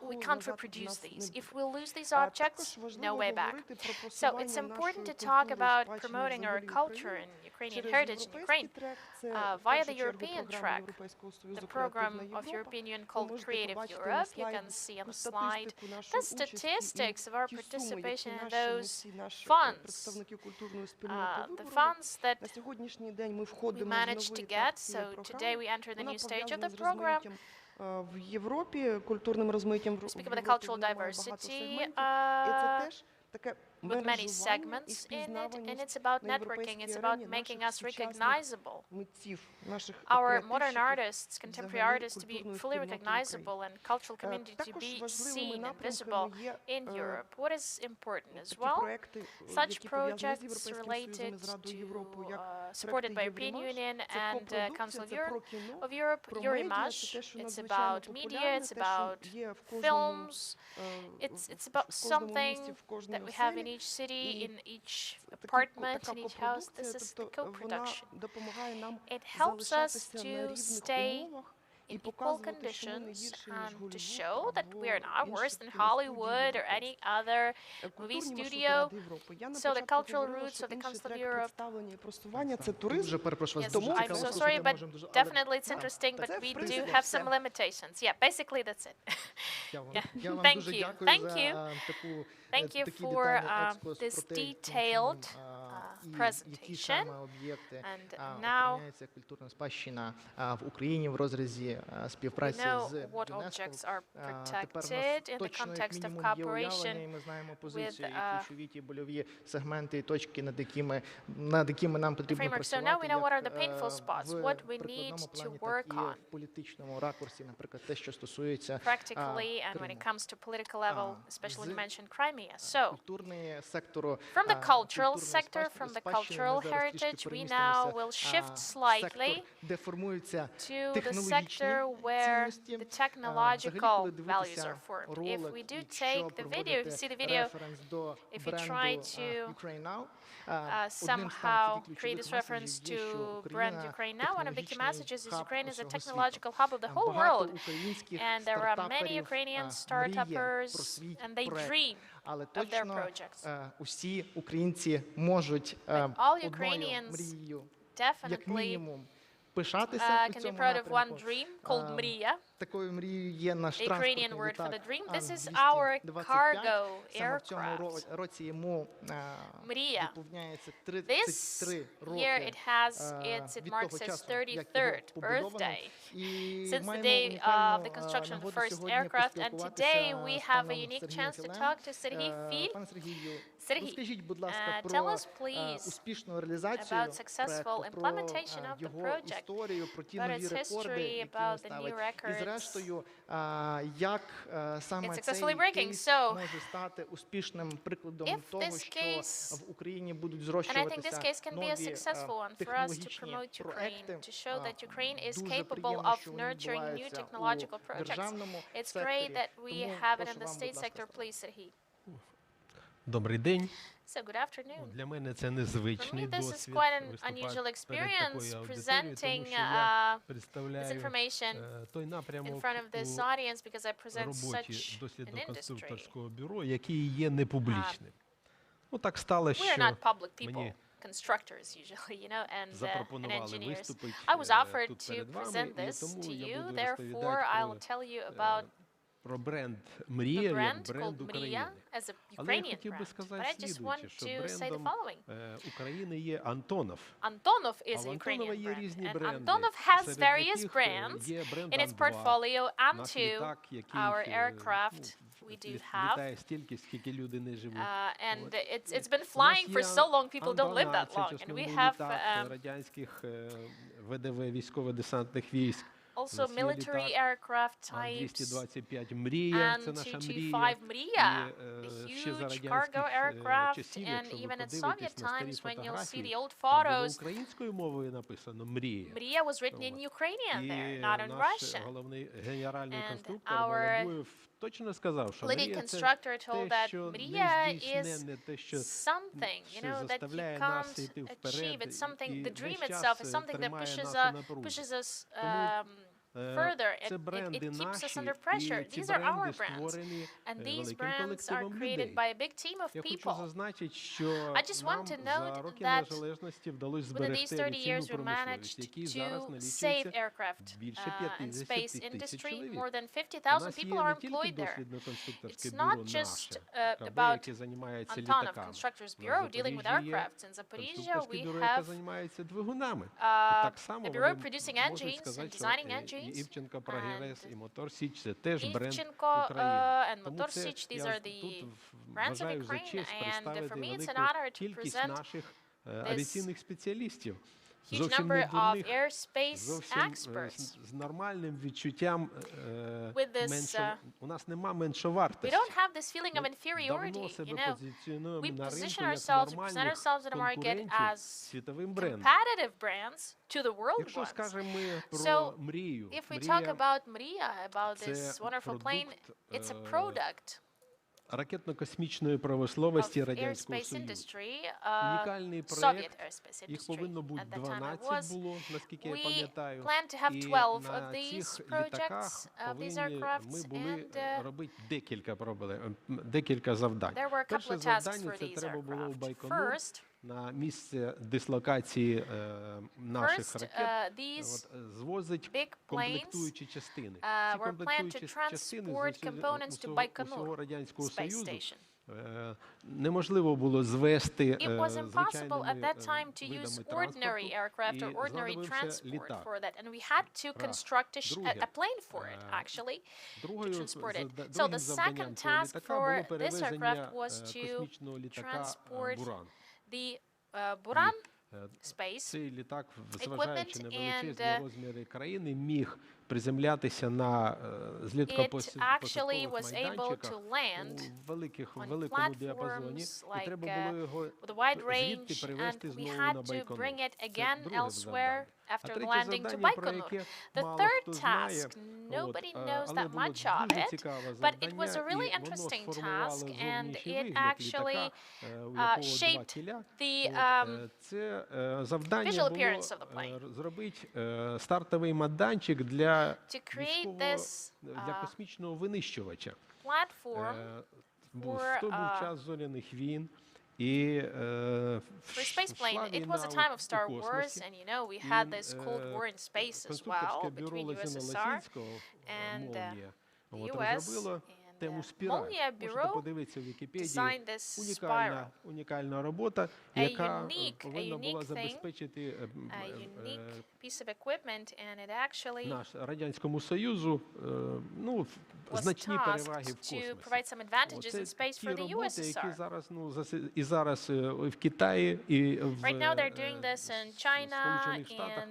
we can't reproduce these. If we lose these objects, no way back. So it's important to talk about promoting our culture and Ukrainian heritage in Ukraine via the European track, the program of European Union called Creative Europe. You can see on the slide the statistics of our participation in those funds, the funds that we managed to get. So today we enter the new stage of the program. Speak about the cultural diversity with many segments in it, and it's about networking, it's about making us recognizable. Our modern artists, contemporary artists, to be fully recognizable, and cultural community to be seen and visible in Europe. What is important as well? Such projects related to, supported by European Union and Council of Europe, Eurimage. It's about media, it's about films, it's about something that we have in each city, in each apartment, in each house. This is the co-production. It helps us to stay in equal conditions and to show that we are not worse than Hollywood or any other movie studio. So the cultural roots of the Council of Europe. Yes, I'm so sorry, but definitely it's interesting, but we do have some limitations. Yeah, basically that's it. Yeah. Thank you. Thank you. Thank you for this detailed presentation. And now охороняється культурна спадщина в Україні в розрізі we співпраці know з what ЮНЕСКО. objects are Тепер у нас protected in the точно як context of мінімум є уявлення, cooperation і ми знаємо with позицію, і ключові ті больові сегменти і точки, над якими нам потрібно framework. So now працювати, we know what are як the painful spots, в what we need прикладному to плані, work так і on в політичному ракурсі, наприклад, те, що стосується practically and when it Криму. comes to political level, especially you mentioned Crimea. So Культурної сектору, from the cultural культурної sector, from the спадщини cultural ми зараз трішки heritage, we now will shift slightly сектор, де формуються to the технологічні sector where цінності. the Взагалі, technological коли values are дивитися formed. If ролик, we do якщо take the video, if you see the video, референс до if you бренду try to Ukraine Now, somehow create this reference to brand Ukraine Now, one of the key messages is Ukraine is a technological hub of the whole world. And there are many Ukrainian startuppers, and they dream але of their точно projects. усі українці можуть All одною Ukrainians мрією, як definitely мінімум, пишатися у can be цьому proud of one напрямку. dream called Mriya. Такою мрією є наш The Ukrainian транспортний word for літак the dream. This is our cargo Саме в цьому aircraft. році йому Mriya. виповняється This 33 year роки it has it від marks того its часу, як його 33rd побудовано. birthday І since the маємо day of унікальну the construction of the нагоду first сьогодні aircraft. And today поспілкуватися we з have a паном unique Сергієм chance to Філеєм. talk to Serhiy Fil. Пане Сергію, Serhiy, розкажіть, будь ласка, tell про us, please, успішну реалізацію about successful проекту, implementation про of the його project, історію, про ті about нові its рекорди, history, які about він the new ставить. І records зрештою, як саме it's цей successfully breaking. кейс So, може стати успішним прикладом if того, this що case, в Україні будуть and I think this зрощуватися case can be a нові successful one for us to технологічні promote Ukraine, проекти. to show that Ukraine is Дуже capable приємно, of що вони nurturing new відбуваються technological у projects. державному It's секторі. great that we Тому have it прошу in the вам, state будь ласка, sector. Please, Serhiy. Добрий день. So, good afternoon. Для мене це For незвичний me, this is досвід quite an виступати unusual перед experience такою аудиторією, presenting тому що я this представляю information той in напрямок front of this у audience because I present роботі such an industry. дослідно-конструкторського бюро, який є непублічним. Ну так сталося, We are що not public people, мені constructors usually, you know, and запропонували engineers. виступити I was offered тут to перед вами, present і this тому to я you. буду Therefore, I'll розповідати tell you about про бренд the Мрія як brand бренд called України. Mriya as a Але я Ukrainian хотів би brand. But сказати I just want слідуюче, що to say the брендом following. України є Антонов. Antonov is А a в Антонова Ukrainian є brand, різні and бренди, Antonov has серед various яких brands є бренд in its Ан-2, portfolio. наш An-2, літак, який our aircraft, we do have. літає стільки, скільки люди не живуть. And От. it's been У нас flying for є so long, people don't live that Ан-12, long. And we основний have літак радянських ВДВ, військово-десантних військ. also military aircraft types. Ан-225 Мрія, це наша мрія. An-225 Mriya, І, the ще за huge cargo радянських aircraft, часів, and якщо ви even in подивитесь Soviet на старі times when you'll see фотографії, the old там було photos, українською мовою написано Мрія. Mriya was written in Ukrainian there, І not in наш Russian. головний генеральний And конструктор our Володуєв точно сказав, що leading Мрія це constructor told те, that що Mriya нездійсненне, те, що something, you know, that you заставляє нас can't йти achieve. вперед, It's something, і the dream весь itself час is something that тримає pushes, нас у напрузі. pushes us Тому further. це It бренди keeps us наші, under pressure. і ці These are our бренди brands. створені And these великим brands are колективом created людей. by a big team of Я хочу people. зазначити, що I just want to нам note за роки that незалежності вдалося within these зберегти 30 years, авіаційну we промисловість, managed якій зараз to save налічується aircraft більше and 50 space тисяч industry. чоловік. More than У 50,000 нас people є are не тільки employed there. дослідно-конструкторське It's бюро not just наше, КБ, about яке займається Antonov літаками. Constructors На Bureau dealing with Запоріжжі є aircraft. In Zaporizhia, конструкторське we бюро, яке have займається двигунами. І так само a bureau вони producing можуть engines and сказати, що designing і engines. Івченко, Прогрес, і Мотор Січ – це теж бренд Ivchenko України. and Тому Motor це Sich, these я are the тут brands of вважаю за Ukraine. честь And представити for me, it's an велику honor to кількість present наших авіаційних спеціалістів. huge Зовсім number не of дурних, airspace зовсім experts. з нормальним відчуттям With this, у нас нема We меншовартості. don't have this feeling of Ми inferiority, давно you себе know. позиціонуємо We на position ринку як ourselves, we present нормальних ourselves in the market конкурентів as світовим брендом. competitive brands to the world Якщо ones. скажемо ми про So, мрію, if we talk мрія about Mriya, about це this wonderful plane, продукт, it's a product ракетно-космічної of промисловості Радянського airspace Союзу. industry, Унікальний Soviet проєкт, airspace їх industry. повинно бути At that time it 12 was. було, наскільки я We пам'ятаю. plan to have І 12 of на these цих projects, літаках of these повинні aircrafts, ми були and робити декілька завдань. there were a Перше couple of tasks завдання for це these треба було в aircraft. Байконур First, на місце дислокації наших ракет these звозить big planes комплектуючі частини. Ці were planned to комплектуючі частини transport з components to усього Baikonur Радянського space Союзу station. неможливо було звести It was impossible at that звичайними time to use видами ordinary транспорту, aircraft or і ordinary знадобився transport літак. for that, and we had to construct a plane for it, actually, to transport it. So the second task for this aircraft was to transport the Buran space Цей літак, equipment зважаючи на величезні and розміри країни, міг приземлятися на злітно-посадкових майданчиках у великому діапазоні, і треба було його звідти привезти знову на Байконур. Це друге завдання. after the landing to Baikonur. The third task, nobody knows that much of it, but it was a really interesting task, and it actually shaped the visual appearance of the plane. Зробити стартовий майданчик для космічного винищувача. Був час зоряних війн. For a space plane, it was a time of Star Wars, and you know, we had this Cold War in space as well between USSR and the US. Тему спіраль. Можете подивитися в Вікіпедії. Унікальна робота, яка повинна була забезпечити Радянському Союзу значні переваги в космосі. Це ті роботи, які зараз в Китаї і в Сполучених Штатах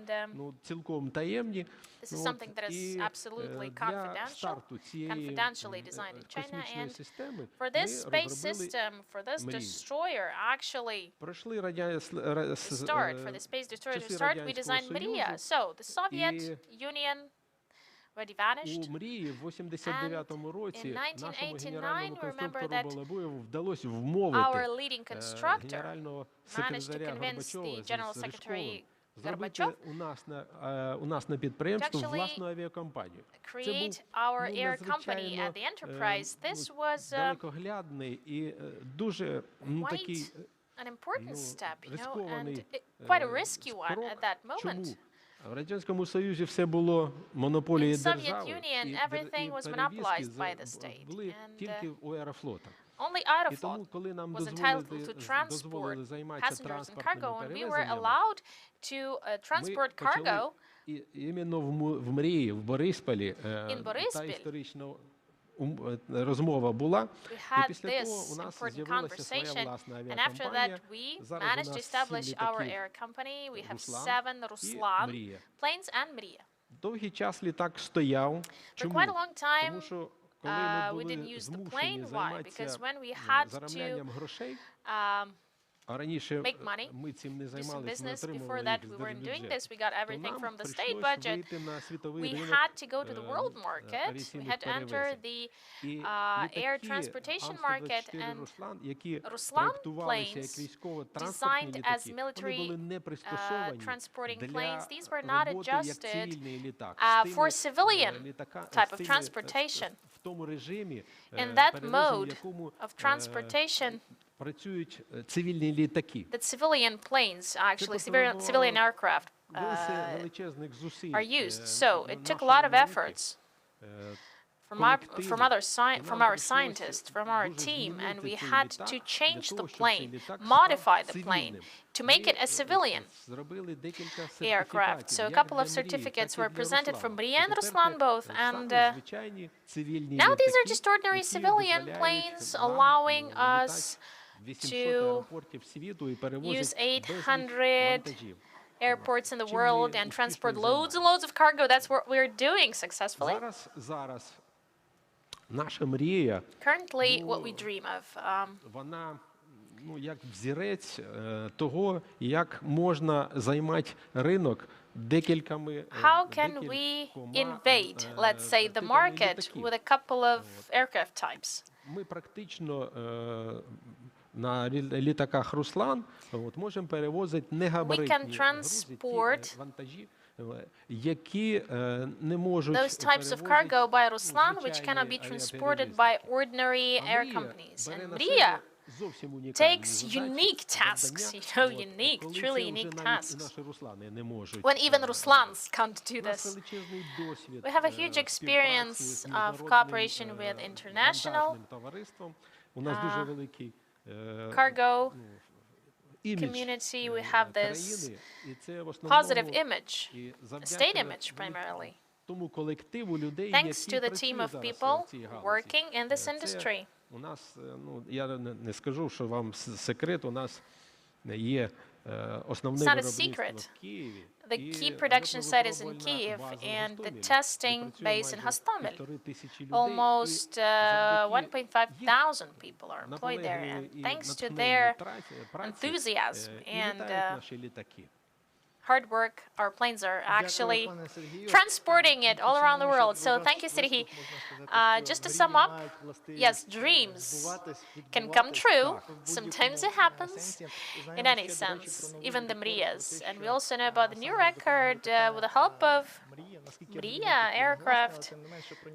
цілком таємні. This is something that is absolutely confidentially designed in China, and for this space system, for this destroyer, actually, for the space destroyer to start, we designed Mriya. So the Soviet Union already vanished, and in 1989, we remember that our leading constructor managed to convince the General Secretary Gorbachev to actually create our air company at the enterprise. This was quite an important step, you know, and quite a risky one at that moment. В Радянському Союзі все було монополією держави, і monopolized by the state. Були тільки у Аерофлота. Only Aeroflot was entitled to transport passengers and cargo, and we were allowed to transport cargo. Іменно в Мрії, в Борисполі, та історична розмова була, і після того у нас з'явилася своя власна авіакомпанія. Зараз у нас 7 літаків Руслан, Мрія. Довгий час літак стояв. Чому? Тому що коли ми були змушені займатися зароблянням грошей, а раніше ми цим не займалися, ми отримували їх з держбюджету, то нам прийшлося вийти на світовий ринок авіаційного перевезень. І літаки Ан-124 Руслан, які проєктувалися як військово-транспортні літаки, вони були не пристосовані для роботи як цивільний літак. В тому режимі перевезень, в якому працюють цивільні літаки. That civilian planes, actually civilian aircraft, are used. So it took a lot of efforts from our scientists, from our team, and we had to change the plane, modify the plane to make it a civilian aircraft. So a couple of certificates were presented from Mriya and Ruslan both, and now these are just ordinary civilian planes, allowing us to use 800 airports in the world and transport loads and loads of cargo. That's what we're doing successfully. Currently, what we dream of. Як взірець того, як можна займати ринок декількома. How can we invade, let's say, the market with a couple of aircraft types? Ми практично на літаках Руслан можемо перевозити негабаритні вантажі, які не можуть those types of cargo by Ruslan, which cannot be transported by ordinary air companies. And Mriya takes unique tasks, unique, truly unique tasks, when even Ruslans can't do this. We have a huge experience of cooperation with international cargo community, we have this positive image, state image primarily, thanks to the team of people working in this industry. It's not a secret. The key production site is in Kyiv and the testing base in Hostomel. Almost 1,500 people are employed there, and thanks to their enthusiasm and hard work, our planes are actually transporting it all around the world. So thank you, Serhiy. Just to sum up, yes, dreams can come true. Sometimes it happens in any sense, even the mriyas. And we also know about the new record with the help of Mriya aircraft.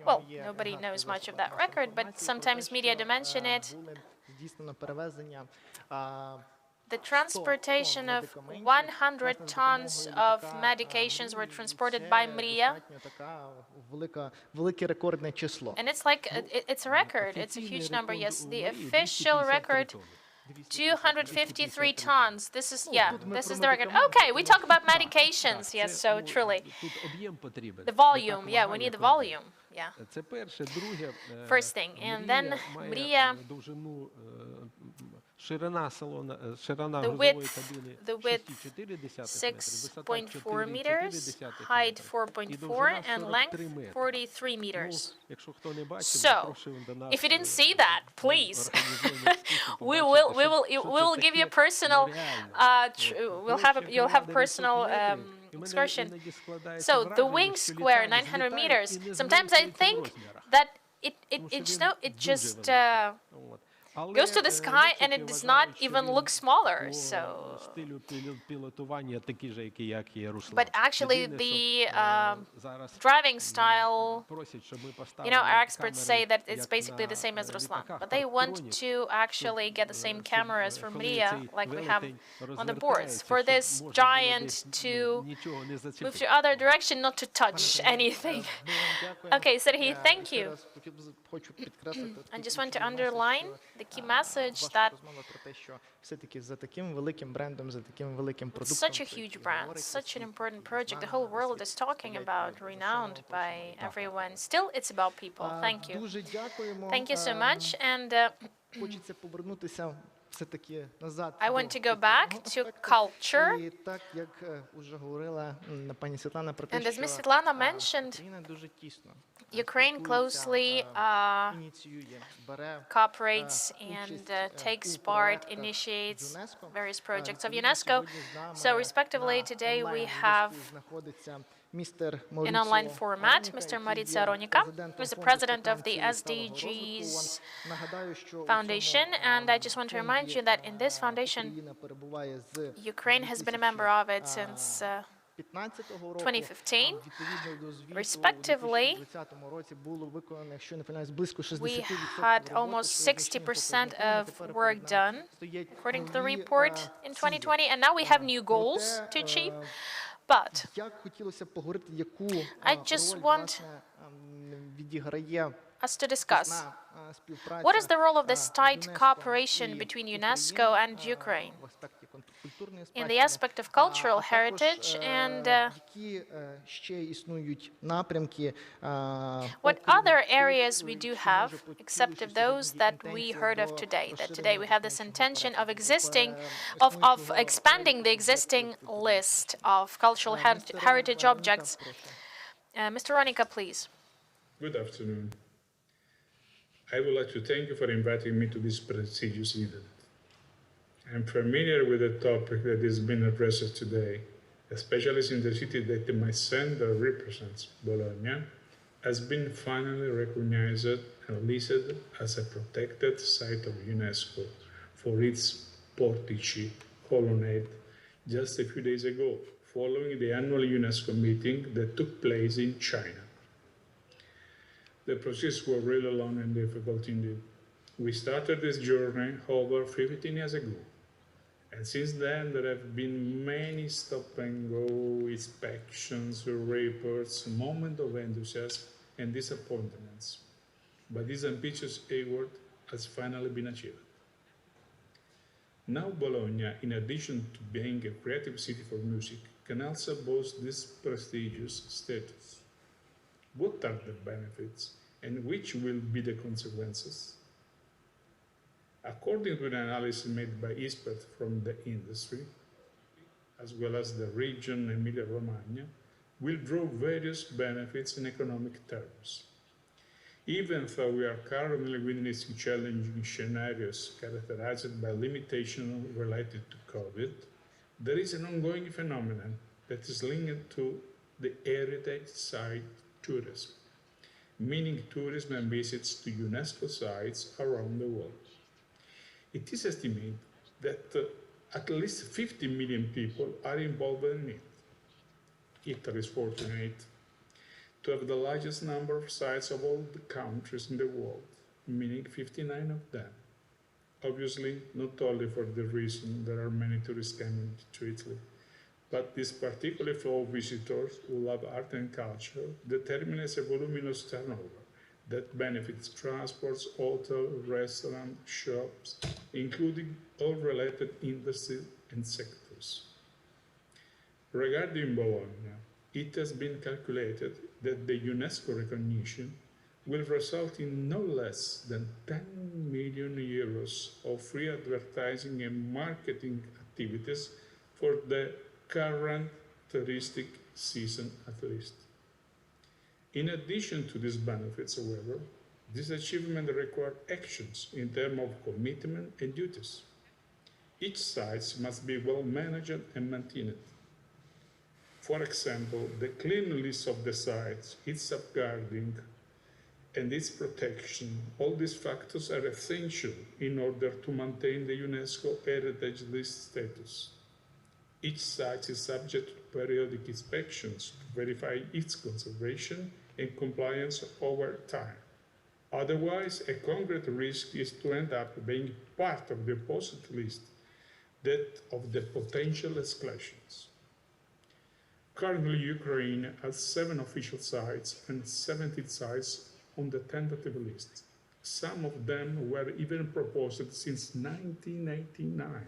Well, nobody knows much of that record, but sometimes media do mention it. The transportation of 100 tons of medications were transported by Mriya. And it's like, it's a record, it's a huge number, yes. The official record, 253 tons. This is, yeah, this is the record. Okay, we talk about medications, yes, so truly. The volume, yeah, we need the volume, yeah. First thing, and then Mriya, the width 6.4 meters, height 4.4, and length 43 meters. So, if you didn't see that, please, we will give you a personal, you'll have personal excursion. So the wing square 900 meters. Sometimes I think that it just goes to the sky and it does not even look smaller. So, but actually the driving style, you know, our experts say that it's basically the same as Ruslan, but they want to actually get the same cameras from Mriya like we have on the boards for this giant to move to other direction, not to touch anything. Okay, Serhiy, thank you. I just want to underline the key message that it's such a huge brand, such an important project, the whole world is talking about, renowned by everyone. Still, it's about people. Thank you. Thank you so much. And I want to go back to culture. And as Ms. Svetlana mentioned, Ukraine closely cooperates and takes part, initiates various projects of UNESCO. So respectively, today we have in online format, Mr. Maurizio Aronica, who is the president of the SDGs Foundation. And I just want to remind you that in this foundation, Ukraine has been a member of it since 2015. Respectively, we had almost 60% of work done, according to the report, in 2020, and now we have new goals to achieve. But I just want us to discuss what is the role of this tight cooperation between UNESCO and Ukraine in the aspect of cultural heritage, and what other areas we do have, except of those that we heard of today. That today we have this intention of expanding the existing list of cultural heritage objects. Mr. Aronica, please. Good afternoon. I would like to thank you for inviting me to this prestigious event. I'm familiar with the topic that is being addressed today, especially since the city that my center represents, Bologna, has been finally recognized and listed as a protected site of UNESCO for its portici colonnade just a few days ago, following the annual UNESCO meeting that took place in China. The process was really long and difficult indeed. We started this journey over 15 years ago. And since then, there have been many stop-and-go inspections, reports, moments of enthusiasm and disappointments. But this ambitious effort has finally been achieved. Now Bologna, in addition to being a creative city for music, can also boast this prestigious status. What are the benefits and which will be the consequences? According to an analysis made by experts from the industry, as well as the region Emilia-Romagna, will draw various benefits in economic terms. Even though we are currently witnessing challenging scenarios characterized by limitations related to COVID, there is an ongoing phenomenon that is linked to the heritage site tourism, meaning tourism and visits to UNESCO sites around the world. It is estimated that at least 50 million people are involved in it. Italy is fortunate to have the largest number of sites of all the countries in the world, meaning 59 of them. Obviously, not only for the reason there are many tourists coming to Italy, but this particular flow of visitors who love art and culture determines a voluminous turnover that benefits transports, hotels, restaurants, shops, including all related industries and sectors. Regarding Bologna, it has been calculated that the UNESCO recognition will result in no less than 10 million euros of free advertising and marketing activities for the current touristic season at least. In addition to these benefits, however, this achievement requires actions in terms of commitment and duties. Each site must be well managed and maintained. For example, the cleanliness of the sites, its safeguarding, and its protection, all these factors are essential in order to maintain the UNESCO Heritage List status. Each site is subject to periodic inspections to verify its conservation and compliance over time. Otherwise, a concrete risk is to end up being part of the opposite list, that of the potential escalations. Currently, Ukraine has 7 official sites and 17 sites on the tentative list. Some of them were even proposed since 1989,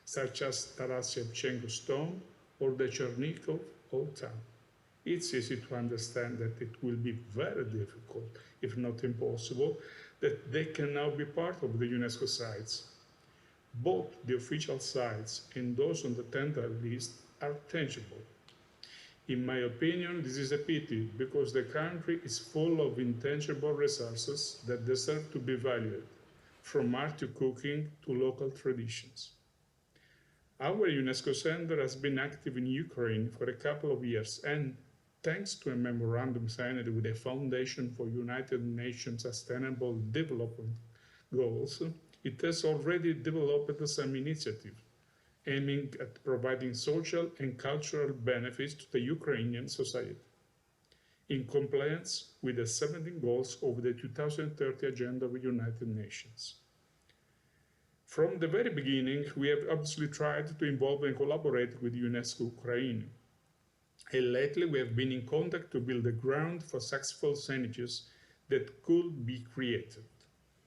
such as Taras Shevchenko Stone or the Chernikov Old Town. It's easy to understand that it will be very difficult, if not impossible, that they can now be part of the UNESCO sites. Both the official sites and those on the tentative list are tangible. In my opinion, this is a pity, because the country is full of intangible resources that deserve to be valued, from art to cooking to local traditions. Our UNESCO Center has been active in Ukraine for a couple of years, and thanks to a memorandum signed with the Foundation for United Nations Sustainable Development Goals, it has already developed some initiatives aiming at providing social and cultural benefits to the Ukrainian society, in compliance with the 17 goals of the 2030 Agenda of the United Nations. From the very beginning, we have obviously tried to involve and collaborate with UNESCO Ukraine. And lately, we have been in contact to build the ground for successful synergies that could be created.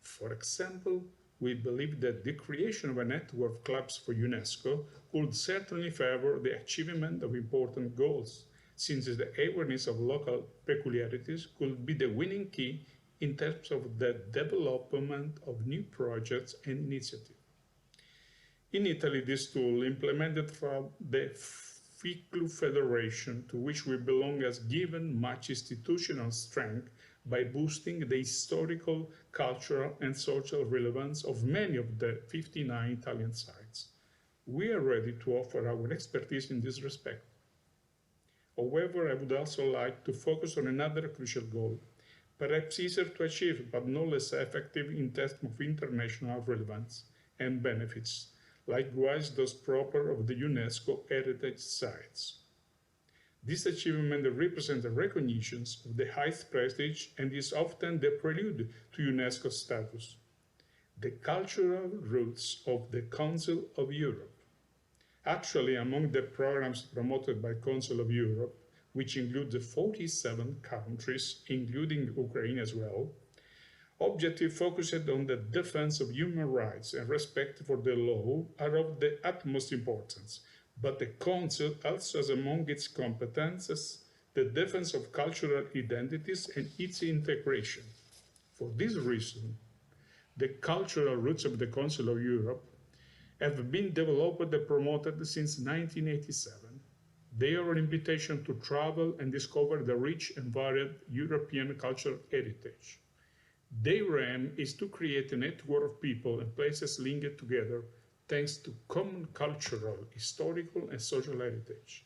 For example, we believe that the creation of a network of clubs for UNESCO would certainly favor the achievement of important goals, since the awareness of local peculiarities could be the winning key in terms of the development of new projects and initiatives. In Italy, this tool, implemented from the FICLU Federation, to which we belong, has given much institutional strength by boosting the historical, cultural, and social relevance of many of the 59 Italian sites. We are ready to offer our expertise in this respect. However, I would also like to focus on another crucial goal, perhaps easier to achieve but no less effective in terms of international relevance and benefits, likewise those proper of the UNESCO heritage sites. This achievement represents a recognition of the highest prestige and is often the prelude to UNESCO status. The cultural roots of the Council of Europe. Actually, among the programs promoted by Council of Europe, which include the 47 countries, including Ukraine as well, Objectives focused on the defense of human rights and respect for the law are of the utmost importance, but the Council also has among its competences the defense of cultural identities and its integration. For this reason, the cultural roots of the Council of Europe have been developed and promoted since 1987. They are an invitation to travel and discover the rich and varied European cultural heritage. Their aim is to create a network of people and places linked together thanks to common cultural, historical, and social heritage.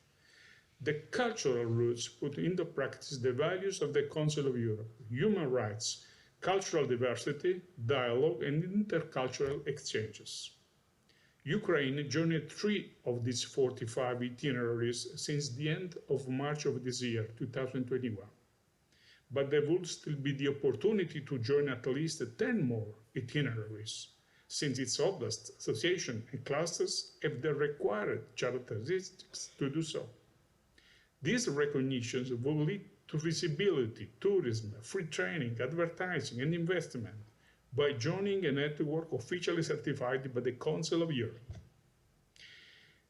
The cultural roots put into practice the values of the Council of Europe: human rights, cultural diversity, dialogue, and intercultural exchanges. Ukraine joined 3 of these 45 itineraries since the end of March of this year, 2021. But there would still be the opportunity to join at least 10 more itineraries, since its oblast, association, and clusters have the required characteristics to do so. These recognitions will lead to visibility, tourism, free training, advertising, and investment by joining a network officially certified by the Council of Europe.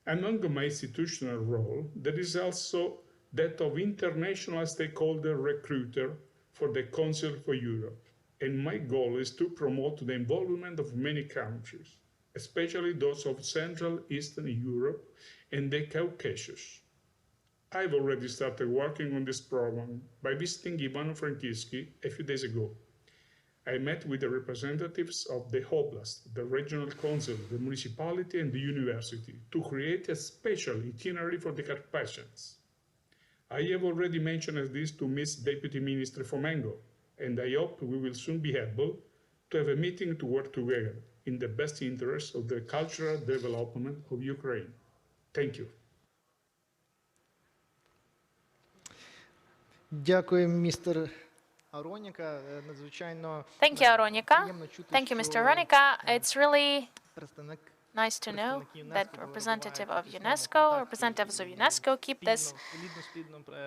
Among my institutional role, there is also that of international stakeholder recruiter for the Council for Europe, and my goal is to promote the involvement of many countries, especially those of Central Eastern Europe and the Caucasus. I've already started working on this program by visiting Ivano-Frankivsky a few days ago. I met with the representatives of the Oblast, the regional council, the municipality, and the university to create a special itinerary for the Carpathians. I have already mentioned this to Ms. Deputy Minister Fomengo, and I hope we will soon be able to have a meeting to work together in the best interest of the cultural development of Ukraine. Thank you. Дякую, містер Ароніка. Надзвичайно Thank you, Aronika. Thank you, Mr. Aronika. It's really nice to know that representative of UNESCO, representatives of UNESCO keep this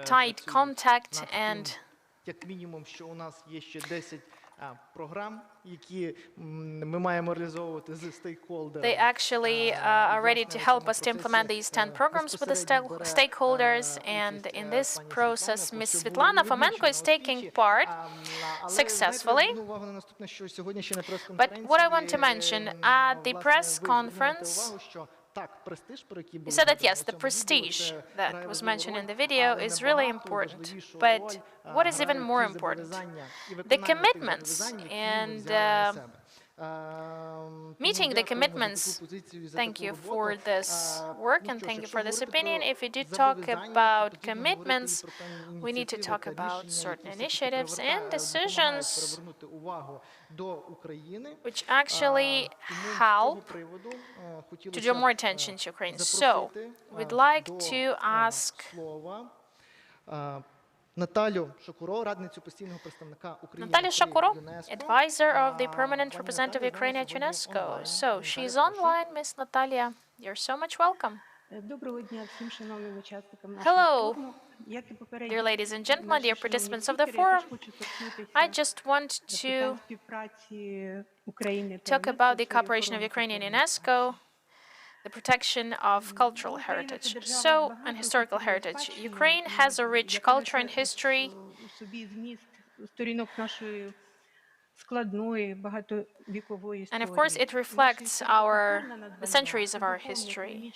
tight contact, and як мінімум, що у нас є ще 10 програм, які ми маємо реалізовувати з стейкхолдерами. they actually are ready to help us to implement these 10 programs with the stakeholders, and in this process, Ms. Svetlana Fomenko is taking part successfully. But what I want to mention, at the press conference, you said that, yes, the prestige that was mentioned in the video is really important, but what is even more important? The commitments and meeting the commitments. Thank you for this work and thank you for this opinion. If we do talk about commitments, we need to talk about certain initiatives and decisions which actually help to draw more attention to Ukraine. So, we'd like to ask Наталю Шакуро, радницю постійного представника України. Natalia Shakuro, advisor of the permanent representative of Ukraine at UNESCO. So, she's online, Miss Natalia. You're so much welcome. Hello, dear ladies and gentlemen, dear participants of the forum. I just want to talk about the cooperation of Ukraine and UNESCO, the protection of cultural heritage and historical heritage. Ukraine has a rich culture and history, and of course it reflects the centuries of our history.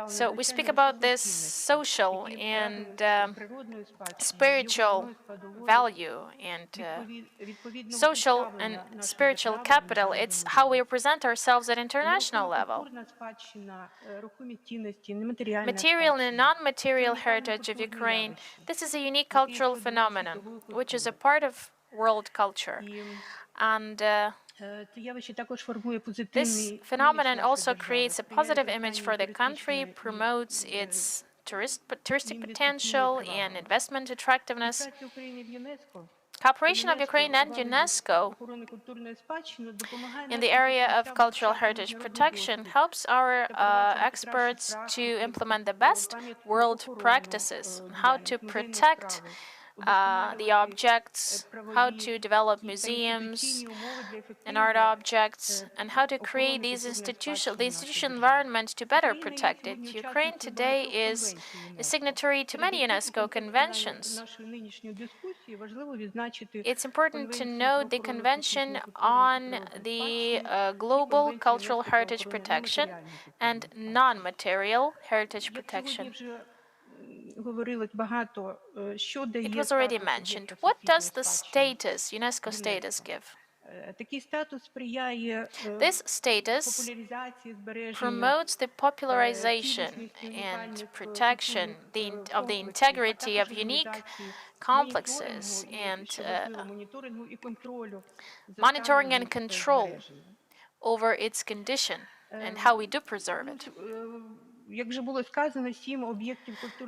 So we speak about this social and spiritual value and social and spiritual capital. It's how we represent ourselves at international level. Material and non-material heritage of Ukraine, this is a unique cultural phenomenon, which is a part of world culture. And this phenomenon also creates a positive image for the country, promotes its touristic potential and investment attractiveness. Cooperation of Ukraine and UNESCO in the area of cultural heritage protection helps our experts to implement the best world practices on how to protect the objects, how to develop museums and art objects, and how to create the institutional environment to better protect it. Ukraine today is a signatory to many UNESCO conventions. It's important to note the Convention on the Global Cultural Heritage Protection and Non-Material Heritage Protection. It was already mentioned. What does the status, UNESCO status, give? This status promotes the popularization and protection of the integrity of unique complexes and monitoring and control over its condition and how we do preserve it.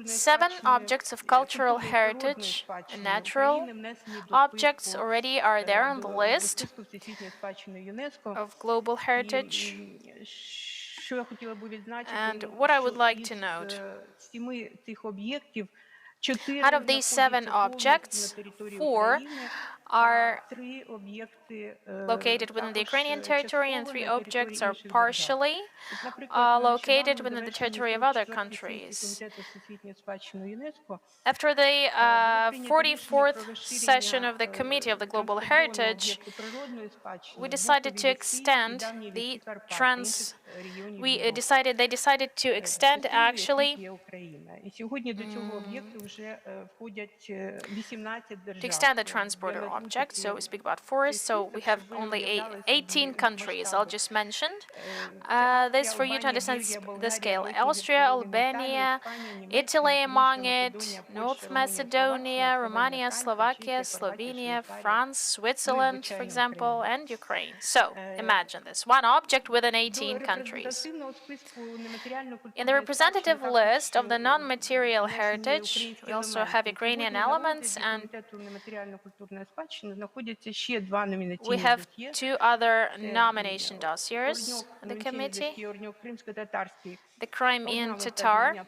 7 objects of cultural heritage and natural objects already are there on the list of global heritage. And what I would like to note, out of these 7 objects, 4 are located within the Ukrainian territory and 3 objects are partially located within the territory of other countries. After the 44th session of the Committee of the Global Heritage, we decided to extend the they decided to extend actually to extend the transborder object. So we speak about forests. So we have only 18 countries. I'll just mention this for you to understand the scale. Austria, Albania, Italy among it, North Macedonia, Romania, Slovakia, Slovenia, France, Switzerland, for example, and Ukraine. So imagine this, one object within 18 countries. In the representative list of the non-material heritage, we also have Ukrainian elements, and we have 2 other nomination dossiers in the committee: the Crimean Tatar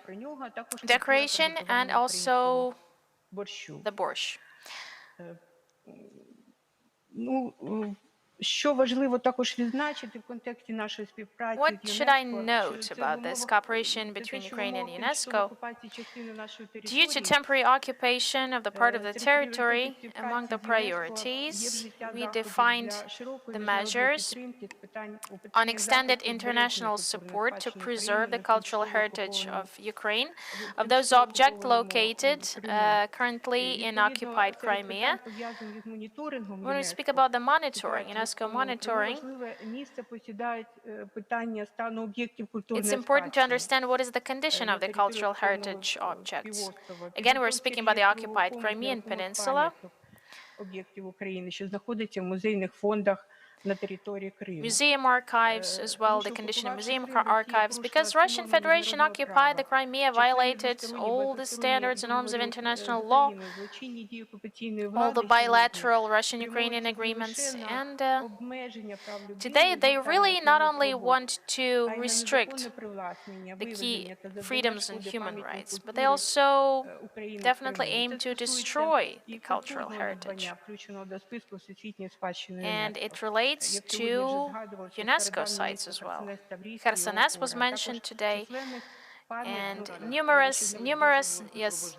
Declaration and also the Borscht. What should I note about this cooperation between Ukraine and UNESCO? Due to temporary occupation of the part of the territory, among the priorities, we defined the measures on extended international support to preserve the cultural heritage of Ukraine, of those objects located currently in occupied Crimea. When we speak about the monitoring, UNESCO monitoring, it's important to understand what is the condition of the cultural heritage objects. Again, we're speaking about the occupied Crimean Peninsula, museum archives as well, the condition of museum archives, because Russian Federation occupied the Crimea, violated all the standards and norms of international law, all the bilateral Russian-Ukrainian agreements, and today they really not only want to restrict the key freedoms and human rights, but they also definitely aim to destroy the cultural heritage. And it relates to UNESCO sites as well. Khersones was mentioned today, and numerous, yes.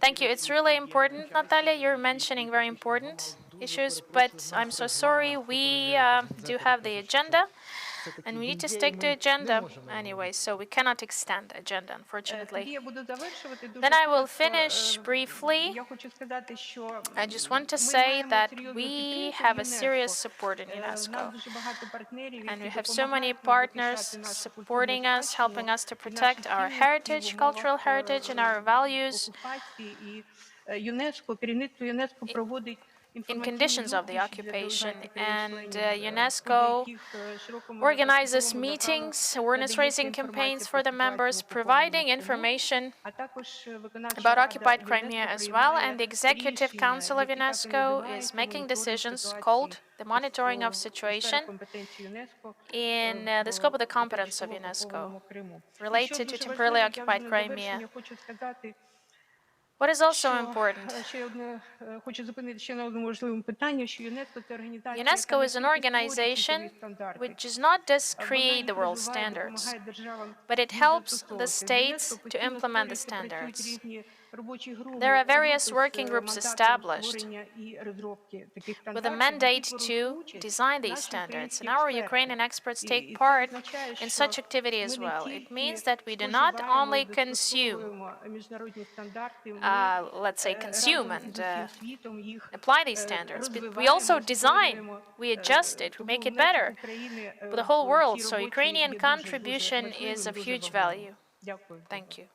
Thank you. It's really important, Natalia. You're mentioning very important issues, but I'm so sorry. We do have the agenda, and we need to stick to agenda anyway, so we cannot extend the agenda, unfortunately. Then I will finish briefly. I just want to say that we have a serious support in UNESCO, and we have so many partners supporting us, helping us to protect our heritage, cultural heritage, and our values in conditions of the occupation. And UNESCO organizes meetings, awareness-raising campaigns for the members, providing information about occupied Crimea as well. And the Executive Council of UNESCO is making decisions called the monitoring of situation in the scope of the competence of UNESCO related to temporarily occupied Crimea. What is also important? UNESCO is an organization which does not just create the world standards, but it helps the states to implement the standards. There are various working groups established with a mandate to design these standards, and our Ukrainian experts take part in such activity as well. It means that we do not only consume, let's say, consume and apply these standards, but we also design, we adjust it, we make it better for the whole world. So Ukrainian contribution is of huge value. Thank you.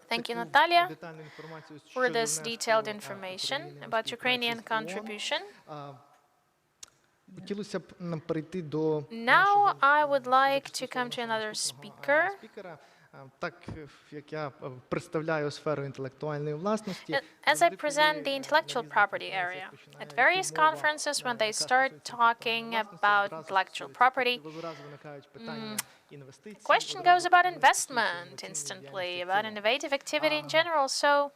Thank you, Natalia, for this detailed information about Ukrainian contribution. Now I would like to come to another speaker. As I present the intellectual property area, at various conferences when they start talking about intellectual property, the question goes about investment instantly, about innovative activity in general, so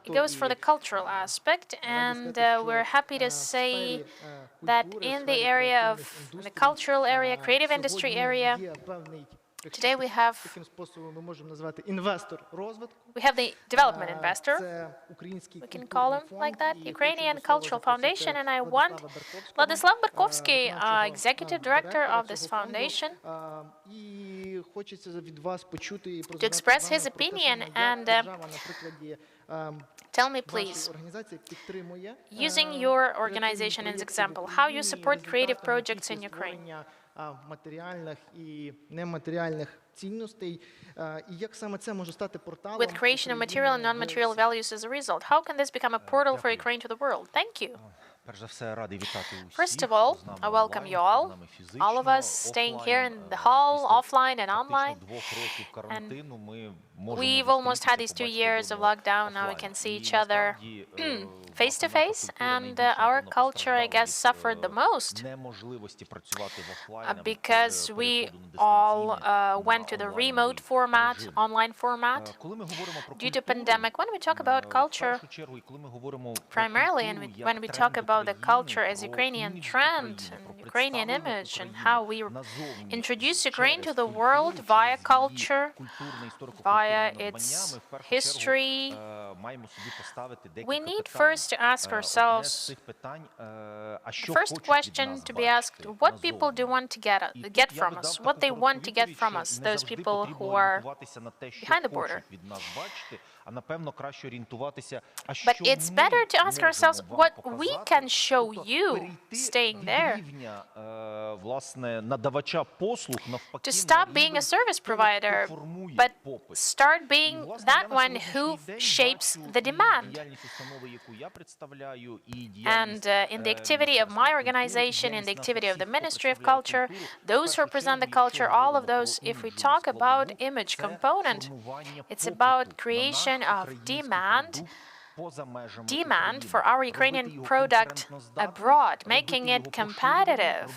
it goes for the cultural aspect, and we're happy to say that in the area of the cultural area, creative industry area, today we have the development investor, we can call him like that, Ukrainian Cultural Foundation, and I want Vladislav Barkovsky, Executive Director of this foundation, to express his opinion and tell me, please, using your organization as example, how you support creative projects in Ukraine. With creation of material and non-material values as a result, how can this become a portal for Ukraine to the world? Thank you. First of all, I welcome you all of us staying here in the hall, offline and online. And we've almost had these 2 years of lockdown. Now we can see each other face to face, and our culture, I guess, suffered the most because we all went to the remote format, online format, due to pandemic. When we talk about culture, primarily, and when we talk about the culture as Ukrainian trend and Ukrainian image and how we introduce Ukraine to the world via culture, via its history, we need first to ask ourselves, the first question to be asked, what people do want to get from us, what they want to get from us, those people who are behind the border. But it's better to ask ourselves what we can show you staying there. To stop being a service provider, but start being that one who shapes the demand. And in the activity of my organization, in the activity of the Ministry of Culture, those who represent the culture, all of those, if we talk about image component, it's about creation of demand for our Ukrainian product abroad, making it competitive,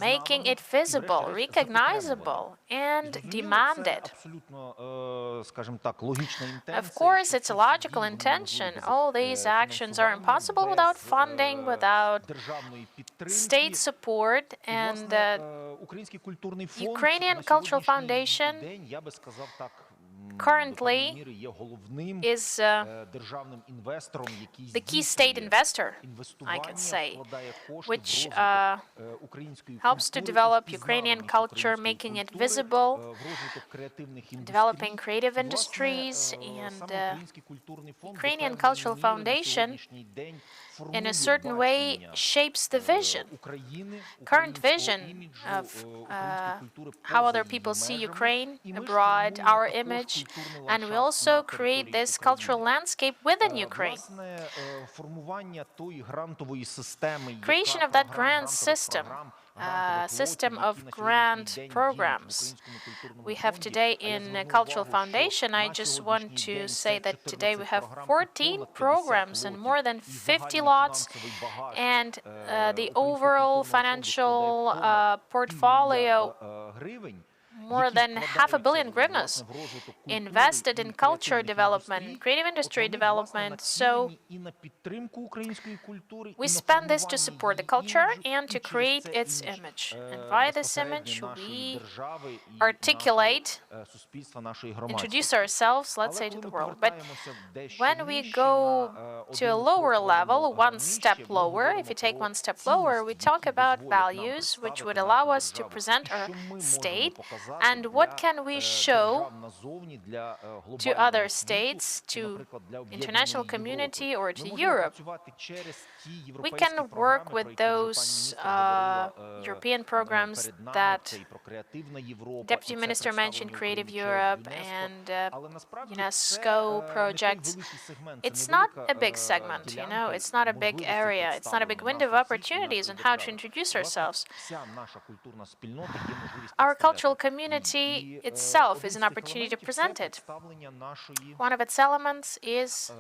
making it visible, recognizable, and demanded. Of course, it's a logical intention. All these actions are impossible without funding, without state support, and the Ukrainian Cultural Foundation currently is the key state investor, I can say, which helps to develop Ukrainian culture, making it visible, developing creative industries, and Ukrainian Cultural Foundation in a certain way shapes the vision, current vision of how other people see Ukraine abroad, our image, and we also create this cultural landscape within Ukraine. Creation of that grant system, system of grant programs we have today in Cultural Foundation. I just want to say that today we have 14 programs and more than 50 lots, and the overall financial portfolio more than $500 million hryvnias invested in culture development, creative industry development. So we spend this to support the culture and to create its image. And via this image, we articulate, introduce ourselves, let's say, to the world. But when we go to a lower level, one step lower, if you take one step lower, we talk about values which would allow us to present our state and what can we show to other states, to international community or to Europe. We can work with those European programs that Deputy Minister mentioned, Creative Europe and UNESCO projects. It's not a big segment, it's not a big area, it's not a big window of opportunities on how to introduce ourselves. Our cultural community itself is an opportunity to present it. One of its elements is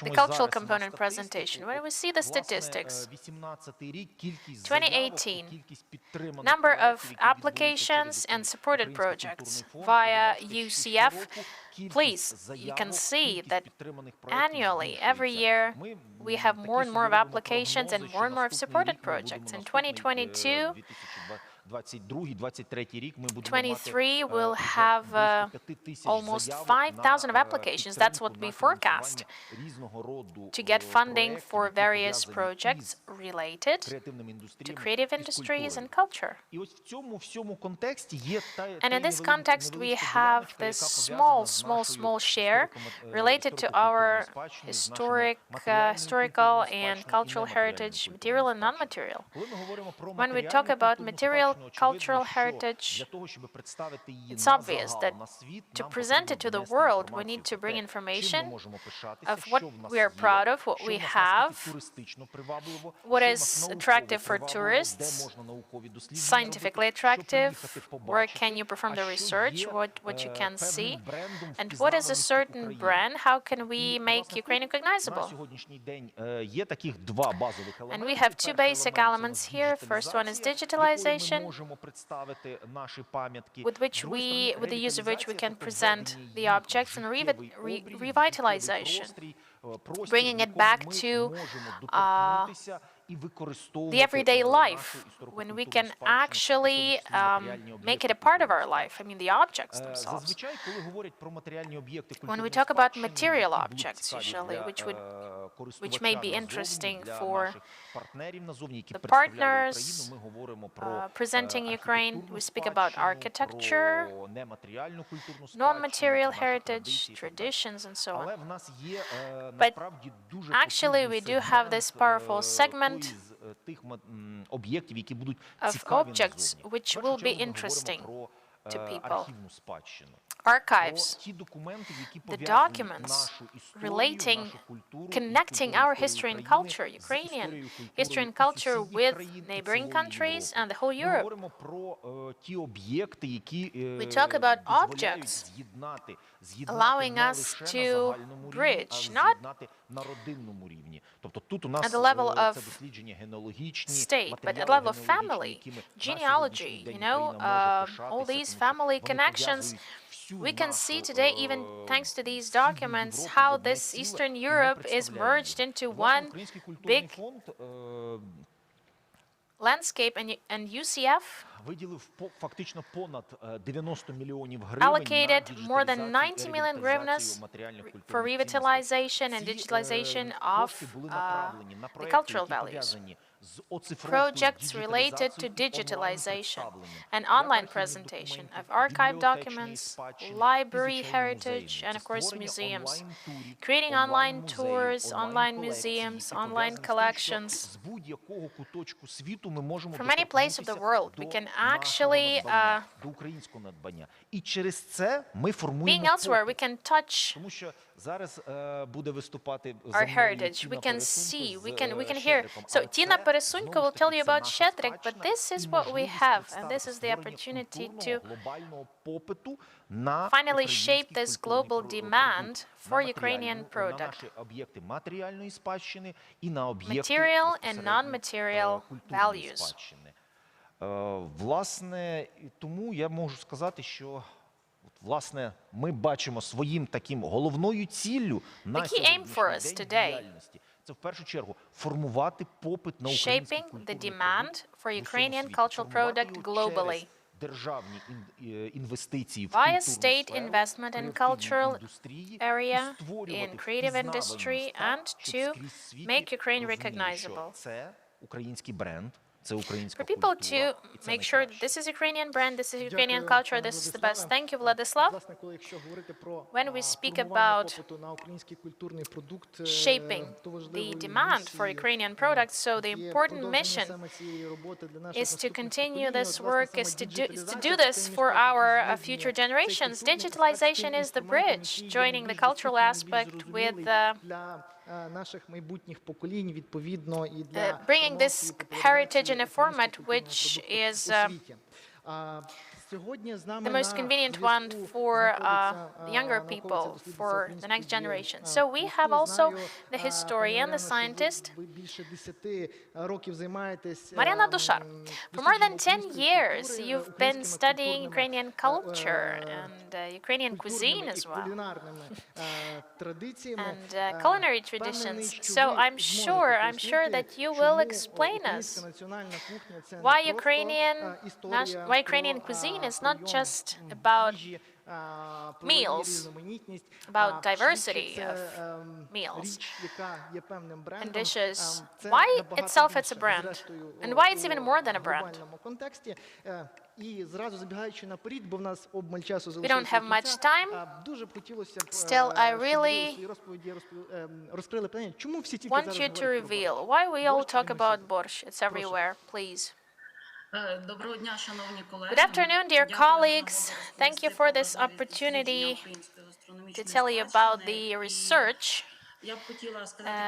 the cultural component presentation. When we see the statistics, 2018, number of applications and supported projects via UCF, please, you can see that annually, every year, we have more and more of applications and more of supported projects. In 2022, 23 will have almost 5,000 of applications. That's what we forecast to get funding for various projects related to creative industries and culture. And in this context, we have this small share related to our historical and cultural heritage, material and non-material. When we talk about material cultural heritage, it's obvious that to present it to the world, we need to bring information of what we are proud of, what we have, what is attractive for tourists, scientifically attractive, where can you perform the research, what you can see, and what is a certain brand, how can we make Ukraine recognizable. And we have two basic elements here. First one is digitalization, with the use of which we can present the objects, and revitalization, bringing it back to the everyday life, when we can actually make it a part of our life, I mean the objects themselves. When we talk about material objects, usually, which may be interesting for the partners presenting Ukraine, we speak about architecture, non-material heritage, traditions, and so on. But actually, we do have this powerful segment of objects which will be interesting to people. Archives, the documents relating, connecting our history and culture, Ukrainian history and culture, with neighboring countries and the whole Europe. We talk about objects allowing us to bridge, not at the level of state, but at the level of family, genealogy, all these family connections. We can see today, even thanks to these documents, how this Eastern Europe is merged into one big landscape, and UCF allocated more than 90 million hryvnias for revitalization and digitalization of the cultural values. Projects related to digitalization and online presentation of archive documents, library heritage, and of course museums. Creating online tours, online museums, online collections. From any place of the world, we can actually, being elsewhere, we can touch our heritage, we can see, we can hear. So Tina Peresunko will tell you about Щедрик, but this is what we have, and this is the opportunity to finally shape this global demand for Ukrainian product. Material and non-material values. Власне, тому я можу сказати, що власне ми бачимо своїм таким головною ціллю на сьогоднішній день діяльності. Це в першу чергу формувати попит на український культурний продукт державні інвестиції в via культурну state сферу, investment in cultural area, in creative industry, and to make Ukraine recognizable. Це український бренд, це For українська people культура, to і це make sure this is Ukrainian brand, this is Ukrainian culture, this is the best. Thank you, Vladislav. When we speak about shaping the demand for Ukrainian products, so the important mission is to continue this work, is to do this for our future generations. Digitalization is the bridge, joining the cultural aspect with bringing this heritage in a format which is the most convenient one for the younger people, for the next generation. So we have also the historian, the scientist, Mariana Dushar. For more than 10 years, you've been studying Ukrainian culture and Ukrainian cuisine as well, and culinary traditions. So I'm sure that you will explain us why Ukrainian cuisine is not just about meals, about diversity of meals and dishes. Why itself it's a brand, and why it's even more than a brand. We don't have much time. Still, I really want you to reveal why we all talk about borscht. It's everywhere, please. Good afternoon, dear colleagues. Thank you for this opportunity to tell you about the research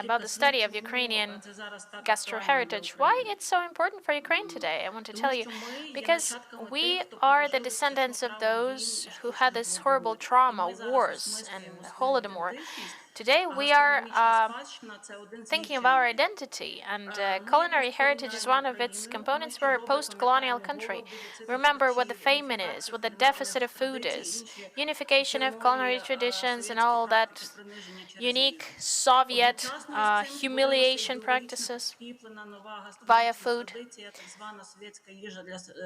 about the study of Ukrainian gastro-heritage. Why it's so important for Ukraine today, I want to tell you. Because we are the descendants of those who had this horrible trauma, wars, and Holodomor. Today we are thinking of our identity, and culinary heritage is one of its components. We're a post-colonial country. Remember what the famine is, what the deficit of food is, unification of culinary traditions and all that unique Soviet humiliation practices via food.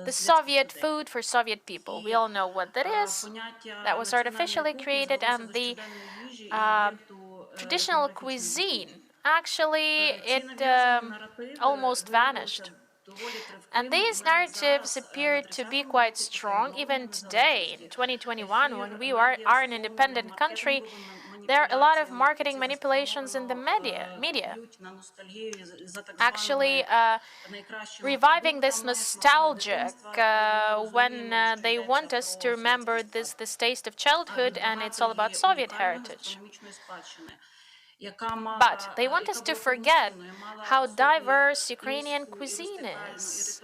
The Soviet food for Soviet people. We all know what that is. That was artificially created, and the traditional cuisine, actually, it almost vanished. And these narratives appear to be quite strong even today, in 2021, when we are an independent country. There are a lot of marketing manipulations in the media. Actually, reviving this nostalgic when they want us to remember this taste of childhood, and it's all about Soviet heritage. But they want us to forget how diverse Ukrainian cuisine is.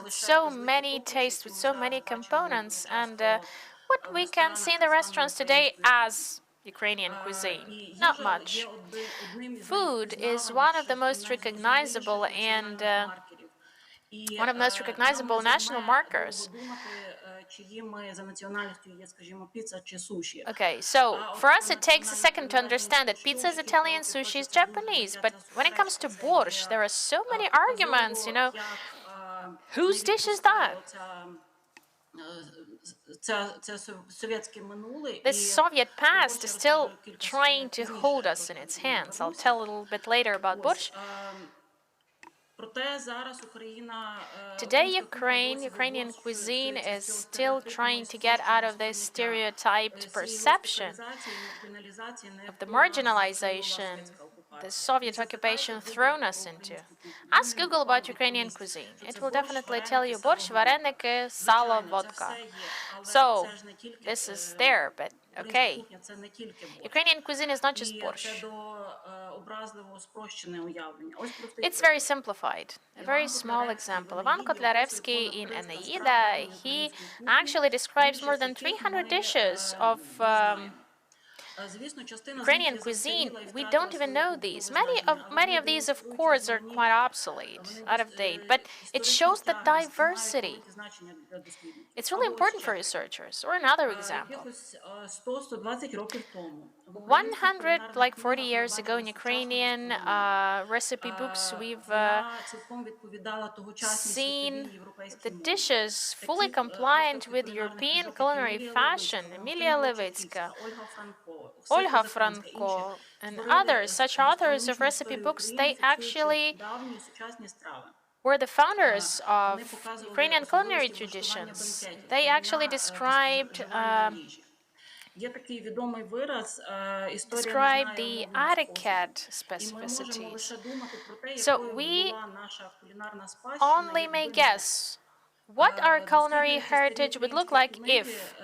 So many tastes with so many components, and what we can see in the restaurants today as Ukrainian cuisine, not much. Food is one of the most recognizable and one of the most recognizable national markers. Okay, so for us it takes a second to understand that pizza is Italian, sushi is Japanese, but when it comes to borscht, there are so many arguments, you know. Whose dish is that? This Soviet past is still trying to hold us in its hands. I'll tell a little bit later about borscht. Today, Ukrainian cuisine is still trying to get out of this stereotyped perception of the marginalization the Soviet occupation thrown us into. Ask Google about Ukrainian cuisine. It will definitely tell you borscht, vareniki, salo, vodka. So, this is there, but okay. Ukrainian cuisine is not just borscht. It's very simplified. A very small example. Ivan Kotlяревский in Eneida, he actually describes more than 300 dishes of Ukrainian cuisine, we don't even know these. Many of these, of course, are quite obsolete, out of date, but it shows the diversity. It's really important for researchers. Or another example. 140 years ago in Ukrainian recipe books, we've seen the dishes fully compliant with European culinary fashion. Emilia Levitska, Olga Franco, and others, such authors of recipe books, they actually were the founders of Ukrainian culinary traditions. They actually described the etiquette specificities. So we only may guess what our culinary heritage would look like if,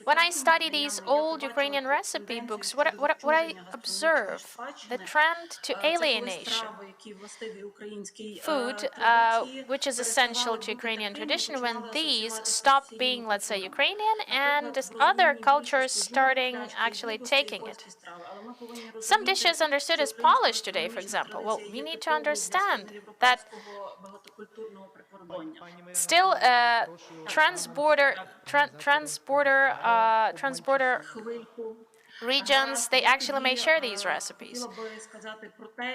when I study these old Ukrainian recipe books, what I observe, the trend to alienation. Food, which is essential to Ukrainian tradition, when these stop being, let's say, Ukrainian, and other cultures starting actually taking it. Some dishes understood as Polish today, for example. Well, we need to understand that still transborder regions, they actually may share these recipes.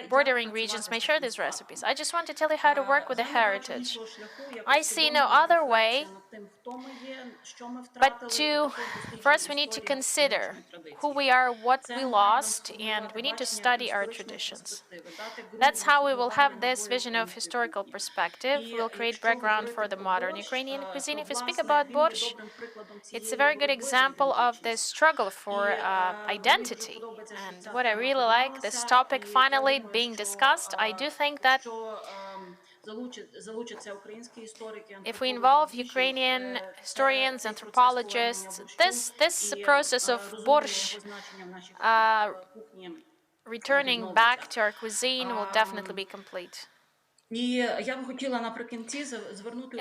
Bordering regions may share these recipes. I just want to tell you how to work with the heritage. I see no other way but first we need to consider who we are, what we lost, and we need to study our traditions. That's how we will have this vision of historical perspective. We'll create background for the modern Ukrainian cuisine. If we speak about borscht, it's a very good example of the struggle for identity. And what I really like, this topic finally being discussed, I do think that if we involve Ukrainian historians, anthropologists, this process of borscht returning back to our cuisine will definitely be complete. In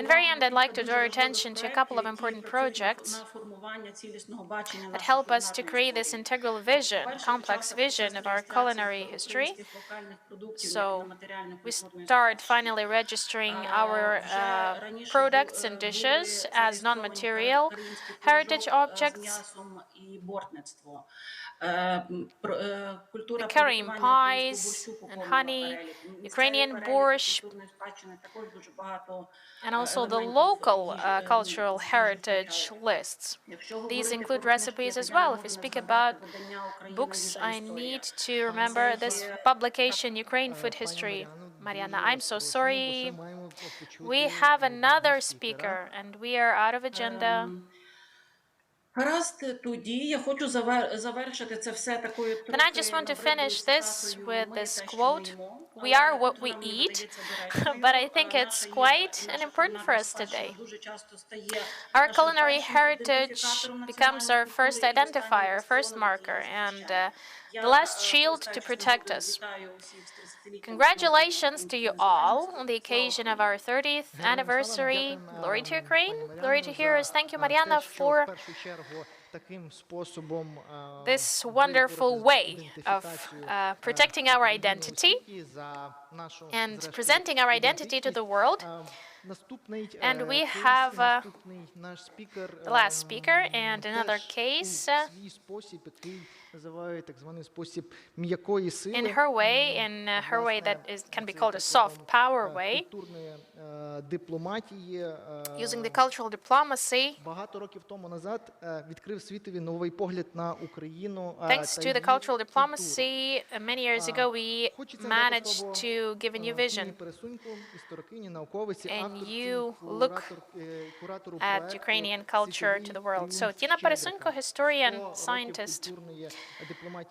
very end, I'd like to draw attention to a couple of important projects that help us to create this integral vision, complex vision of our culinary history. So we start finally registering our products and dishes as non-material heritage objects. The Karim pies and honey, Ukrainian borscht, and also the local cultural heritage lists. These include recipes as well. If we speak about books, I need to remember this publication, Ukraine Food History. Mariana, I'm so sorry. We have another speaker, and we are out of agenda. Then I just want to finish this with this quote. We are what we eat, but I think it's quite important for us today. Our culinary heritage becomes our first identifier, first marker, and the last shield to protect us. Congratulations to you all on the occasion of our 30th anniversary. Glory to Ukraine, glory to heroes. Thank you, Mariana, for this wonderful way of protecting our identity and presenting our identity to the world. And we have the last speaker and another case. In her way that can be called a soft power way, using the cultural diplomacy. Thanks to the cultural diplomacy, many years ago we managed to give a new vision. And you look at Ukrainian culture to the world. So Tina Peresunko, historian, scientist,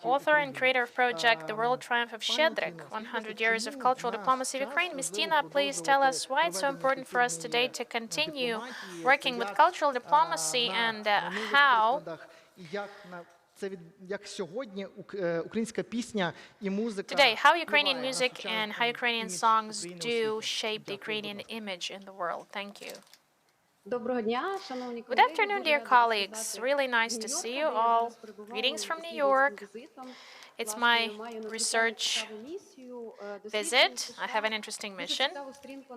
author and creator of project The World Triumph of Shchedrik, 100 Years of Cultural Diplomacy of Ukraine. Ms. Tina, please tell us why it's so important for us today to continue working with cultural diplomacy and how today, how Ukrainian music and how Ukrainian songs do shape the Ukrainian image in the world. Thank you. Good afternoon, dear colleagues. Really nice to see you all. Greetings from New York. It's my research visit. I have an interesting mission.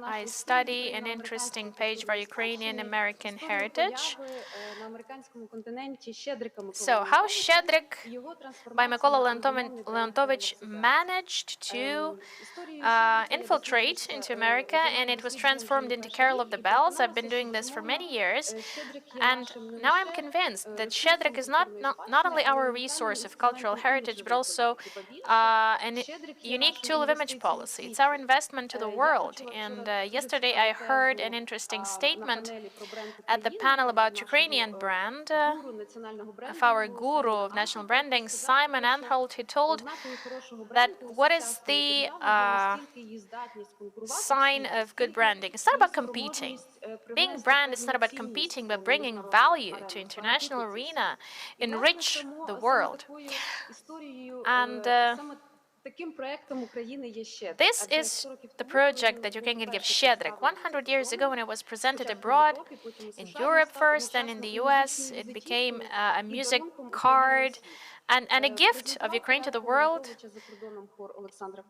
I study an interesting page for Ukrainian American heritage. So, how Щедрик by Mykola Leontovich managed to infiltrate into America, and it was transformed into Carol of the Bells. I've been doing this for many years, and now I'm convinced that Щедрик is not only our resource of cultural heritage, but also an unique tool of image policy. It's our investment to the world. And yesterday I heard an interesting statement at the panel about Ukrainian brand of our guru of national branding, Simon Anholt. He told that what is the sign of good branding? It's not about competing. Being brand is not about competing, but bringing value to international arena, enrich the world. And this is the project that Ukraine can give Щедрик. 100 years ago, when it was presented abroad, in Europe first, then in the US, it became a music card and a gift of Ukraine to the world.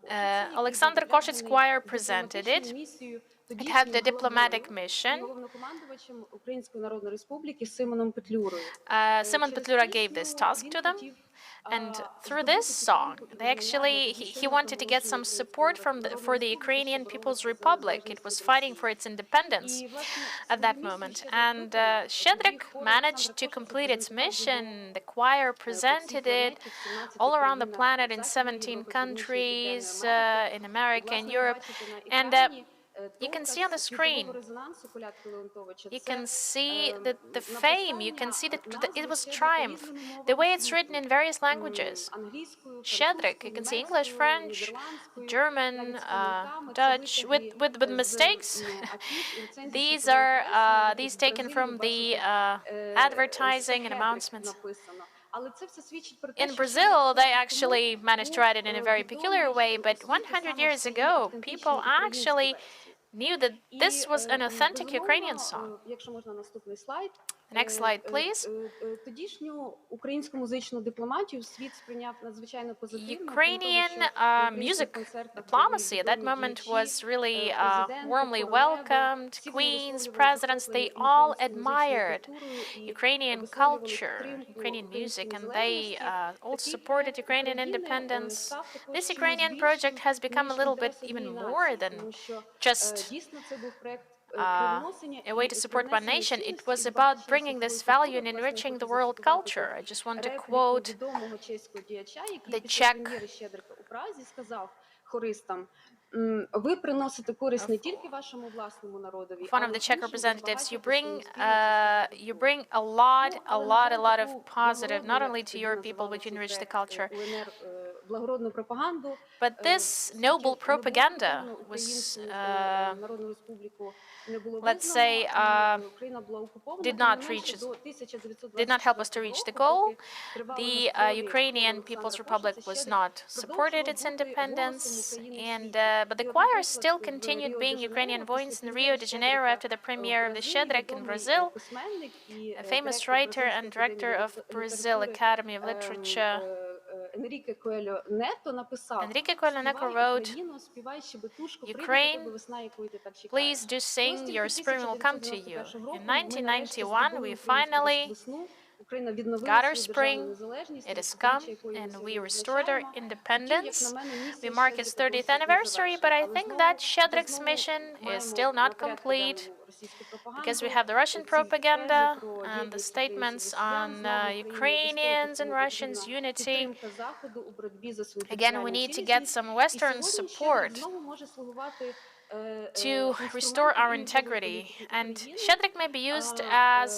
Alexander Koshit's choir presented it. It had the diplomatic mission. Simon Petlura gave this task to them. And through this song, he wanted to get some support for the Ukrainian People's Republic. It was fighting for its independence at that moment. And Щедрик managed to complete its mission. The choir presented it all around the planet in 17 countries, in America and Europe. And you can see on the screen, you can see the fame, you can see that it was triumph, the way it's written in various languages. Щедрик, you can see English, French, German, Dutch, with mistakes. These are these taken from the advertising and announcements. In Brazil, they actually managed to write it in a very peculiar way, but 100 years ago, people actually knew that this was an authentic Ukrainian song. Next slide, please. Ukrainian music diplomacy at that moment was really warmly welcomed. Queens, presidents, they all admired Ukrainian culture, Ukrainian music, and they all supported Ukrainian independence. This Ukrainian project has become a little bit even more than just a way to support one nation. It was about bringing this value and enriching the world culture. I just want to quote the Czech one of the Czech representatives. You bring a lot of positive, not only to your people, but you enrich the culture. But this noble propaganda was, let's say, did not help us to reach the goal. The Ukrainian People's Republic was not supported its independence, and but the choir still continued being Ukrainian voice in Rio de Janeiro after the premiere of the Щедрик in Brazil. A famous writer and director of Brazil Academy of Literature, Enrique Coelho Neto, wrote, "Ukraine, please do sing, your spring will come to you." In 1991, we finally got our spring, it has come, and we restored our independence. We mark its 30th anniversary, but I think that Щедрик's mission is still not complete, because we have the Russian propaganda and the statements on Ukrainians and Russians' unity. Again, we need to get some Western support to restore our integrity, and Щедрик may be used as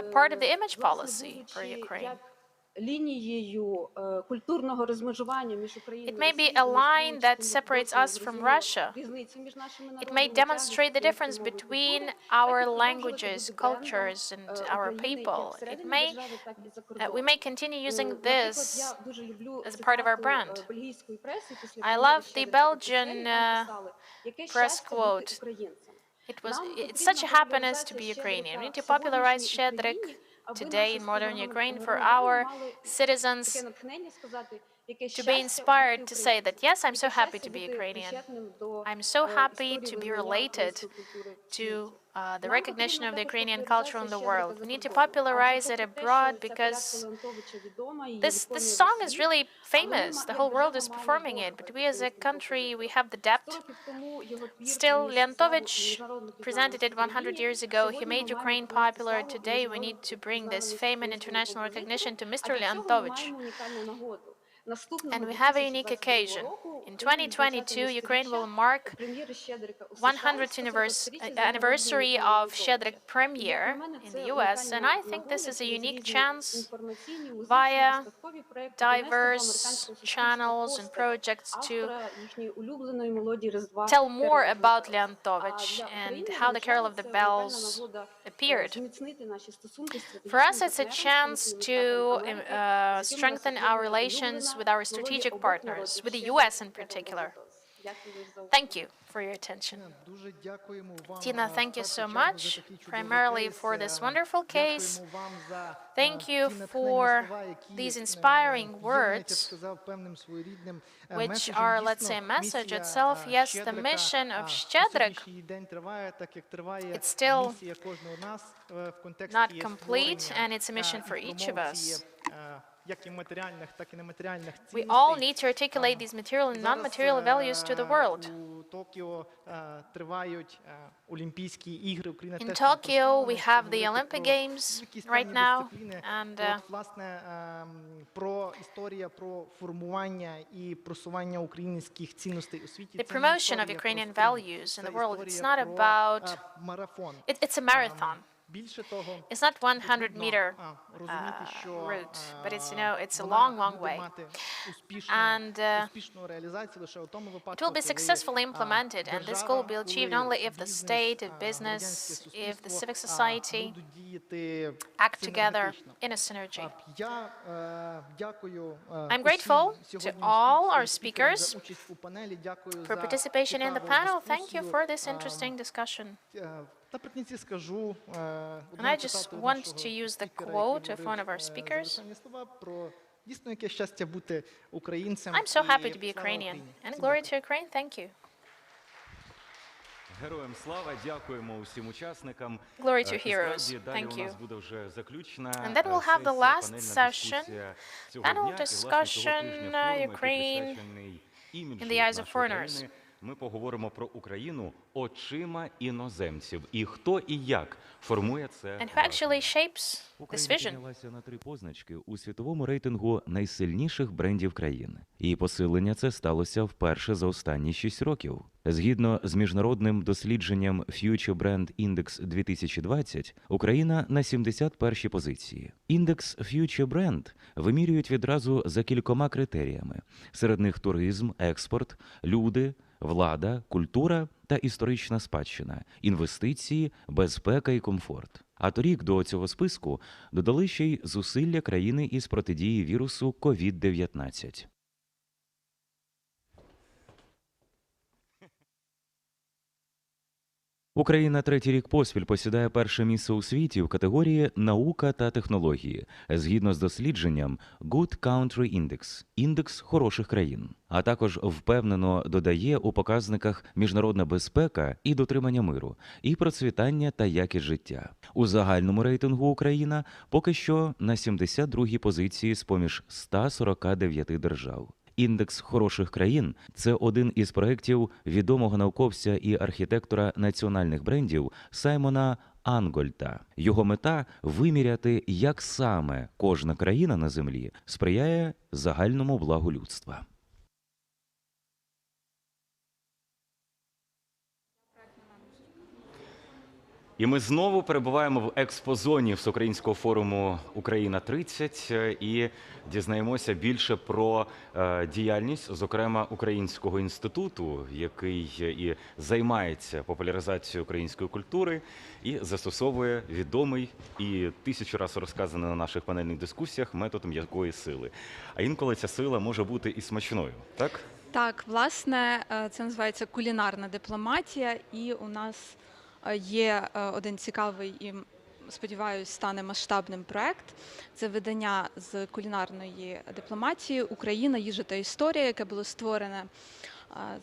a part of the image policy for Ukraine. It may be a line that separates us from Russia. It may demonstrate the difference between our languages, cultures, and our people. We may continue using this as a part of our brand. I love the Belgian press quote. It's such a happiness to be Ukrainian. We need to popularize Щедрик today in modern Ukraine for our citizens to be inspired to say that, yes, I'm so happy to be Ukrainian. I'm so happy to be related to the recognition of the Ukrainian culture in the world. We need to popularize it abroad because this song is really famous. The whole world is performing it, but we as a country, we have the depth. Still, Leontovich presented it 100 years ago. He made Ukraine popular. Today, we need to bring this fame and international recognition to Mr. Leontovich. And we have a unique occasion. In 2022, Ukraine will mark 100th anniversary of Щедрик premiere in the US, and I think this is a unique chance via diverse channels and projects to tell more about Leontovich and how the Carol of the Bells appeared. For us, it's a chance to strengthen our relations with our strategic partners, with the US in particular. Thank you for your attention. Tina, thank you so much, primarily for this wonderful case. Thank you for these inspiring words, which are, let's say, a message itself. Yes, the mission of Щедрик, it's still not complete, and it's a mission for each of us. We all need to articulate these material and non-material values to the world. In Tokyo, we have the Olympic Games right now, and the promotion of Ukrainian values in the world, it's not about, it's a marathon. It's not 100-meter route, but it's, it's a long, long way. And it will be successfully implemented, and this goal will be achieved only if the state, if business, if the civic society act together in a synergy. I'm grateful to all our speakers for participation in the panel. Thank you for this interesting discussion. And I just want to use the quote of one of our speakers. I'm so happy to be Ukrainian, and glory to Ukraine. Thank you. Героям слава, дякуємо усім учасникам. Glory to heroes. Thank you. And then we'll have the last session, panel discussion, Ukraine in the eyes of foreigners. Ми поговоримо про Україну очима іноземців. І хто і як формує це. And who actually shapes this vision. Україна піднялася на 3 позначки у світовому рейтингу найсильніших брендів країни. І посилення це сталося вперше за останні 6 років. Згідно з міжнародним дослідженням Future Brand Index 2020, Україна на 71-й позиції. Індекс Future Brand вимірюють відразу за кількома критеріями. Серед них туризм, експорт, люди, влада, культура та історична спадщина, інвестиції, безпека і комфорт. А торік до цього списку додали ще й зусилля країни із протидії вірусу COVID-19. Україна 3-й рік поспіль посідає перше місце у світі в категорії «Наука та технології», згідно з дослідженням Good Country Index – індекс хороших країн, а також впевнено додає у показниках міжнародна безпека і дотримання миру, і процвітання та якість життя. У загальному рейтингу Україна поки що на 72-й позиції з-поміж 149 держав. Індекс хороших країн – це один із проєктів відомого науковця і архітектора національних брендів Саймона Ангольта. Його мета – виміряти, як саме кожна країна на землі сприяє загальному благу людства. І ми знову перебуваємо в експозоні Всеукраїнського форуму «Україна-30» і дізнаємося більше про діяльність, зокрема, Українського інституту, який і займається популяризацією української культури і застосовує відомий і 1000 разів розказаний на наших панельних дискусіях метод м'якої сили. А інколи ця сила може бути і смачною, так? Так, власне, це називається кулінарна дипломатія, і у нас є один цікавий і, сподіваюся, стане масштабним проект. Це видання з кулінарної дипломатії «Україна. Їжа та історія», яке було створене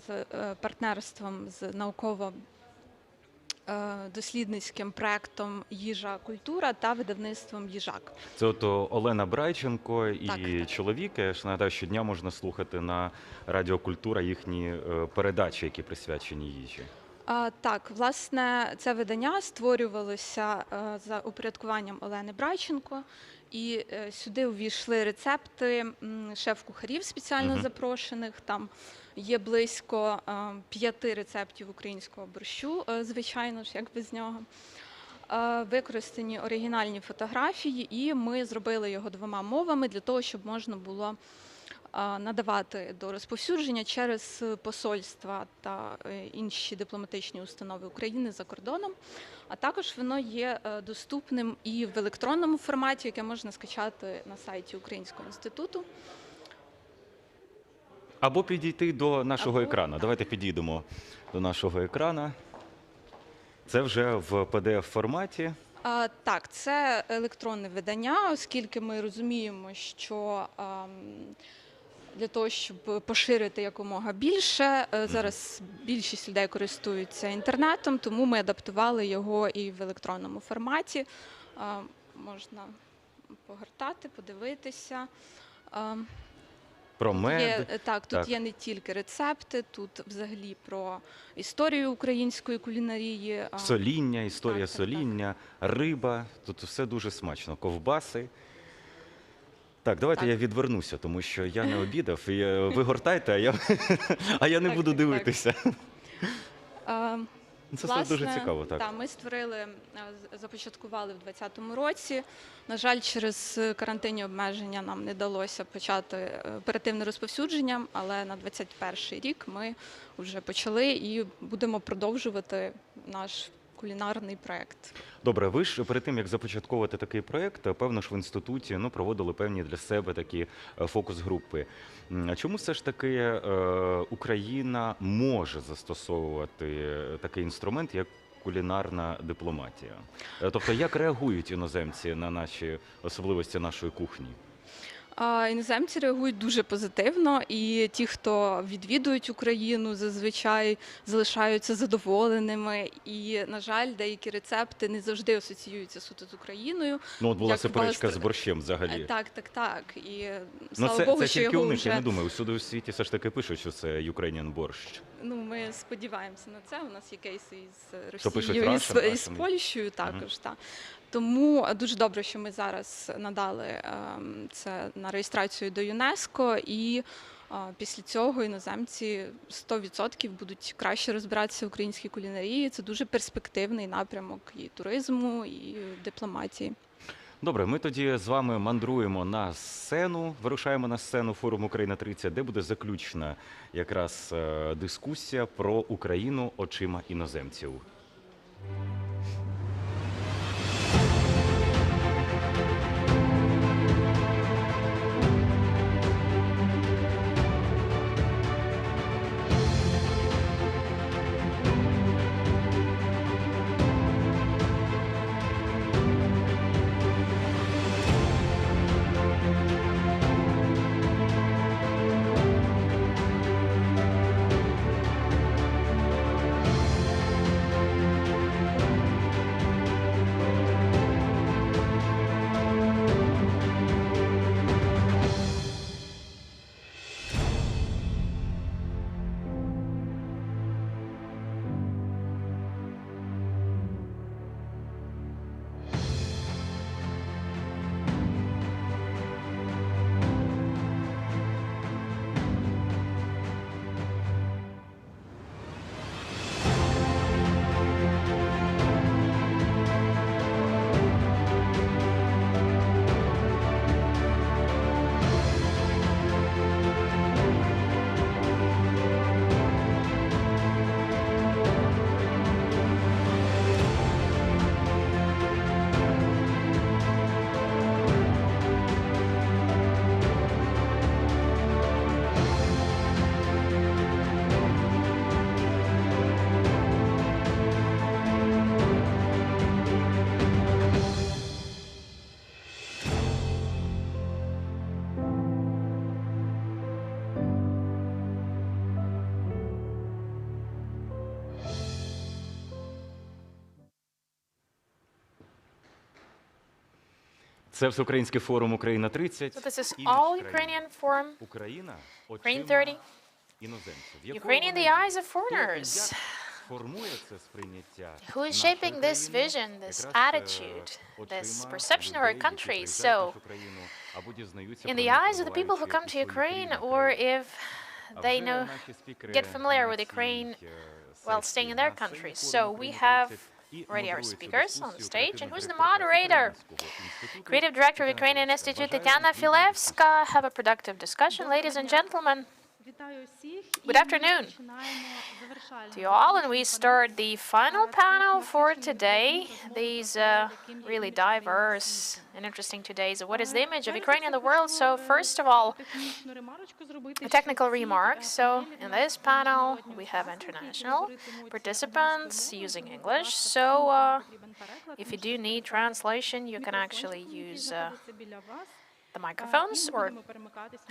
з партнерством з науково-дослідницьким проектом «Їжа. Культура» та видавництвом «Їжак». Це от Олена Брайченко і чоловік. Я ж нагадаю, щодня можна слухати на Радіо Культура їхні передачі, які присвячені їжі. Так, власне, це видання створювалося за упорядкуванням Олени Брайченко, і сюди увійшли рецепти шеф-кухарів спеціально запрошених. Там є близько 5 рецептів українського борщу, звичайно ж, як без нього. Використані оригінальні фотографії, і ми зробили його 2 мовами для того, щоб можна було надавати до розповсюдження через посольства та інші дипломатичні установи України за кордоном. А також воно є доступним і в електронному форматі, яке можна скачати на сайті Українського інституту. Або підійти до нашого екрану. Давайте підійдемо до нашого екрану. Це вже в PDF-форматі. Так, це електронне видання, оскільки ми розуміємо, що для того, щоб поширити якомога більше, зараз більшість людей користуються інтернетом, тому ми адаптували його і в електронному форматі. Можна погортати, подивитися. Про мед. Тут є не тільки рецепти, тут взагалі про історію української кулінарії. Соління, історія соління, риба, тут все дуже смачно, ковбаси. Так, давайте я відвернуся, тому що я не обідав, і ви гортайте, а я не буду дивитися. Це Власне, дуже цікаво, так. Ми започаткували в 2020 році. На жаль, через карантинні обмеження нам не вдалося почати оперативне розповсюдження, але на 2021 рік ми вже почали і будемо продовжувати наш кулінарний проєкт. Добре, ви ж перед тим, як започатковувати такий проєкт, певно ж в інституті проводили певні для себе такі фокус-групи. Чому все ж таки Україна може застосовувати такий інструмент, як кулінарна дипломатія? Тобто, як реагують іноземці на наші особливості нашої кухні? Іноземці реагують дуже позитивно, і ті, хто відвідують Україну, зазвичай залишаються задоволеними. І, на жаль, деякі рецепти не завжди асоціюються суто з Україною. Ну, от була суперечка з борщем взагалі. Так. І слава Богу, що його вже... Я не думаю, всюди у світі все ж таки пишуть, що це Ukrainian борщ. Ми сподіваємося на це. У нас є кейси із Росією, і з Польщею також. Тому дуже добре, що ми зараз надали це на реєстрацію до ЮНЕСКО, і після цього іноземці 100% будуть краще розбиратися в українській кулінарії. Це дуже перспективний напрямок і туризму, і дипломатії. Добре, ми тоді з вами мандруємо на сцену, вирушаємо на сцену форуму «Україна-30», де буде заключна якраз дискусія про Україну очима іноземців. Це Всеукраїнський форум Україна 30. So this is All-Ukrainian Forum Україна Ukraine 30. іноземців. Ukraine in the eyes of foreigners. Who is shaping this vision, this attitude, this perception of our country? So, in the eyes of the people who come to Ukraine, or if they get familiar with Ukraine while staying in their countries. So we have already our speakers on the stage, and who's the moderator? Creative Director of Ukrainian Institute Tatiana Filevska. Have a productive discussion, ladies and gentlemen. Good afternoon to you all, and we start the final panel for today. These really diverse and interesting two days. What is the image of Ukraine in the world? So first of all, a technical remark. So in this panel, we have international participants using English. So if you do need translation, you can actually use the microphones or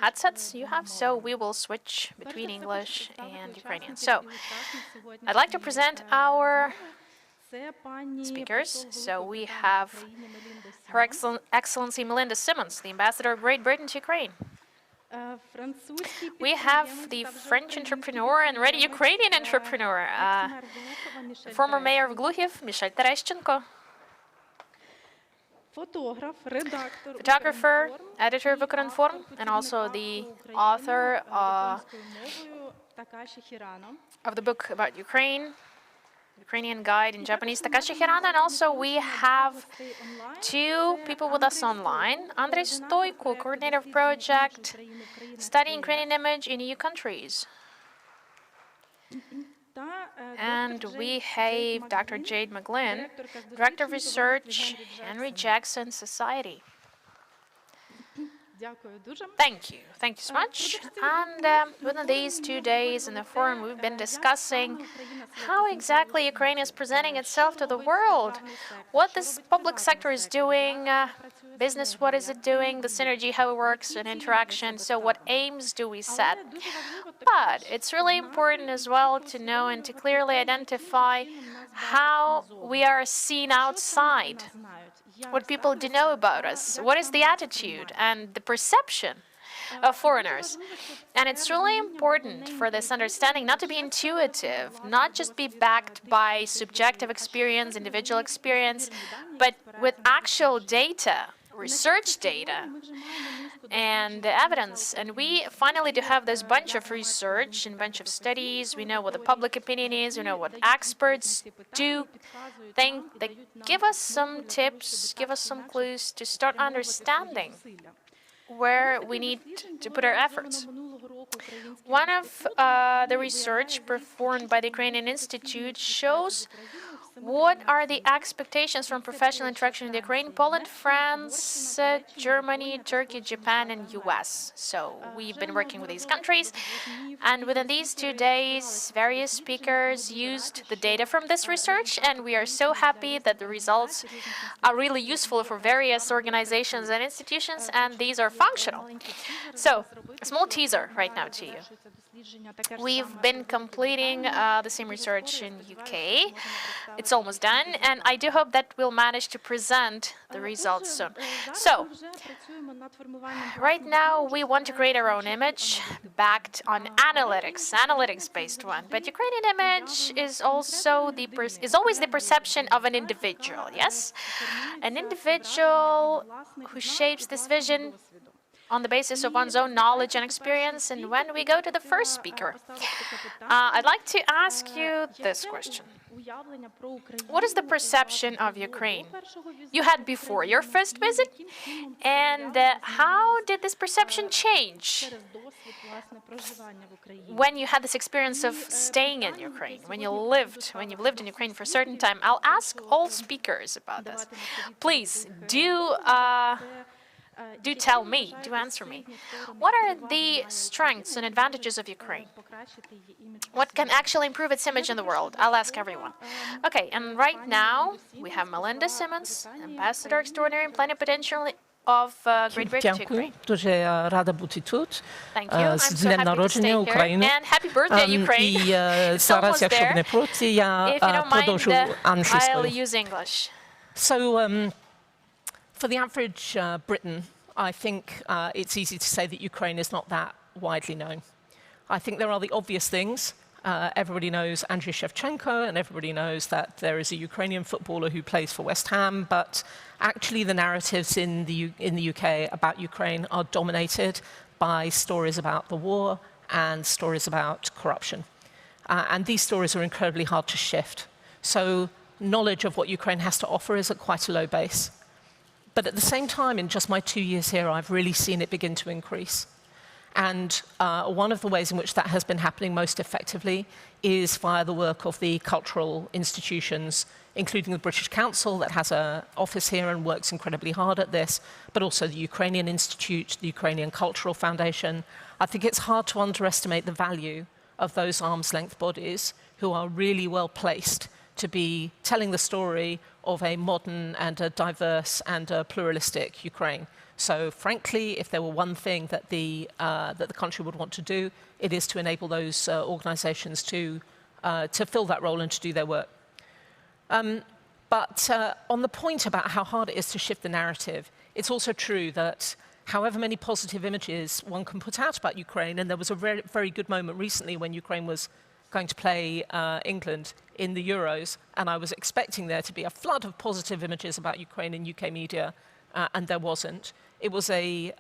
headsets you have, so we will switch between English and Ukrainian. So I'd like to present our speakers. So we have Her Excellency Melinda Simmons, the Ambassador of Great Britain to Ukraine. We have the French entrepreneur and ready Ukrainian entrepreneur, former mayor of Gluhiv, Michel Tereshchenko. Photographer, editor of Ukrainian Forum, and also the author of the book about Ukraine, Ukrainian Guide in Japanese, Takashi Hirano. And also we have two people with us online. Andrei Stoico, coordinator of project Studying Ukrainian Image in EU Countries. And we have Dr. Jade McGlynn, Director of Research, Henry Jackson Society. Thank you. Thank you so much. And within these 2 days in the forum, we've been discussing how exactly Ukraine is presenting itself to the world, what this public sector is doing, business, what is it doing, the synergy, how it works, and interaction. So what aims do we set? But it's really important as well to know and to clearly identify how we are seen outside, what people do know about us, what is the attitude and the perception of foreigners. And it's really important for this understanding not to be intuitive, not just be backed by subjective experience, individual experience, but with actual data, research data, and evidence. And we finally do have this bunch of research and bunch of studies. We know what the public opinion is. We know what experts do think. They give us some tips, give us some clues to start understanding where we need to put our efforts. One of the research performed by the Ukrainian Institute shows what are the expectations from professional interaction in Ukraine, Poland, France, Germany, Turkey, Japan, and US. So we've been working with these countries. And within these 2 days, various speakers used the data from this research. And we are so happy that the results are really useful for various organizations and institutions. And these are functional. So a small teaser right now to you. We've been completing the same research in UK. It's almost done, and I do hope that we'll manage to present the results soon. So, right now we want to create our own image backed on analytics-based one. But Ukrainian image is also always the perception of an individual. Yes, an individual who shapes this vision on the basis of one's own knowledge and experience. And when we go to the first speaker, I'd like to ask you this question. What is the perception of Ukraine you had before your first visit? And how did this perception change when you had this experience of staying in Ukraine, when you've lived in Ukraine for a certain time? I'll ask all speakers about this. Please do tell me, do answer me. What are the strengths and advantages of Ukraine? What can actually improve its image in the world? I'll ask everyone. Okay, and right now we have Melinda Simmons, Ambassador Extraordinary and Plenipotentiary of Great Britain to Ukraine. Дуже рада бути тут. Thank you. I'm so happy to stay here. And happy birthday, Ukraine. І зараз, якщо не проти, я продовжу англійською. I'll use English. So, For the average Briton, I think it's easy to say that Ukraine is not that widely known. I think there are the obvious things. Everybody knows Andriy Shevchenko, and everybody knows that there is a Ukrainian footballer who plays for West Ham, but actually the narratives in the UK about Ukraine are dominated by stories about the war and stories about corruption. And these stories are incredibly hard to shift. So knowledge of what Ukraine has to offer is at quite a low base. But at the same time, in just my 2 years here, I've really seen it begin to increase. And one of the ways in which that has been happening most effectively is via the work of the cultural institutions, including the British Council that has an office here and works incredibly hard at this, but also the Ukrainian Institute, the Ukrainian Cultural Foundation. I think it's hard to underestimate the value of those arm's length bodies who are really well placed to be telling the story of a modern and a diverse and a pluralistic Ukraine. So frankly, if there were one thing that the country would want to do, it is to enable those organizations to fill that role and to do their work. But on the point about how hard it is to shift the narrative, it's also true that however many positive images one can put out about Ukraine, and there was a very, very good moment recently when Ukraine was going to play England in the Euros, and I was expecting there to be a flood of positive images about Ukraine in UK media, and there wasn't. It was a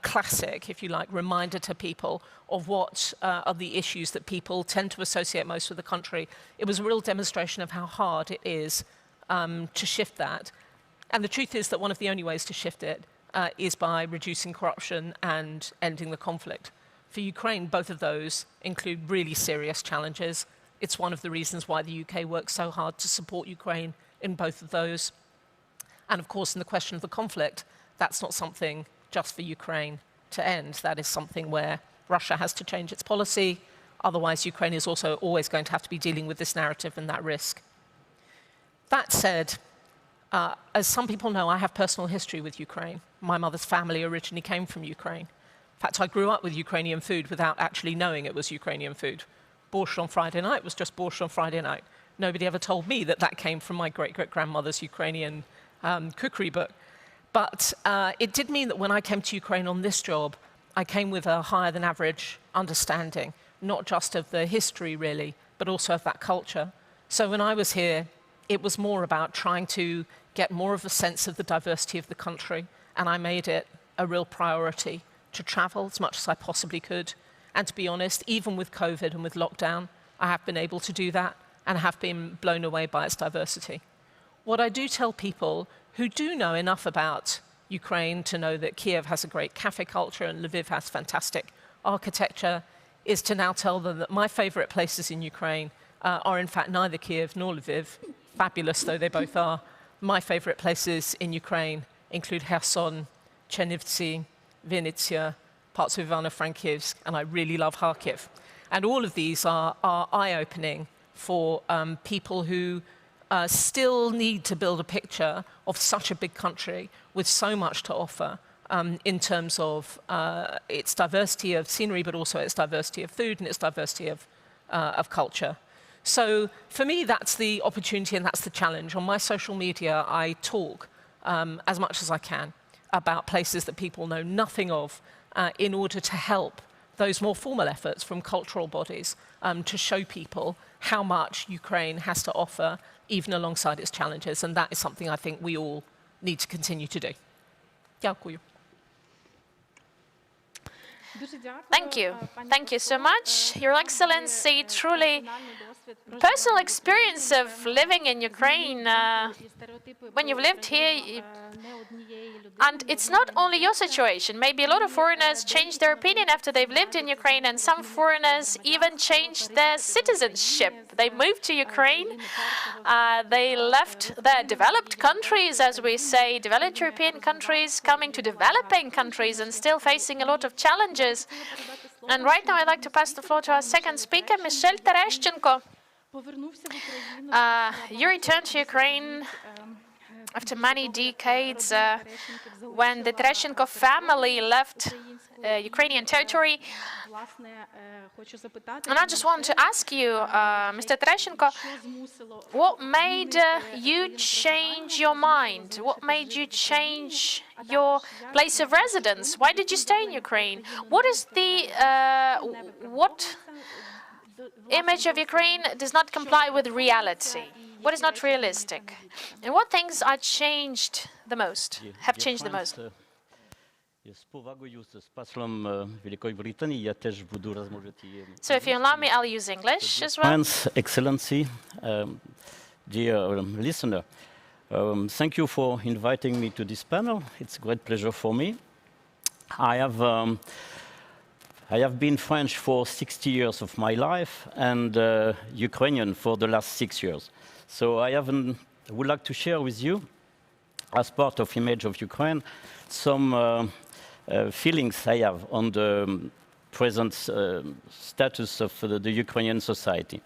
classic, if you like, reminder to people of what are the issues that people tend to associate most with the country. It was a real demonstration of how hard it is to shift that. And the truth is that one of the only ways to shift it is by reducing corruption and ending the conflict. For Ukraine, both of those include really serious challenges. It's one of the reasons why the UK works so hard to support Ukraine in both of those. And of course, in the question of the conflict, that's not something just for Ukraine to end. That is something where Russia has to change its policy. Otherwise, Ukraine is also always going to have to be dealing with this narrative and that risk. That said, as some people know, I have personal history with Ukraine. My mother's family originally came from Ukraine. In fact, I grew up with Ukrainian food without actually knowing it was Ukrainian food. Borscht on Friday night was just borscht on Friday night. Nobody ever told me that that came from my great-great-grandmother's Ukrainian cookery book. But it did mean that when I came to Ukraine on this job, I came with a higher than average understanding, not just of the history really, but also of that culture. So when I was here, it was more about trying to get more of a sense of the diversity of the country, and I made it a real priority to travel as much as I possibly could. And to be honest, even with COVID and with lockdown, I have been able to do that and have been blown away by its diversity. What I do tell people who do know enough about Ukraine to know that Kiev has a great cafe culture and Lviv has fantastic architecture is to now tell them that my favorite places in Ukraine are in fact neither Kiev nor Lviv, fabulous though they both are. My favorite places in Ukraine include Kherson, Chernivtsi, Vinnytsia, parts of Ivano-Frankivsk, and I really love Kharkiv. And all of these are eye-opening for people who still need to build a picture of such a big country with so much to offer in terms of its diversity of scenery, but also its diversity of food and its diversity of culture. So for me, that's the opportunity and that's the challenge. On my social media, I talk as much as I can about places that people know nothing of in order to help those more formal efforts from cultural bodies to show people how much Ukraine has to offer, even alongside its challenges. And that is something I think we all need to continue to do. Дякую. Thank you. Thank you so much. Your Excellency, truly personal experience of living in Ukraine, when you've lived here, and it's not only your situation. Maybe a lot of foreigners change their opinion after they've lived in Ukraine, and some foreigners even changed their citizenship. They moved to Ukraine, they left their developed countries, as we say, developed European countries, coming to developing countries and still facing a lot of challenges. And right now I'd like to pass the floor to our second speaker, Michelle Tereshchenko. You returned to Ukraine after many decades when the Tereshchenko family left Ukrainian territory. And I just want to ask you, Mr. Tereshchenko, what made you change your mind? What made you change your place of residence? Why did you stay in Ukraine? What is the what image of Ukraine does not comply with reality? What is not realistic? And what things are changed the most? Have changed the most? So if you allow me, I'll use English as well. Excellency, dear listener, thank you for inviting me to this panel. It's a great pleasure for me. I have been French for 60 years of my life and Ukrainian for the last 6 years. So I would like to share with you, as part of Image of Ukraine, some feelings I have on the present status of the Ukrainian society.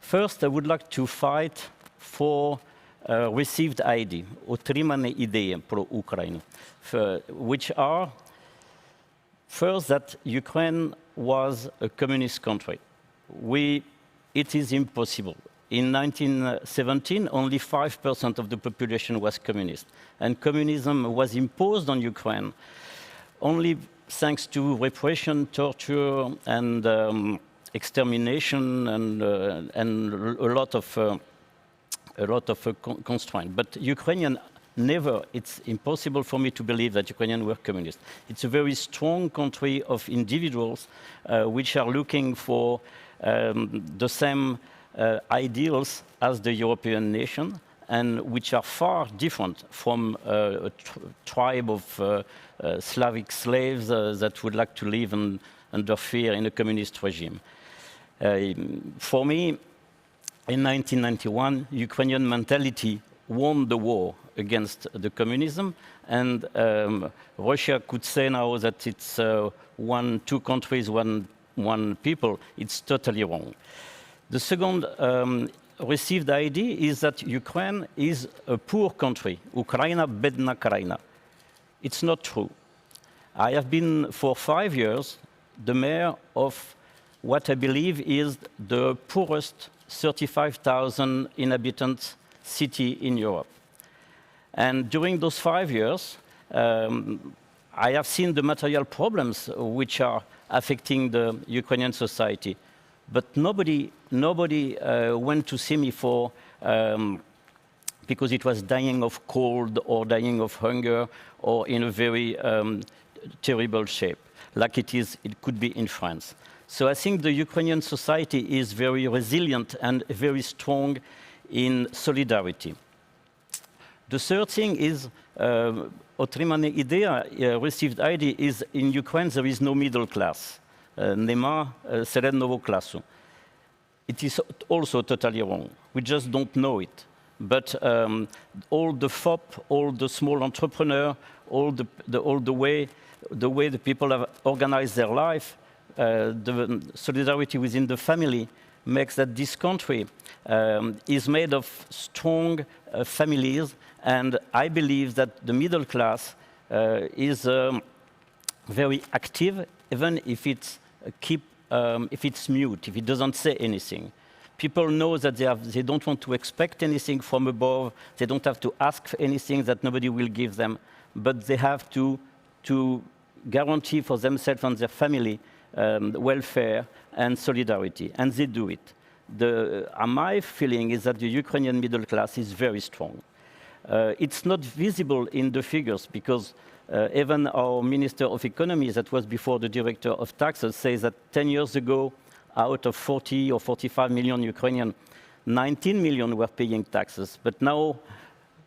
First, I would like to fight for received ID, отримані ідеї про Україну, which are, first, that Ukraine was a communist country. It is impossible. In 1917, only 5% of the population was communist. And communism was imposed on Ukraine only thanks to repression, torture, and extermination, and a lot of constraint. But Ukrainian never, it's impossible for me to believe that Ukrainians were communist. It's a very strong country of individuals which are looking for the same ideals as the European nation, and which are far different from a tribe of Slavic slaves that would like to live under fear in a communist regime. For me, in 1991, Ukrainian mentality won the war against the communism, and Russia could say now that it's two countries, one people. It's totally wrong. The second received idea is that Ukraine is a poor country. Ukraina bedna kraina. It's not true. I have been for 5 years the mayor of what I believe is the poorest 35,000 inhabitants city in Europe. And during those 5 years, I have seen the material problems which are affecting the Ukrainian society. But nobody went to see me because it was dying of cold or dying of hunger or in a very terrible shape, like it could be in France. So I think the Ukrainian society is very resilient and very strong in solidarity. The third thing is, отримана ідея, received ID, is in Ukraine there is no middle class. Нема середнього класу. It is also totally wrong. We just don't know it. But all the FOP, all the small entrepreneur, all the way the people have organized their life, the solidarity within the family makes that this country is made of strong families, and I believe that the middle class is very active, even if it's if it's mute, if it doesn't say anything. People know that they don't want to expect anything from above. They don't have to ask for anything that nobody will give them, but they have to guarantee for themselves and their family welfare and solidarity, and they do it. My feeling is that the Ukrainian middle class is very strong. It's not visible in the figures because even our Minister of Economy, that was before the Director of Taxes, says that 10 years ago, out of 40 or 45 million Ukrainians, 19 million were paying taxes. But now,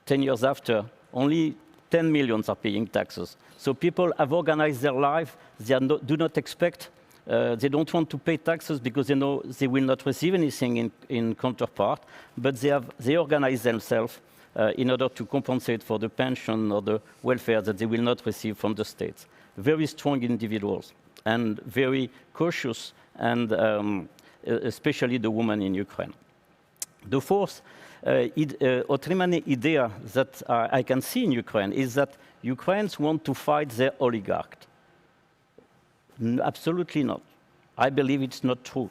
10 years after, only 10 million are paying taxes. So people have organized their life. They do not expect, they don't want to pay taxes because they know they will not receive anything in counterpart, but they organize themselves in order to compensate for the pension or the welfare that they will not receive from the states. Very strong individuals and very cautious, and especially the women in Ukraine. The fourth otrimane idea that I can see in Ukraine is that Ukrainians want to fight their oligarch. Absolutely not. I believe it's not true.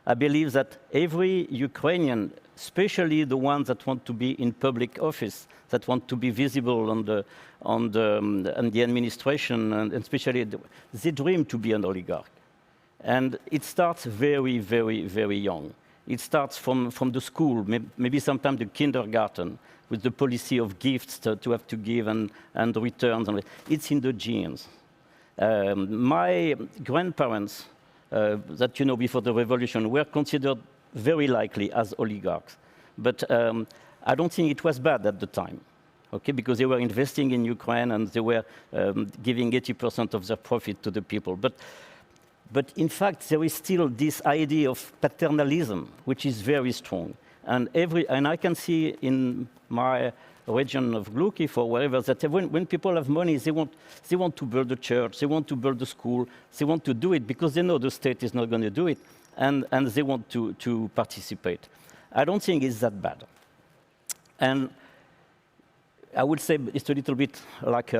I believe that every Ukrainian, especially the ones that want to be in public office, that want to be visible on the administration, and especially they dream to be an oligarch. And it starts very, very, very young. It starts from the school, maybe sometimes the kindergarten, with the policy of gifts to have to give and returns. It's in the genes. My grandparents, that you know before the revolution, were considered very likely as oligarchs. But I don't think it was bad at the time, okay? Because they were investing in Ukraine and they were giving 80% of their profit to the people. But in fact, there is still this idea of paternalism, which is very strong. And I can see in my region of Glukiv or wherever that when people have money, they want to build a church, they want to build a school, they want to do it because they know the state is not going to do it, and they want to participate. I don't think it's that bad. And I would say it's a little bit like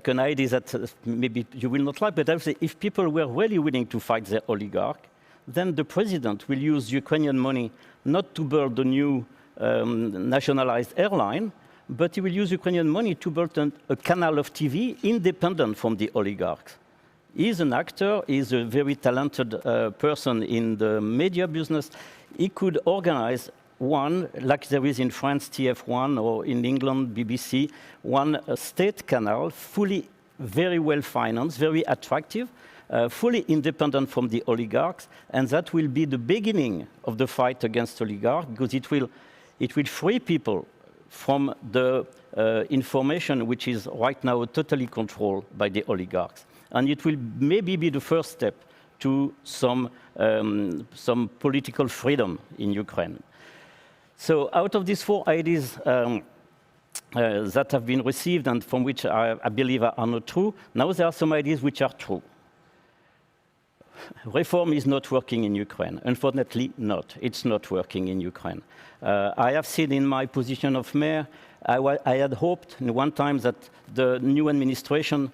an idea that maybe you will not like, but I would say if people were really willing to fight their oligarch, then the president will use Ukrainian money not to build a new nationalized airline, but he will use Ukrainian money to build a canal of TV independent from the oligarchs. He's an actor, he's a very talented person in the media business. He could organize one, like there is in France, TF1, or in England, BBC, one state canal, fully, very well financed, very attractive, fully independent from the oligarchs, and that will be the beginning of the fight against oligarchs, because it will free people from the information which is right now totally controlled by the oligarchs. And it will maybe be the first step to some political freedom in Ukraine. So out of these 4 ideas that have been received and from which I believe are not true, now there are some ideas which are true. Reform is not working in Ukraine. Unfortunately, not. It's not working in Ukraine. I have seen in my position of mayor, I had hoped in one time that the new administration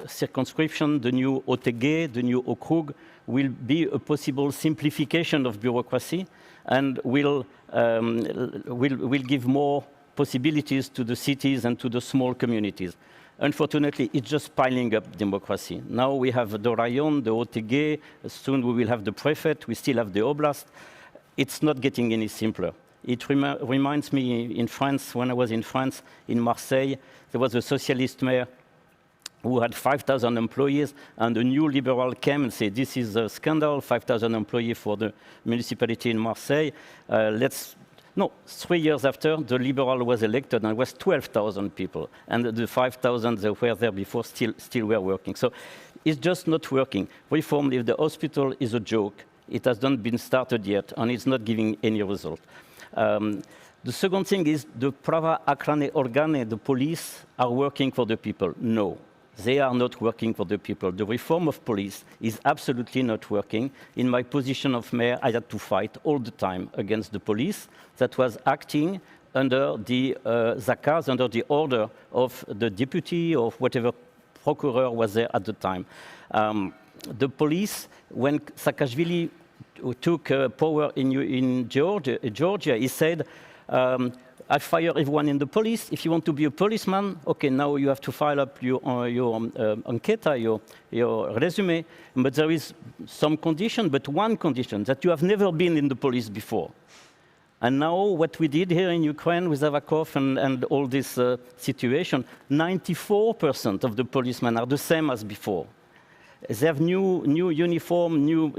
circumscription, the new OTG, the new okrug, will be a possible simplification of bureaucracy and will give more possibilities to the cities and to the small communities. Unfortunately, it's just piling up democracy. Now we have the rayon, the OTG, soon we will have the prefect, we still have the oblast. It's not getting any simpler. It reminds me in France, when I was in France, in Marseille, there was a socialist mayor who had 5,000 employees, and a new liberal came and said, this is a scandal, 5,000 employees for the municipality in Marseille. No, 3 years after, the liberal was elected, and it was 12,000 people. And the 5,000 that were there before still were working. So it's just not working. Reform of the hospital is a joke. It has not been started yet, and it's not giving any result. The second thing is the prava acrane organe, the police, are working for the people. No, they are not working for the people. The reform of police is absolutely not working. In my position of mayor, I had to fight all the time against the police that was acting under the zakaz, under the order of the deputy or whatever procureur was there at the time. The police, when Saakashvili took power in Georgia, he said, I fire everyone in the police. If you want to be a policeman, okay, now you have to file up your enquete, your resume. But there is some condition, but one condition, that you have never been in the police before. And now what we did here in Ukraine with Avakov and all this situation, 94% of the policemen are the same as before. They have new uniform, new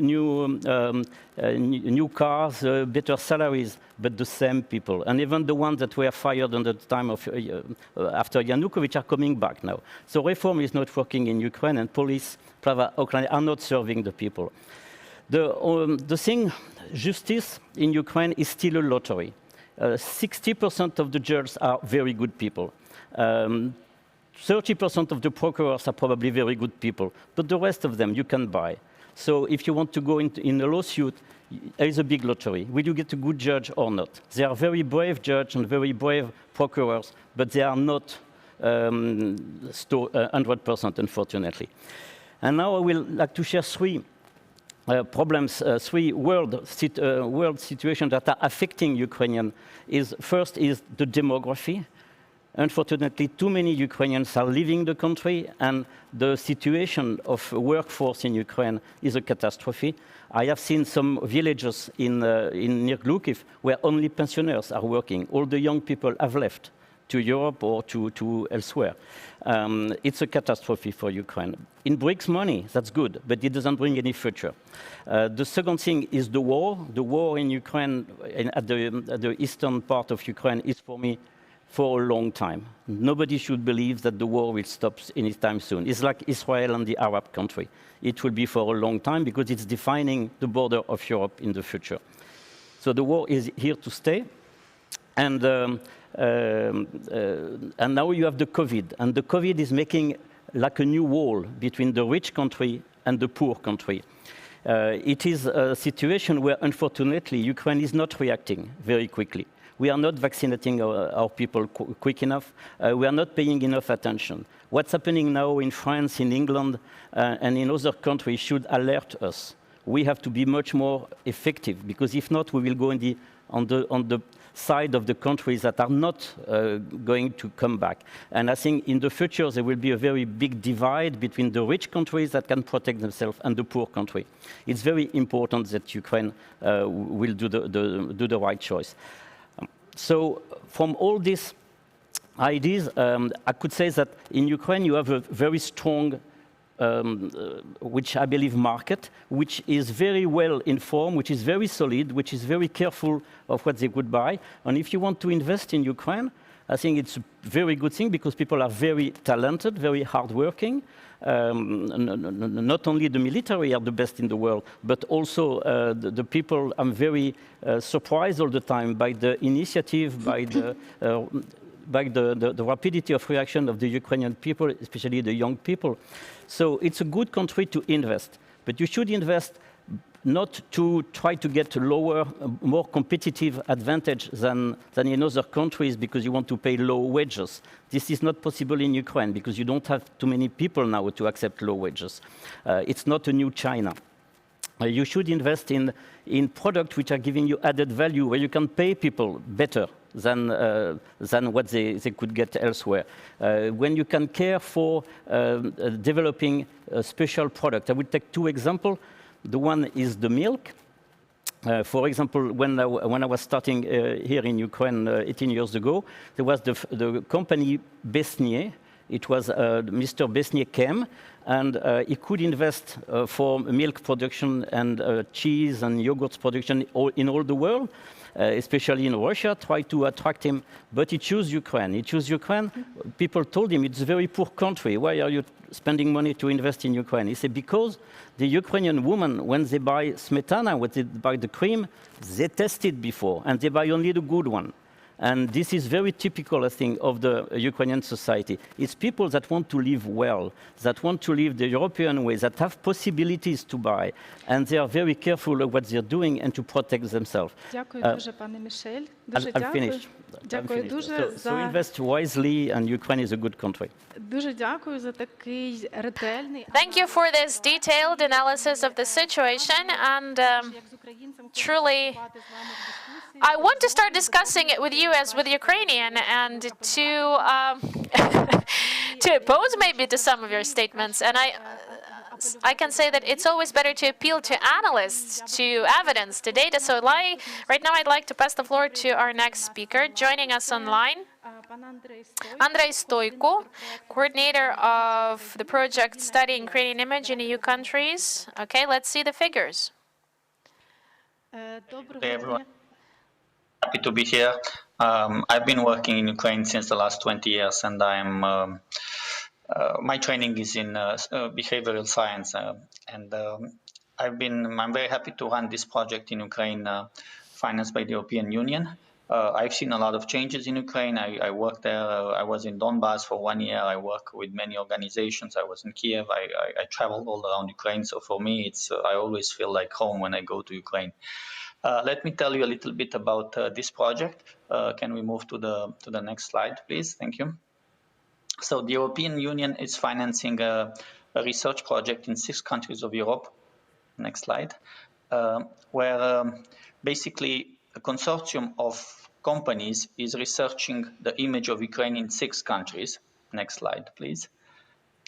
cars, better salaries, but the same people. And even the ones that were fired at the time of after Yanukovych are coming back now. So reform is not working in Ukraine, and police are not serving the people. The thing, justice in Ukraine is still a lottery. 60% of the judges are very good people. 30% of the procureurs are probably very good people, but the rest of them you can buy. So if you want to go in a lawsuit, there is a big lottery. Will you get a good judge or not? There are very brave judges and very brave procurers, but they are not 100%, unfortunately. And now I will like to share three problems, three world situations that are affecting Ukrainian. First is the demography. Unfortunately, too many Ukrainians are leaving the country, and the situation of workforce in Ukraine is a catastrophe. I have seen some villages in near Lviv where only pensioners are working. All the young people have left to Europe or to elsewhere. It's a catastrophe for Ukraine. It brings money, that's good, but it doesn't bring any future. The second thing is the war. The war in Ukraine, at the eastern part of Ukraine, is for me for a long time. Nobody should believe that the war will stop anytime soon. It's like Israel and the Arab country. It will be for a long time because it's defining the border of Europe in the future. So the war is here to stay. And now you have the COVID. And the COVID is making like a new wall between the rich country and the poor country. It is a situation where, unfortunately, Ukraine is not reacting very quickly. We are not vaccinating our people quick enough. We are not paying enough attention. What's happening now in France, in England, and in other countries should alert us. We have to be much more effective, because if not, we will go on the side of the countries that are not going to come back. And I think in the future, there will be a very big divide between the rich countries that can protect themselves and the poor country. It's very important that Ukraine will do the right choice. So from all these ideas, I could say that in Ukraine you have a very strong, which I believe, market, which is very well informed, which is very solid, which is very careful of what they could buy. And if you want to invest in Ukraine, I think it's a very good thing, because people are very talented, very hardworking. Not only the military are the best in the world, but also the people. I'm very surprised all the time by the initiative, by the rapidity of reaction of the Ukrainian people, especially the young people. So it's a good country to invest, but you should invest not to try to get a lower, more competitive advantage than in other countries because you want to pay low wages. This is not possible in Ukraine because you don't have too many people now to accept low wages. It's not a new China. You should invest in products which are giving you added value, where you can pay people better than what they could get elsewhere. When you can care for developing a special product. I will take two examples. The one is the milk. For example, when I was starting here in Ukraine 18 years ago, there was the company Besnier. It was Mr. Besnier came, and he could invest for milk production and cheese and yogurt production in all the world, especially in Russia, try to attract him. But he chose Ukraine. He chose Ukraine. People told him, it's a very poor country. Why are you spending money to invest in Ukraine? He said, because the Ukrainian women, when they buy smetana, when they buy the cream, they test it before, and they buy only the good one. And this is very typical, I think, of the Ukrainian society. It's people that want to live well, that want to live the European way, that have possibilities to buy, and they are very careful of what they're doing and to protect themselves. Дякую дуже, пане Мішель. Дуже дякую. Дякую дуже so invest wisely, and Ukraine is a good country. Дуже дякую за такий ретельний. Thank you for this detailed analysis of the situation, and truly, I want to start discussing it with you as with Ukrainian, and to oppose maybe to some of your statements. And I can say that it's always better to appeal to analysts, to evidence, to data. So right now I'd like to pass the floor to our next speaker, joining us online, Andrei Stoico, coordinator of the project studying Ukrainian image in EU countries. Okay, let's see the figures. Hey everyone, happy to be here. I've been working in Ukraine since the last 20 years, and my training is in behavioral science, and I'm very happy to run this project in Ukraine, financed by the European Union. I've seen a lot of changes in Ukraine. I worked there. I was in Donbass for 1 year. I work with many organizations. I was in Kiev. I traveled all around Ukraine. So for me, it's I always feel like home when I go to Ukraine. Let me tell you a little bit about this project. Can we move to the next slide, please? Thank you. So the European Union is financing a research project in 6 countries of Europe. Next slide. Where basically a consortium of companies is researching the image of Ukraine in 6 countries. Next slide, please.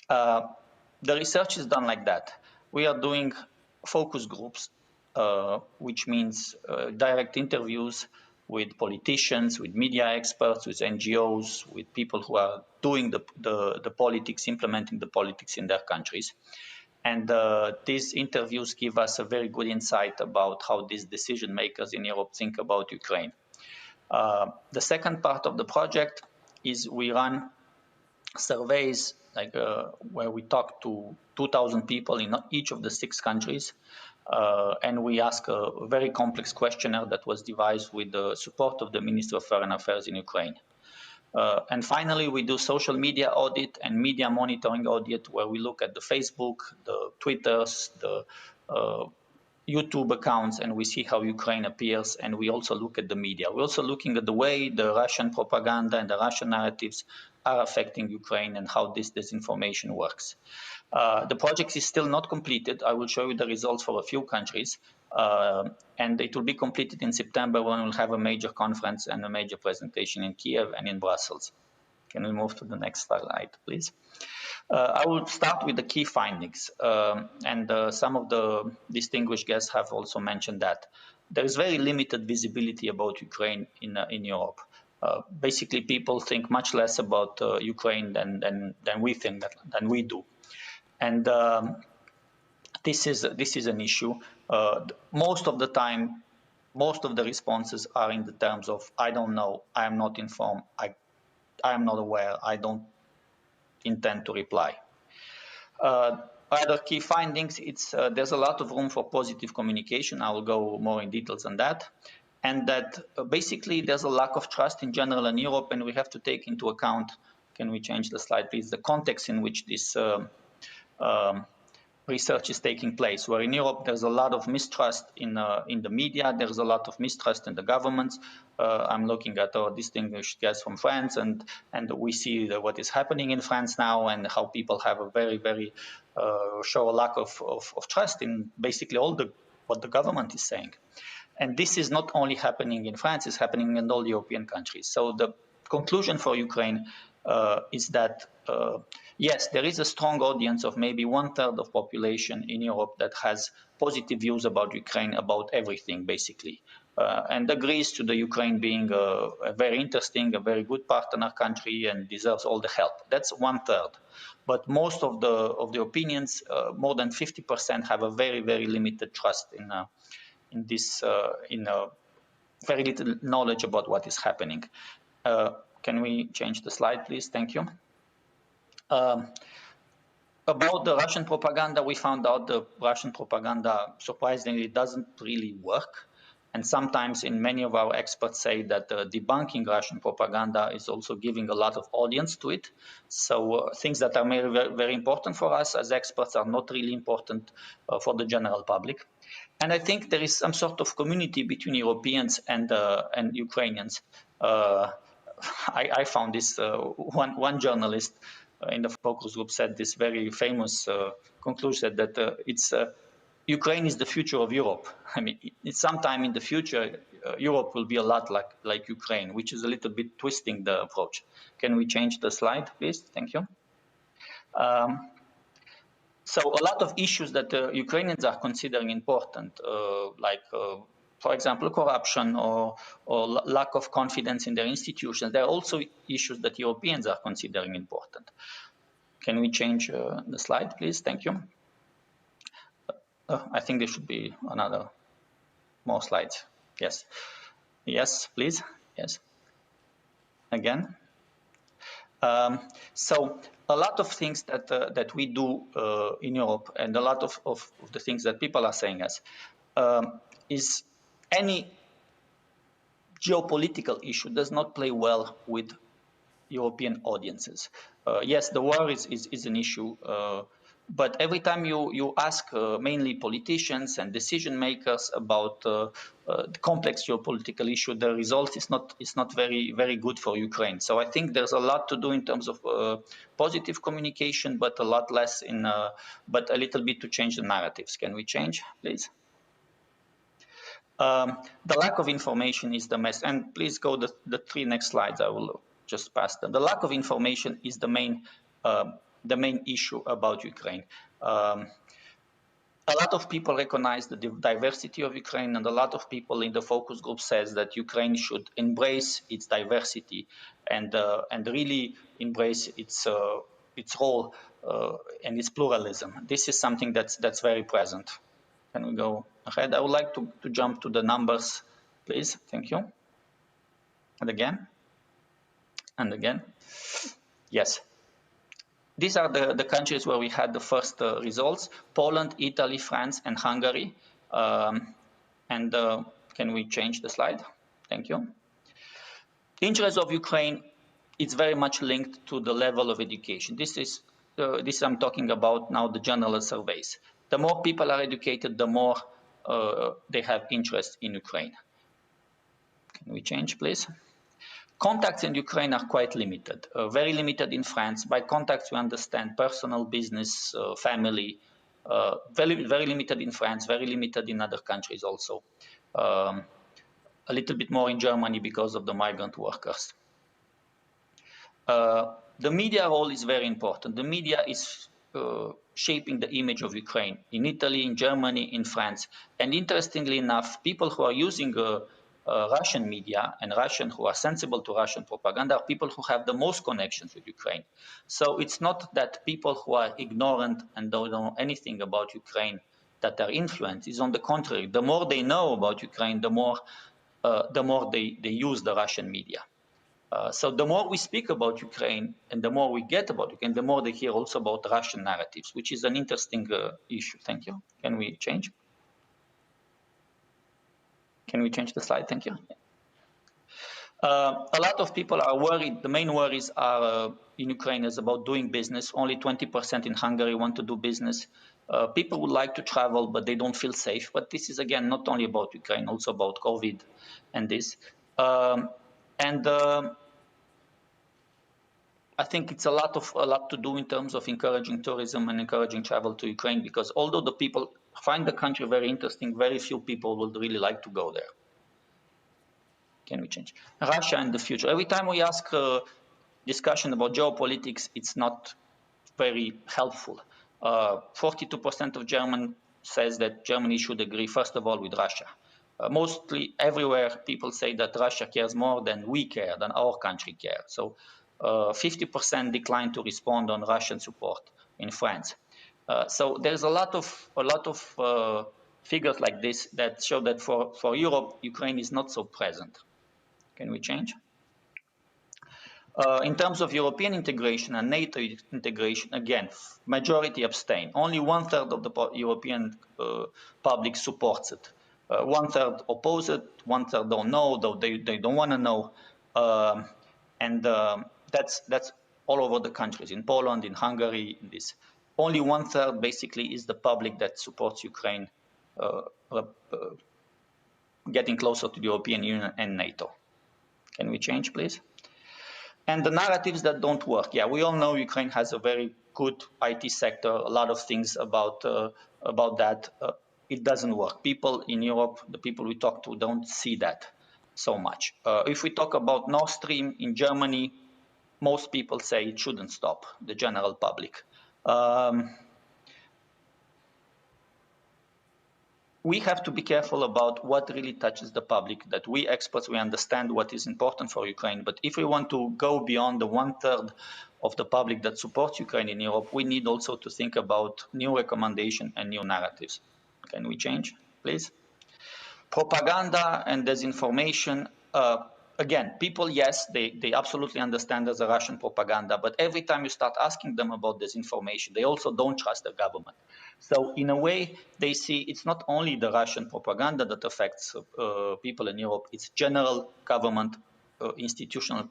The research is done like that. We are doing focus groups, which means direct interviews with politicians, with media experts, with NGOs, with people who are doing the politics, implementing the politics in their countries. And these interviews give us a very good insight about how these decision makers in Europe think about Ukraine. The second part of the project is we run surveys like where we talk to 2,000 people in each of the 6 countries, and we ask a very complex questionnaire that was devised with the support of the Ministry of Foreign Affairs in Ukraine. And finally, we do social media audit and media monitoring audit, where we look at the Facebook, the Twitters, the YouTube accounts, and we see how Ukraine appears, and we also look at the media. We're also looking at the way the Russian propaganda and the Russian narratives are affecting Ukraine and how this disinformation works. The project is still not completed. I will show you the results for a few countries, and it will be completed in September when we'll have a major conference and a major presentation in Kiev and in Brussels. Can we move to the next slide, please? I will start with the key findings, and some of the distinguished guests have also mentioned that. There is very limited visibility about Ukraine in Europe. Basically, people think much less about Ukraine than we think, than we do. And this is an issue. Most of the time, most of the responses are in the terms of, I don't know, I am not informed, I am not aware, I don't intend to reply. Other key findings, there's a lot of room for positive communication. I will go more in details on that. And that basically there's a lack of trust in general in Europe, and we have to take into account, can we change the slide please, the context in which this research is taking place, where in Europe there's a lot of mistrust in the media, there's a lot of mistrust in the governments. I'm looking at our distinguished guests from France, and we see what is happening in France now, and how people have a very show a lack of trust in basically what the government is saying. And this is not only happening in France, it's happening in all European countries. So the conclusion for Ukraine is that yes, there is a strong audience of maybe 1/3 of population in Europe that has positive views about Ukraine, about everything basically, and agrees to the Ukraine being a very interesting, a very good partner country and deserves all the help. That's 1/3. But most of the opinions, more than 50%, have a very limited trust in this, very little knowledge about what is happening. Can we change the slide, please? Thank you. About the Russian propaganda, we found out the Russian propaganda surprisingly doesn't really work. And sometimes many of our experts say that debunking Russian propaganda is also giving a lot of audience to it. So things that are very important for us as experts are not really important for the general public. And I think there is some sort of community between Europeans and Ukrainians. I found this, one journalist in the focus group said this very famous conclusion that Ukraine is the future of Europe. I mean, sometime in the future, Europe will be a lot like Ukraine, which is a little bit twisting the approach. Can we change the slide, please? Thank you. So a lot of issues that Ukrainians are considering important, like, for example, corruption or lack of confidence in their institutions, there are also issues that Europeans are considering important. Can we change the slide, please? Thank you. I think there should be more slides. Yes. Yes, please. Yes. Again. So a lot of things that we do in Europe, and a lot of the things that people are saying is any geopolitical issue does not play well with European audiences. Yes, the war is an issue, but every time you ask mainly politicians and decision makers about the complex geopolitical issue, the result is not very good for Ukraine. So I think there's a lot to do in terms of positive communication, but a lot less but a little bit to change the narratives. Can we change, please? The lack of information is the mess, and please go the 3 next slides. I will just pass them. The lack of information is the main issue about Ukraine. A lot of people recognize the diversity of Ukraine, and a lot of people in the focus group says that Ukraine should embrace its diversity and really embrace its role and its pluralism. This is something that's very present. Can we go ahead? I would like to jump to the numbers, please. Thank you. And again. And again. Yes. These are the countries where we had the first results: Poland, Italy, France, and Hungary. Can we change the slide? Thank you. The interest of Ukraine is very much linked to the level of education. This I'm talking about now, the general surveys. The more people are educated, the more they have interest in Ukraine. Can we change, please? Contacts in Ukraine are quite limited, very limited in France. By contacts, we understand personal, business, family, very limited in France, very limited in other countries also. A little bit more in Germany because of the migrant workers. The media role is very important. The media is shaping the image of Ukraine in Italy, in Germany, in France. And interestingly enough, people who are using Russian media and who are sensible to Russian propaganda are people who have the most connections with Ukraine. So it's not that people who are ignorant and don't know anything about Ukraine that are influenced. It's on the contrary. The more they know about Ukraine, the more they use the Russian media. So the more we speak about Ukraine and the more we get about Ukraine, the more they hear also about Russian narratives, which is an interesting issue. Thank you. Can we change? Can we change the slide? Thank you. A lot of people are worried. The main worries are in Ukraine is about doing business. Only 20% in Hungary want to do business. People would like to travel, but they don't feel safe. But this is, again, not only about Ukraine, also about COVID and this. I think it's a lot to do in terms of encouraging tourism and encouraging travel to Ukraine, because although the people find the country very interesting, very few people would really like to go there. Can we change? Russia and the future. Every time we ask discussion about geopolitics, it's not very helpful. 42% of German says that Germany should agree, first of all, with Russia. Mostly everywhere, people say that Russia cares more than we care, than our country cares. So 50% declined to respond on Russian support in France. So there's a lot of figures like this that show that for Europe, Ukraine is not so present. Can we change? In terms of European integration and NATO integration, again, majority abstain. Only 1/3 of the European public supports it. 1/3 oppose it, 1/3 don't know, though they don't want to know. That's all over the countries, in Poland, in Hungary, in this. Only 1/3 basically is the public that supports Ukraine getting closer to the European Union and NATO. Can we change, please? And the narratives that don't work. Yeah, we all know Ukraine has a very good IT sector, a lot of things about that. It doesn't work. People in Europe, the people we talk to, don't see that so much. If we talk about Nord Stream in Germany, most people say it shouldn't stop, the general public. We have to be careful about what really touches the public, that we experts, we understand what is important for Ukraine. But if we want to go beyond the 1/3 of the public that supports Ukraine in Europe, we need also to think about new recommendations and new narratives. Can we change, please? Propaganda and disinformation. again, people, yes, they absolutely understand there's a Russian propaganda, but every time you start asking them about disinformation, they also don't trust the government. So in a way, they see it's not only the Russian propaganda that affects people in Europe, it's general government institutional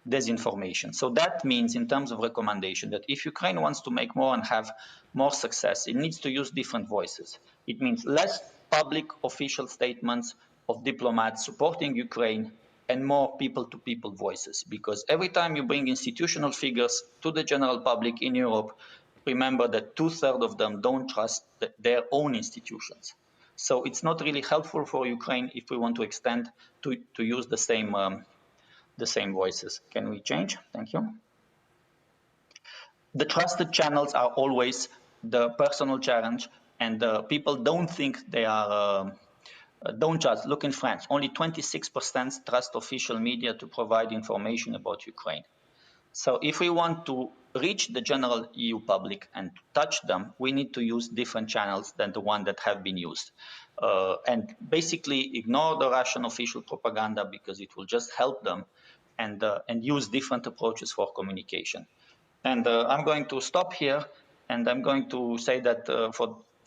disinformation. So that means, in terms of recommendation, that if Ukraine wants to make more and have more success, it needs to use different voices. It means less public official statements of diplomats supporting Ukraine and more people-to-people voices. Because every time you bring institutional figures to the general public in Europe, remember that 2/3 of them don't trust their own institutions. So it's not really helpful for Ukraine if we want to extend to use the same voices. Can we change? Thank you. The trusted channels are always the personal challenge, and people don't think they are, don't just look in France. Only 26% trust official media to provide information about Ukraine. So if we want to reach the general EU public and touch them, we need to use different channels than the one that have been used. And basically ignore the Russian official propaganda because it will just help them, and use different approaches for communication. And I'm going to stop here, and I'm going to say that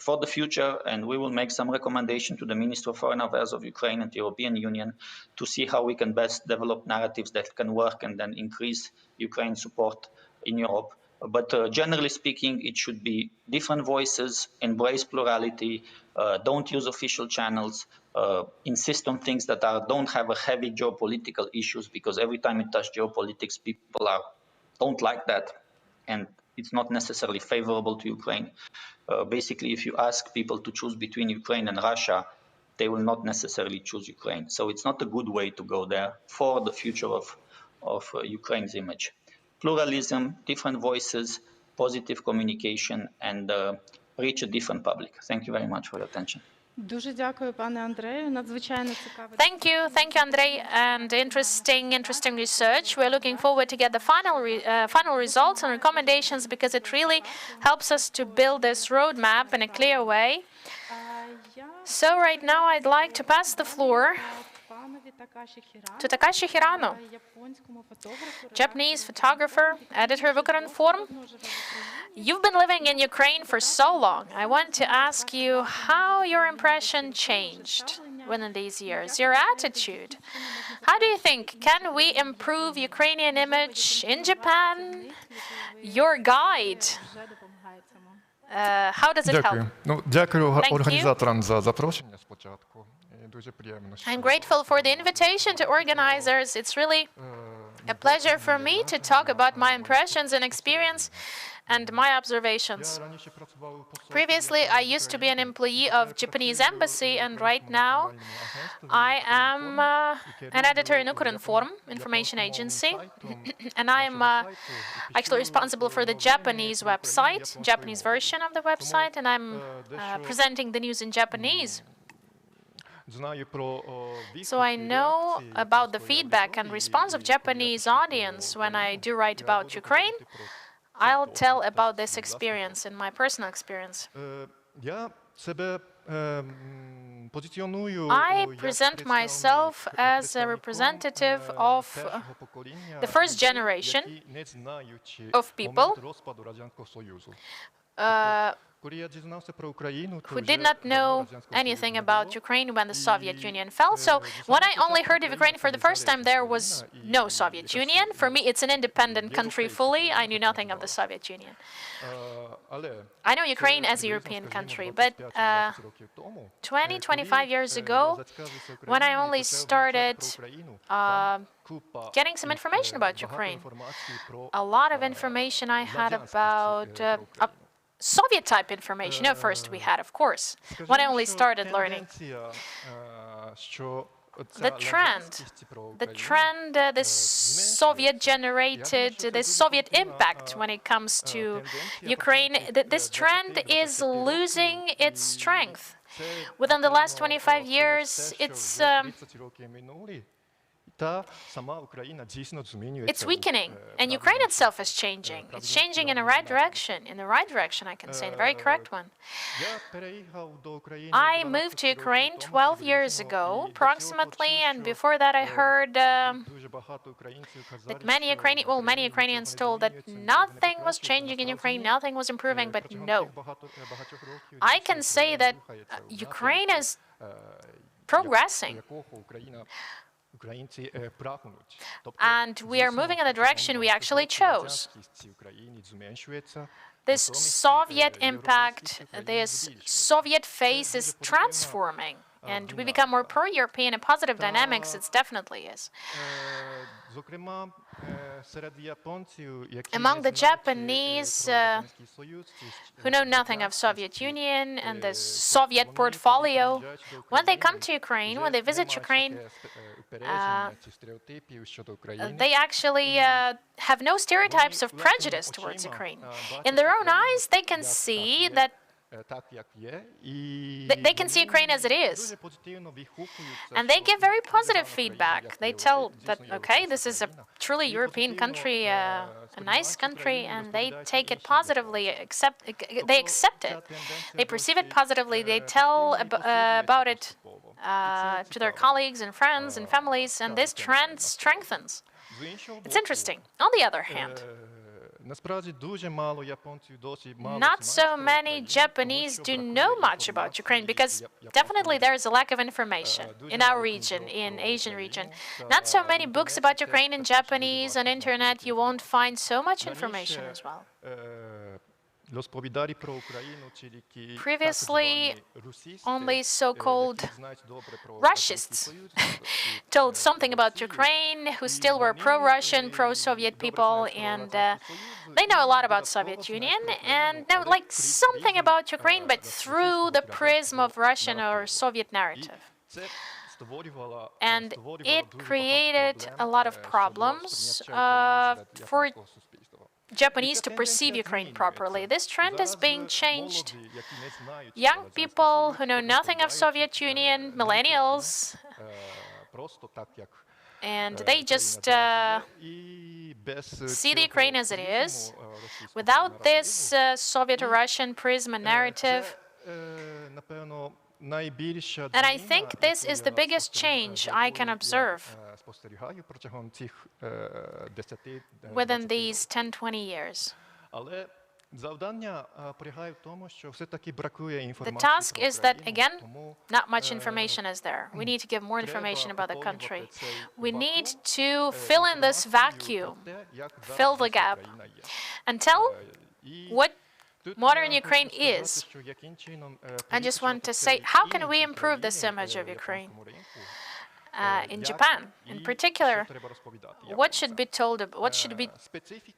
for the future, and we will make some recommendation to the Minister of Foreign Affairs of Ukraine and the European Union to see how we can best develop narratives that can work and then increase Ukraine's support in Europe. But generally speaking, it should be different voices, embrace plurality, don't use official channels, insist on things that don't have a heavy geopolitical issues, because every time you touch geopolitics, people don't like that, and it's not necessarily favorable to Ukraine. Basically, if you ask people to choose between Ukraine and Russia, they will not necessarily choose Ukraine. So it's not a good way to go there for the future of Ukraine's image. Pluralism, different voices, positive communication, and reach a different public. Thank you very much for your attention. Дуже дякую, пане Андрею. Надзвичайно цікаво. Thank you, Andrei, and interesting research. We're looking forward to get the final results and recommendations, because it really helps us to build this roadmap in a clear way. So right now, I'd like to pass the floor to Takashi Hirano, Japanese photographer, editor of Ukrainian Forum. You've been living in Ukraine for so long. I want to ask you how your impression changed within these years, your attitude. How do you think, can we improve Ukrainian image in Japan? Your guide. How does it help? Дякую організаторам за запрошення спочатку. I'm grateful for the invitation to organizers. It's really a pleasure for me to talk about my impressions and experience and my observations. Previously, I used to be an employee of Japanese embassy, and right now I am an editor in Ukrainian Forum, information agency, and I am actually responsible for the Japanese website, Japanese version of the website, and I'm presenting the news in Japanese. So I know about the feedback and response of Japanese audience when I do write about Ukraine. I'll tell about this experience and my personal experience. I present myself as a representative of the first generation of people who did not know anything about Ukraine when the Soviet Union fell. So when I only heard of Ukraine for the first time, there was no Soviet Union. For me, it's an independent country fully. I knew nothing of the Soviet Union. I know Ukraine as a European country, but 20, 25 years ago, when I only started getting some information about Ukraine, a lot of information I had about Soviet-type information. No, first we had, of course, when I only started learning. The trend, this Soviet-generated, this Soviet impact when it comes to Ukraine, this trend is losing its strength. Within the last 25 years, it's It's weakening, and Ukraine itself is changing. It's changing in the right direction, I can say, the very correct one. I moved to Ukraine 12 years ago, approximately, and before that I heard that many Ukrainians told that nothing was changing in Ukraine, nothing was improving, but no. I can say that Ukraine is progressing. And we are moving in the direction we actually chose. This Soviet impact, this Soviet face is transforming, and we become more pro-European and positive dynamics. It definitely is. Among the Japanese who know nothing of Soviet Union and the Soviet portfolio, when they come to Ukraine, when they visit Ukraine, they actually have no stereotypes of prejudice towards Ukraine. In their own eyes, they can see that they can see Ukraine as it is. And they give very positive feedback. They tell that, okay, this is a truly European country, a nice country, and they take it positively, they accept it. They perceive it positively. They tell about it to their colleagues and friends and families, and this trend strengthens. It's interesting. On the other hand, not so many Japanese do know much about Ukraine because definitely there is a lack of information in our region, in Asian region. Not so many books about Ukraine in Japanese on internet. You won't find so much information as well. Previously, only so-called Russists told something about Ukraine, who still were pro-Russian, pro-Soviet people, and they know a lot about Soviet Union and know like something about Ukraine, but through the prism of Russian or Soviet narrative. And it created a lot of problems for Japanese to perceive Ukraine properly. This trend is being changed. Young people who know nothing of Soviet Union, millennials, and they just see the Ukraine as it is, without this Soviet or Russian prism and narrative. And I think this is the biggest change I can observe within these 10-20 years. The task is that, again, not much information is there. We need to give more information about the country. We need to fill in this vacuum, fill the gap, and tell what modern Ukraine is. I just want to say, how can we improve this image of Ukraine? In Japan, in particular, what should be told? What should we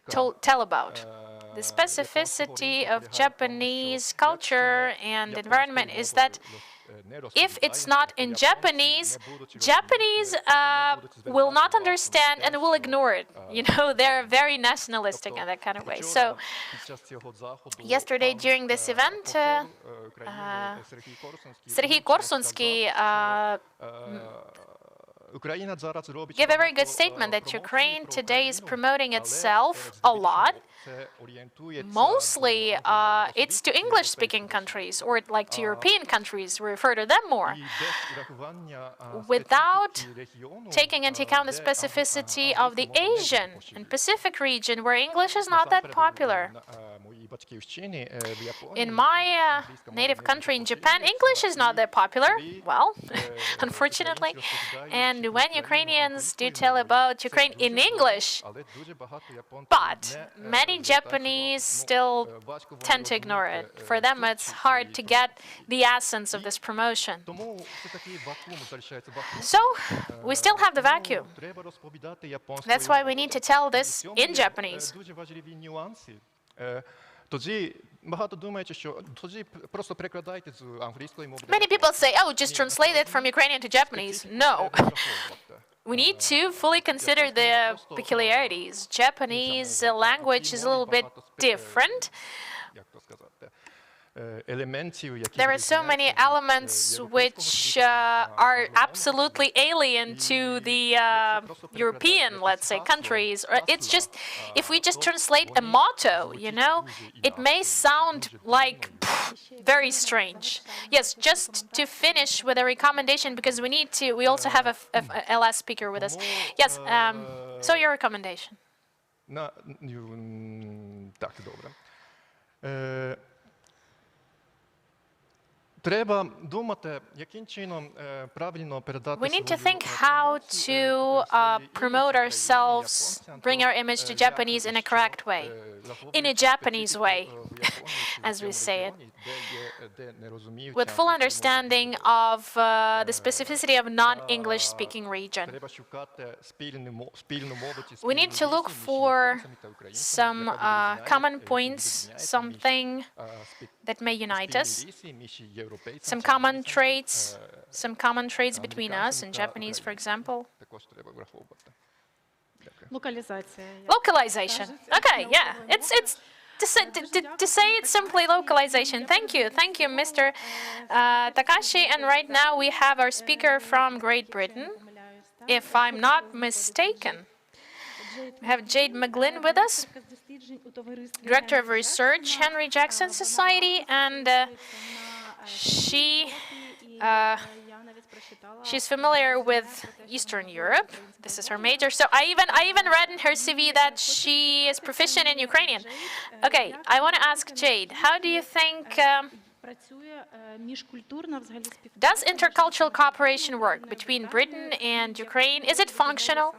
tell about? The specificity of Japanese culture and environment is that if it's not in Japanese, Japanese will not understand and will ignore it. You know, they're very nationalistic in that kind of way. So yesterday during this event, Serhiy Korsunsky gave a very good statement that Ukraine today is promoting itself a lot. Mostly, it's to English-speaking countries, or like to European countries, we refer to them more, without taking into account the specificity of the Asian and Pacific region, where English is not that popular. In my native country, in Japan, English is not that popular, well, unfortunately. And when Ukrainians do tell about Ukraine in English, but many Japanese still tend to ignore it. For them, it's hard to get the essence of this promotion. So, we still have the vacuum. That's why we need to tell this in Japanese. Many people say, oh, just translate it from Ukrainian to Japanese. No. We need to fully consider the peculiarities. Japanese language is a little bit different. There are so many elements which are absolutely alien to the European, let's say, countries. It's just, if we just translate a motto, you know, it may sound like very strange. Yes, just to finish with a recommendation, because we also have a last speaker with us. Yes, so your recommendation. Так, добре. Треба думати, яким чином правильно передати. We need to think how to promote ourselves, bring our image to Japanese in a correct way, in a Japanese way, as we say it, with full understanding of the specificity of non-English speaking region. We need to look for some common points, something that may unite us, some common traits between us and Japanese, for example. Localization. Okay, yeah, it's to say it simply, localization. Thank you, Mr. Takashi. And right now we have our speaker from Great Britain, if I'm not mistaken. We have Jade McGlynn with us, Director of Research, Henry Jackson Society, and she's familiar with Eastern Europe. This is her major. So I even read in her CV that she is proficient in Ukrainian. Okay, I want to ask Jade, how do you think does intercultural cooperation work between Britain and Ukraine? Is it functional?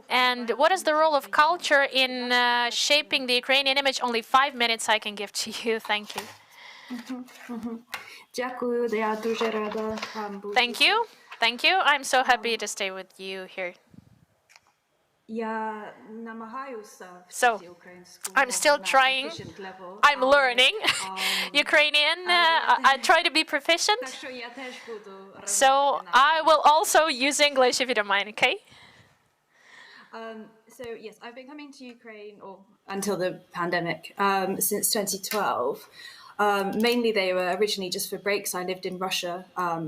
And what is the role of culture in shaping the Ukrainian image? Only 5 minutes I can give to you. Thank you. Thank you. Thank you. I'm so happy to stay with you here. So, I'm still trying. I'm learning Ukrainian. I try to be proficient. So, I will also use English if you don't mind, okay? So, yes, I've been coming to Ukraine until the pandemic since 2012. Mainly, they were originally just for breaks. I lived in Russia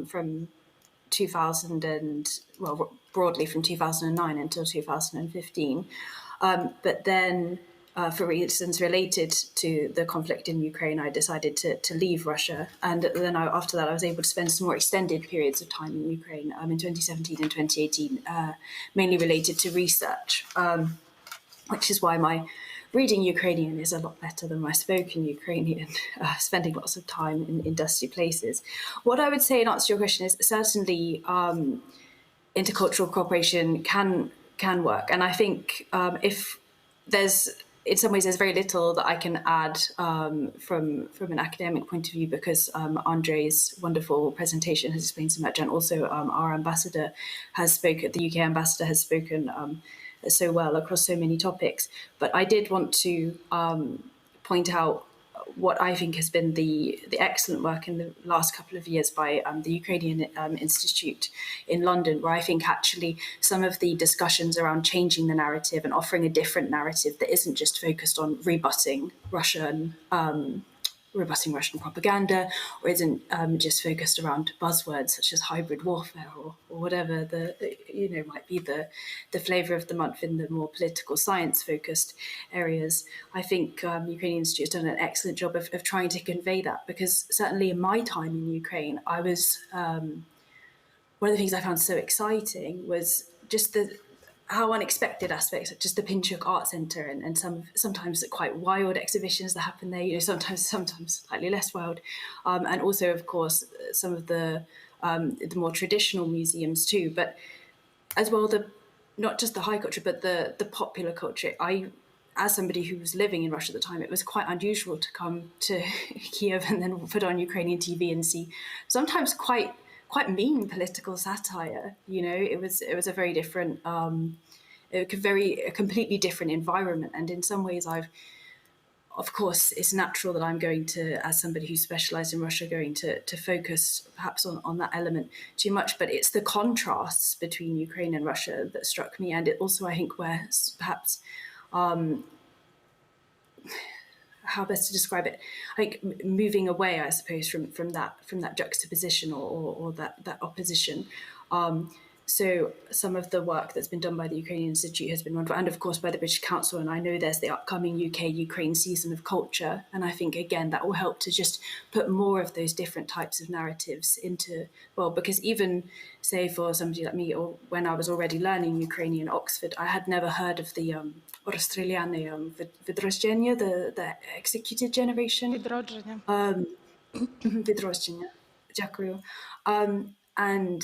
from 2000 and, well, broadly from 2009 until 2015. But then, for reasons related to the conflict in Ukraine, I decided to leave Russia. And then after that, I was able to spend some more extended periods of time in Ukraine in 2017 and 2018, mainly related to research, which is why my reading Ukrainian is a lot better than my spoken Ukrainian, spending lots of time in dusty places. What I would say in answer to your question is certainly intercultural cooperation can work. And I think if there's, in some ways, there's very little that I can add from an academic point of view, because Andre's wonderful presentation has explained so much, and also our ambassador has spoken, the UK ambassador has spoken so well across so many topics. But I did want to point out what I think has been the excellent work in the last couple of years by the Ukrainian Institute in London, where I think actually some of the discussions around changing the narrative and offering a different narrative that isn't just focused on rebutting Russian propaganda, or isn't just focused around buzzwords such as hybrid warfare or whatever might be the flavor of the month in the more political science focused areas. I think Ukrainian Institute has done an excellent job of trying to convey that, because certainly in my time in Ukraine, I was one of the things I found so exciting was just how unexpected aspects, just the Pinchuk Art Centre and sometimes quite wild exhibitions that happen there, sometimes slightly less wild. And also, of course, some of the more traditional museums too, but as well, not just the high culture, but the popular culture. As somebody who was living in Russia at the time, it was quite unusual to come to Kiev and then put on Ukrainian TV and see sometimes quite mean political satire. It was a very different, a completely different environment. And in some ways, of course, it's natural that I'm going to, as somebody who specialised in Russia, going to focus perhaps on that element too much. But it's the contrasts between Ukraine and Russia that struck me, and it also, I think, where perhaps how best to describe it, like moving away, I suppose, from that juxtaposition or that opposition. So some of the work that's been done by the Ukrainian Institute has been wonderful, and of course by the British Council. And I know there's the upcoming UK-Ukraine season of culture, and I think again that will help to just put more of those different types of narratives into, well, because even say for somebody like me, or when I was already learning Ukrainian at Oxford, I had never heard of the Rozstrzeliane Відродження, the executed generation. Відродження. Відродження. Дякую. And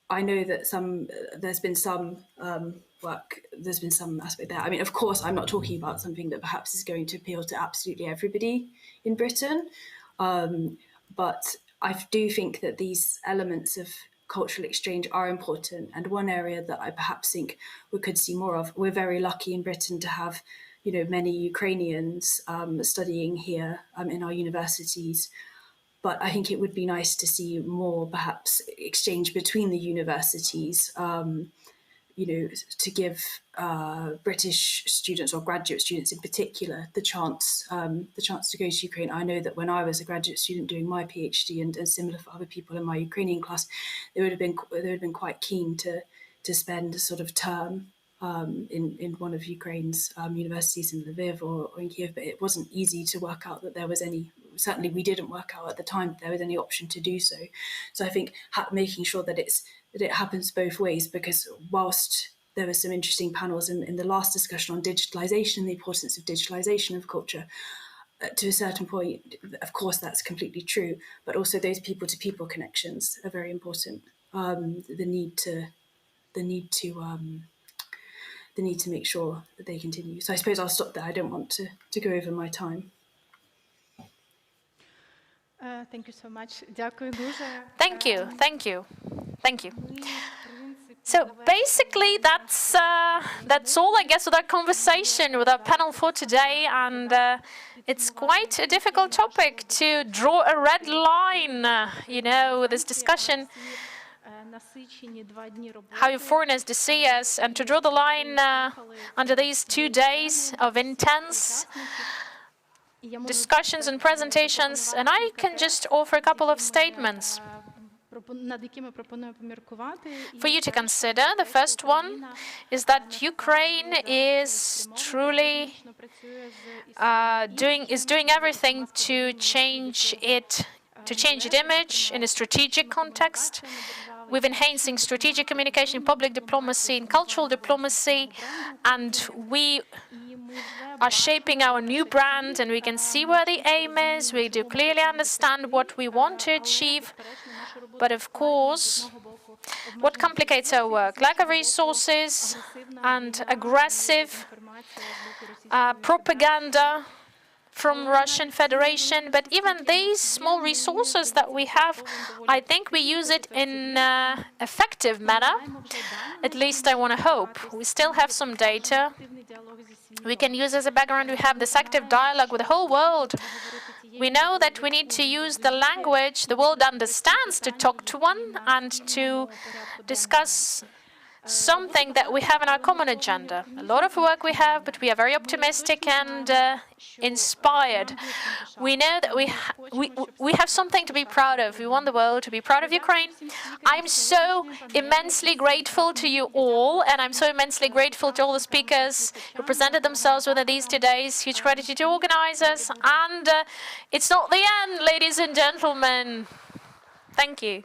I know that there's been some work, there's been some aspect there. I mean, of course, I'm not talking about something that perhaps is going to appeal to absolutely everybody in Britain, but I do think that these elements of cultural exchange are important. And one area that I perhaps think we could see more of, we're very lucky in Britain to have, many Ukrainians studying here in our universities. But I think it would be nice to see more, perhaps, exchange between the universities, to give British students or graduate students in particular the chance to go to Ukraine. I know that when I was a graduate student doing my PhD, and similar for other people in my Ukrainian class, they would have been quite keen to spend a sort of term in one of Ukraine's universities in Lviv or in Kiev, but it wasn't easy to work out that there was any. Certainly, we didn't work out at the time that there was any option to do so. So I think making sure that it happens both ways, because whilst there were some interesting panels in the last discussion on digitalization and the importance of digitalization of culture, to a certain point, of course, that's completely true. But also those people-to-people connections are very important. The need to make sure that they continue. So I suppose I'll stop there. I don't want to go over my time. Thank you so much. Дякую дуже. Thank you. So basically, that's all, I guess, with our conversation, with our panel for today, and it's quite a difficult topic to draw a red line, with this discussion. How foreigners to see us, and to draw the line under these 2 days of intense discussions and presentations, and I can just offer a couple of statements for you to consider. The first one is that Ukraine is truly doing everything to change its image in a strategic context. We've enhancing strategic communication, public diplomacy, and cultural diplomacy, and we are shaping our new brand, and we can see where the aim is. We do clearly understand what we want to achieve. But of course, what complicates our work? Lack of resources and aggressive propaganda from Russian Federation. But even these small resources that we have, I think we use it in an effective manner. At least I want to hope. We still have some data we can use as a background. We have this active dialogue with the whole world. We know that we need to use the language the world understands to talk to one and to discuss something that we have in our common agenda. A lot of work we have, but we are very optimistic and inspired. We know that we have something to be proud of. We want the world to be proud of Ukraine. I'm so immensely grateful to you all, and I'm so immensely grateful to all the speakers who presented themselves within these 2 days. Huge gratitude to organizers. And it's not the end, ladies and gentlemen. Thank you.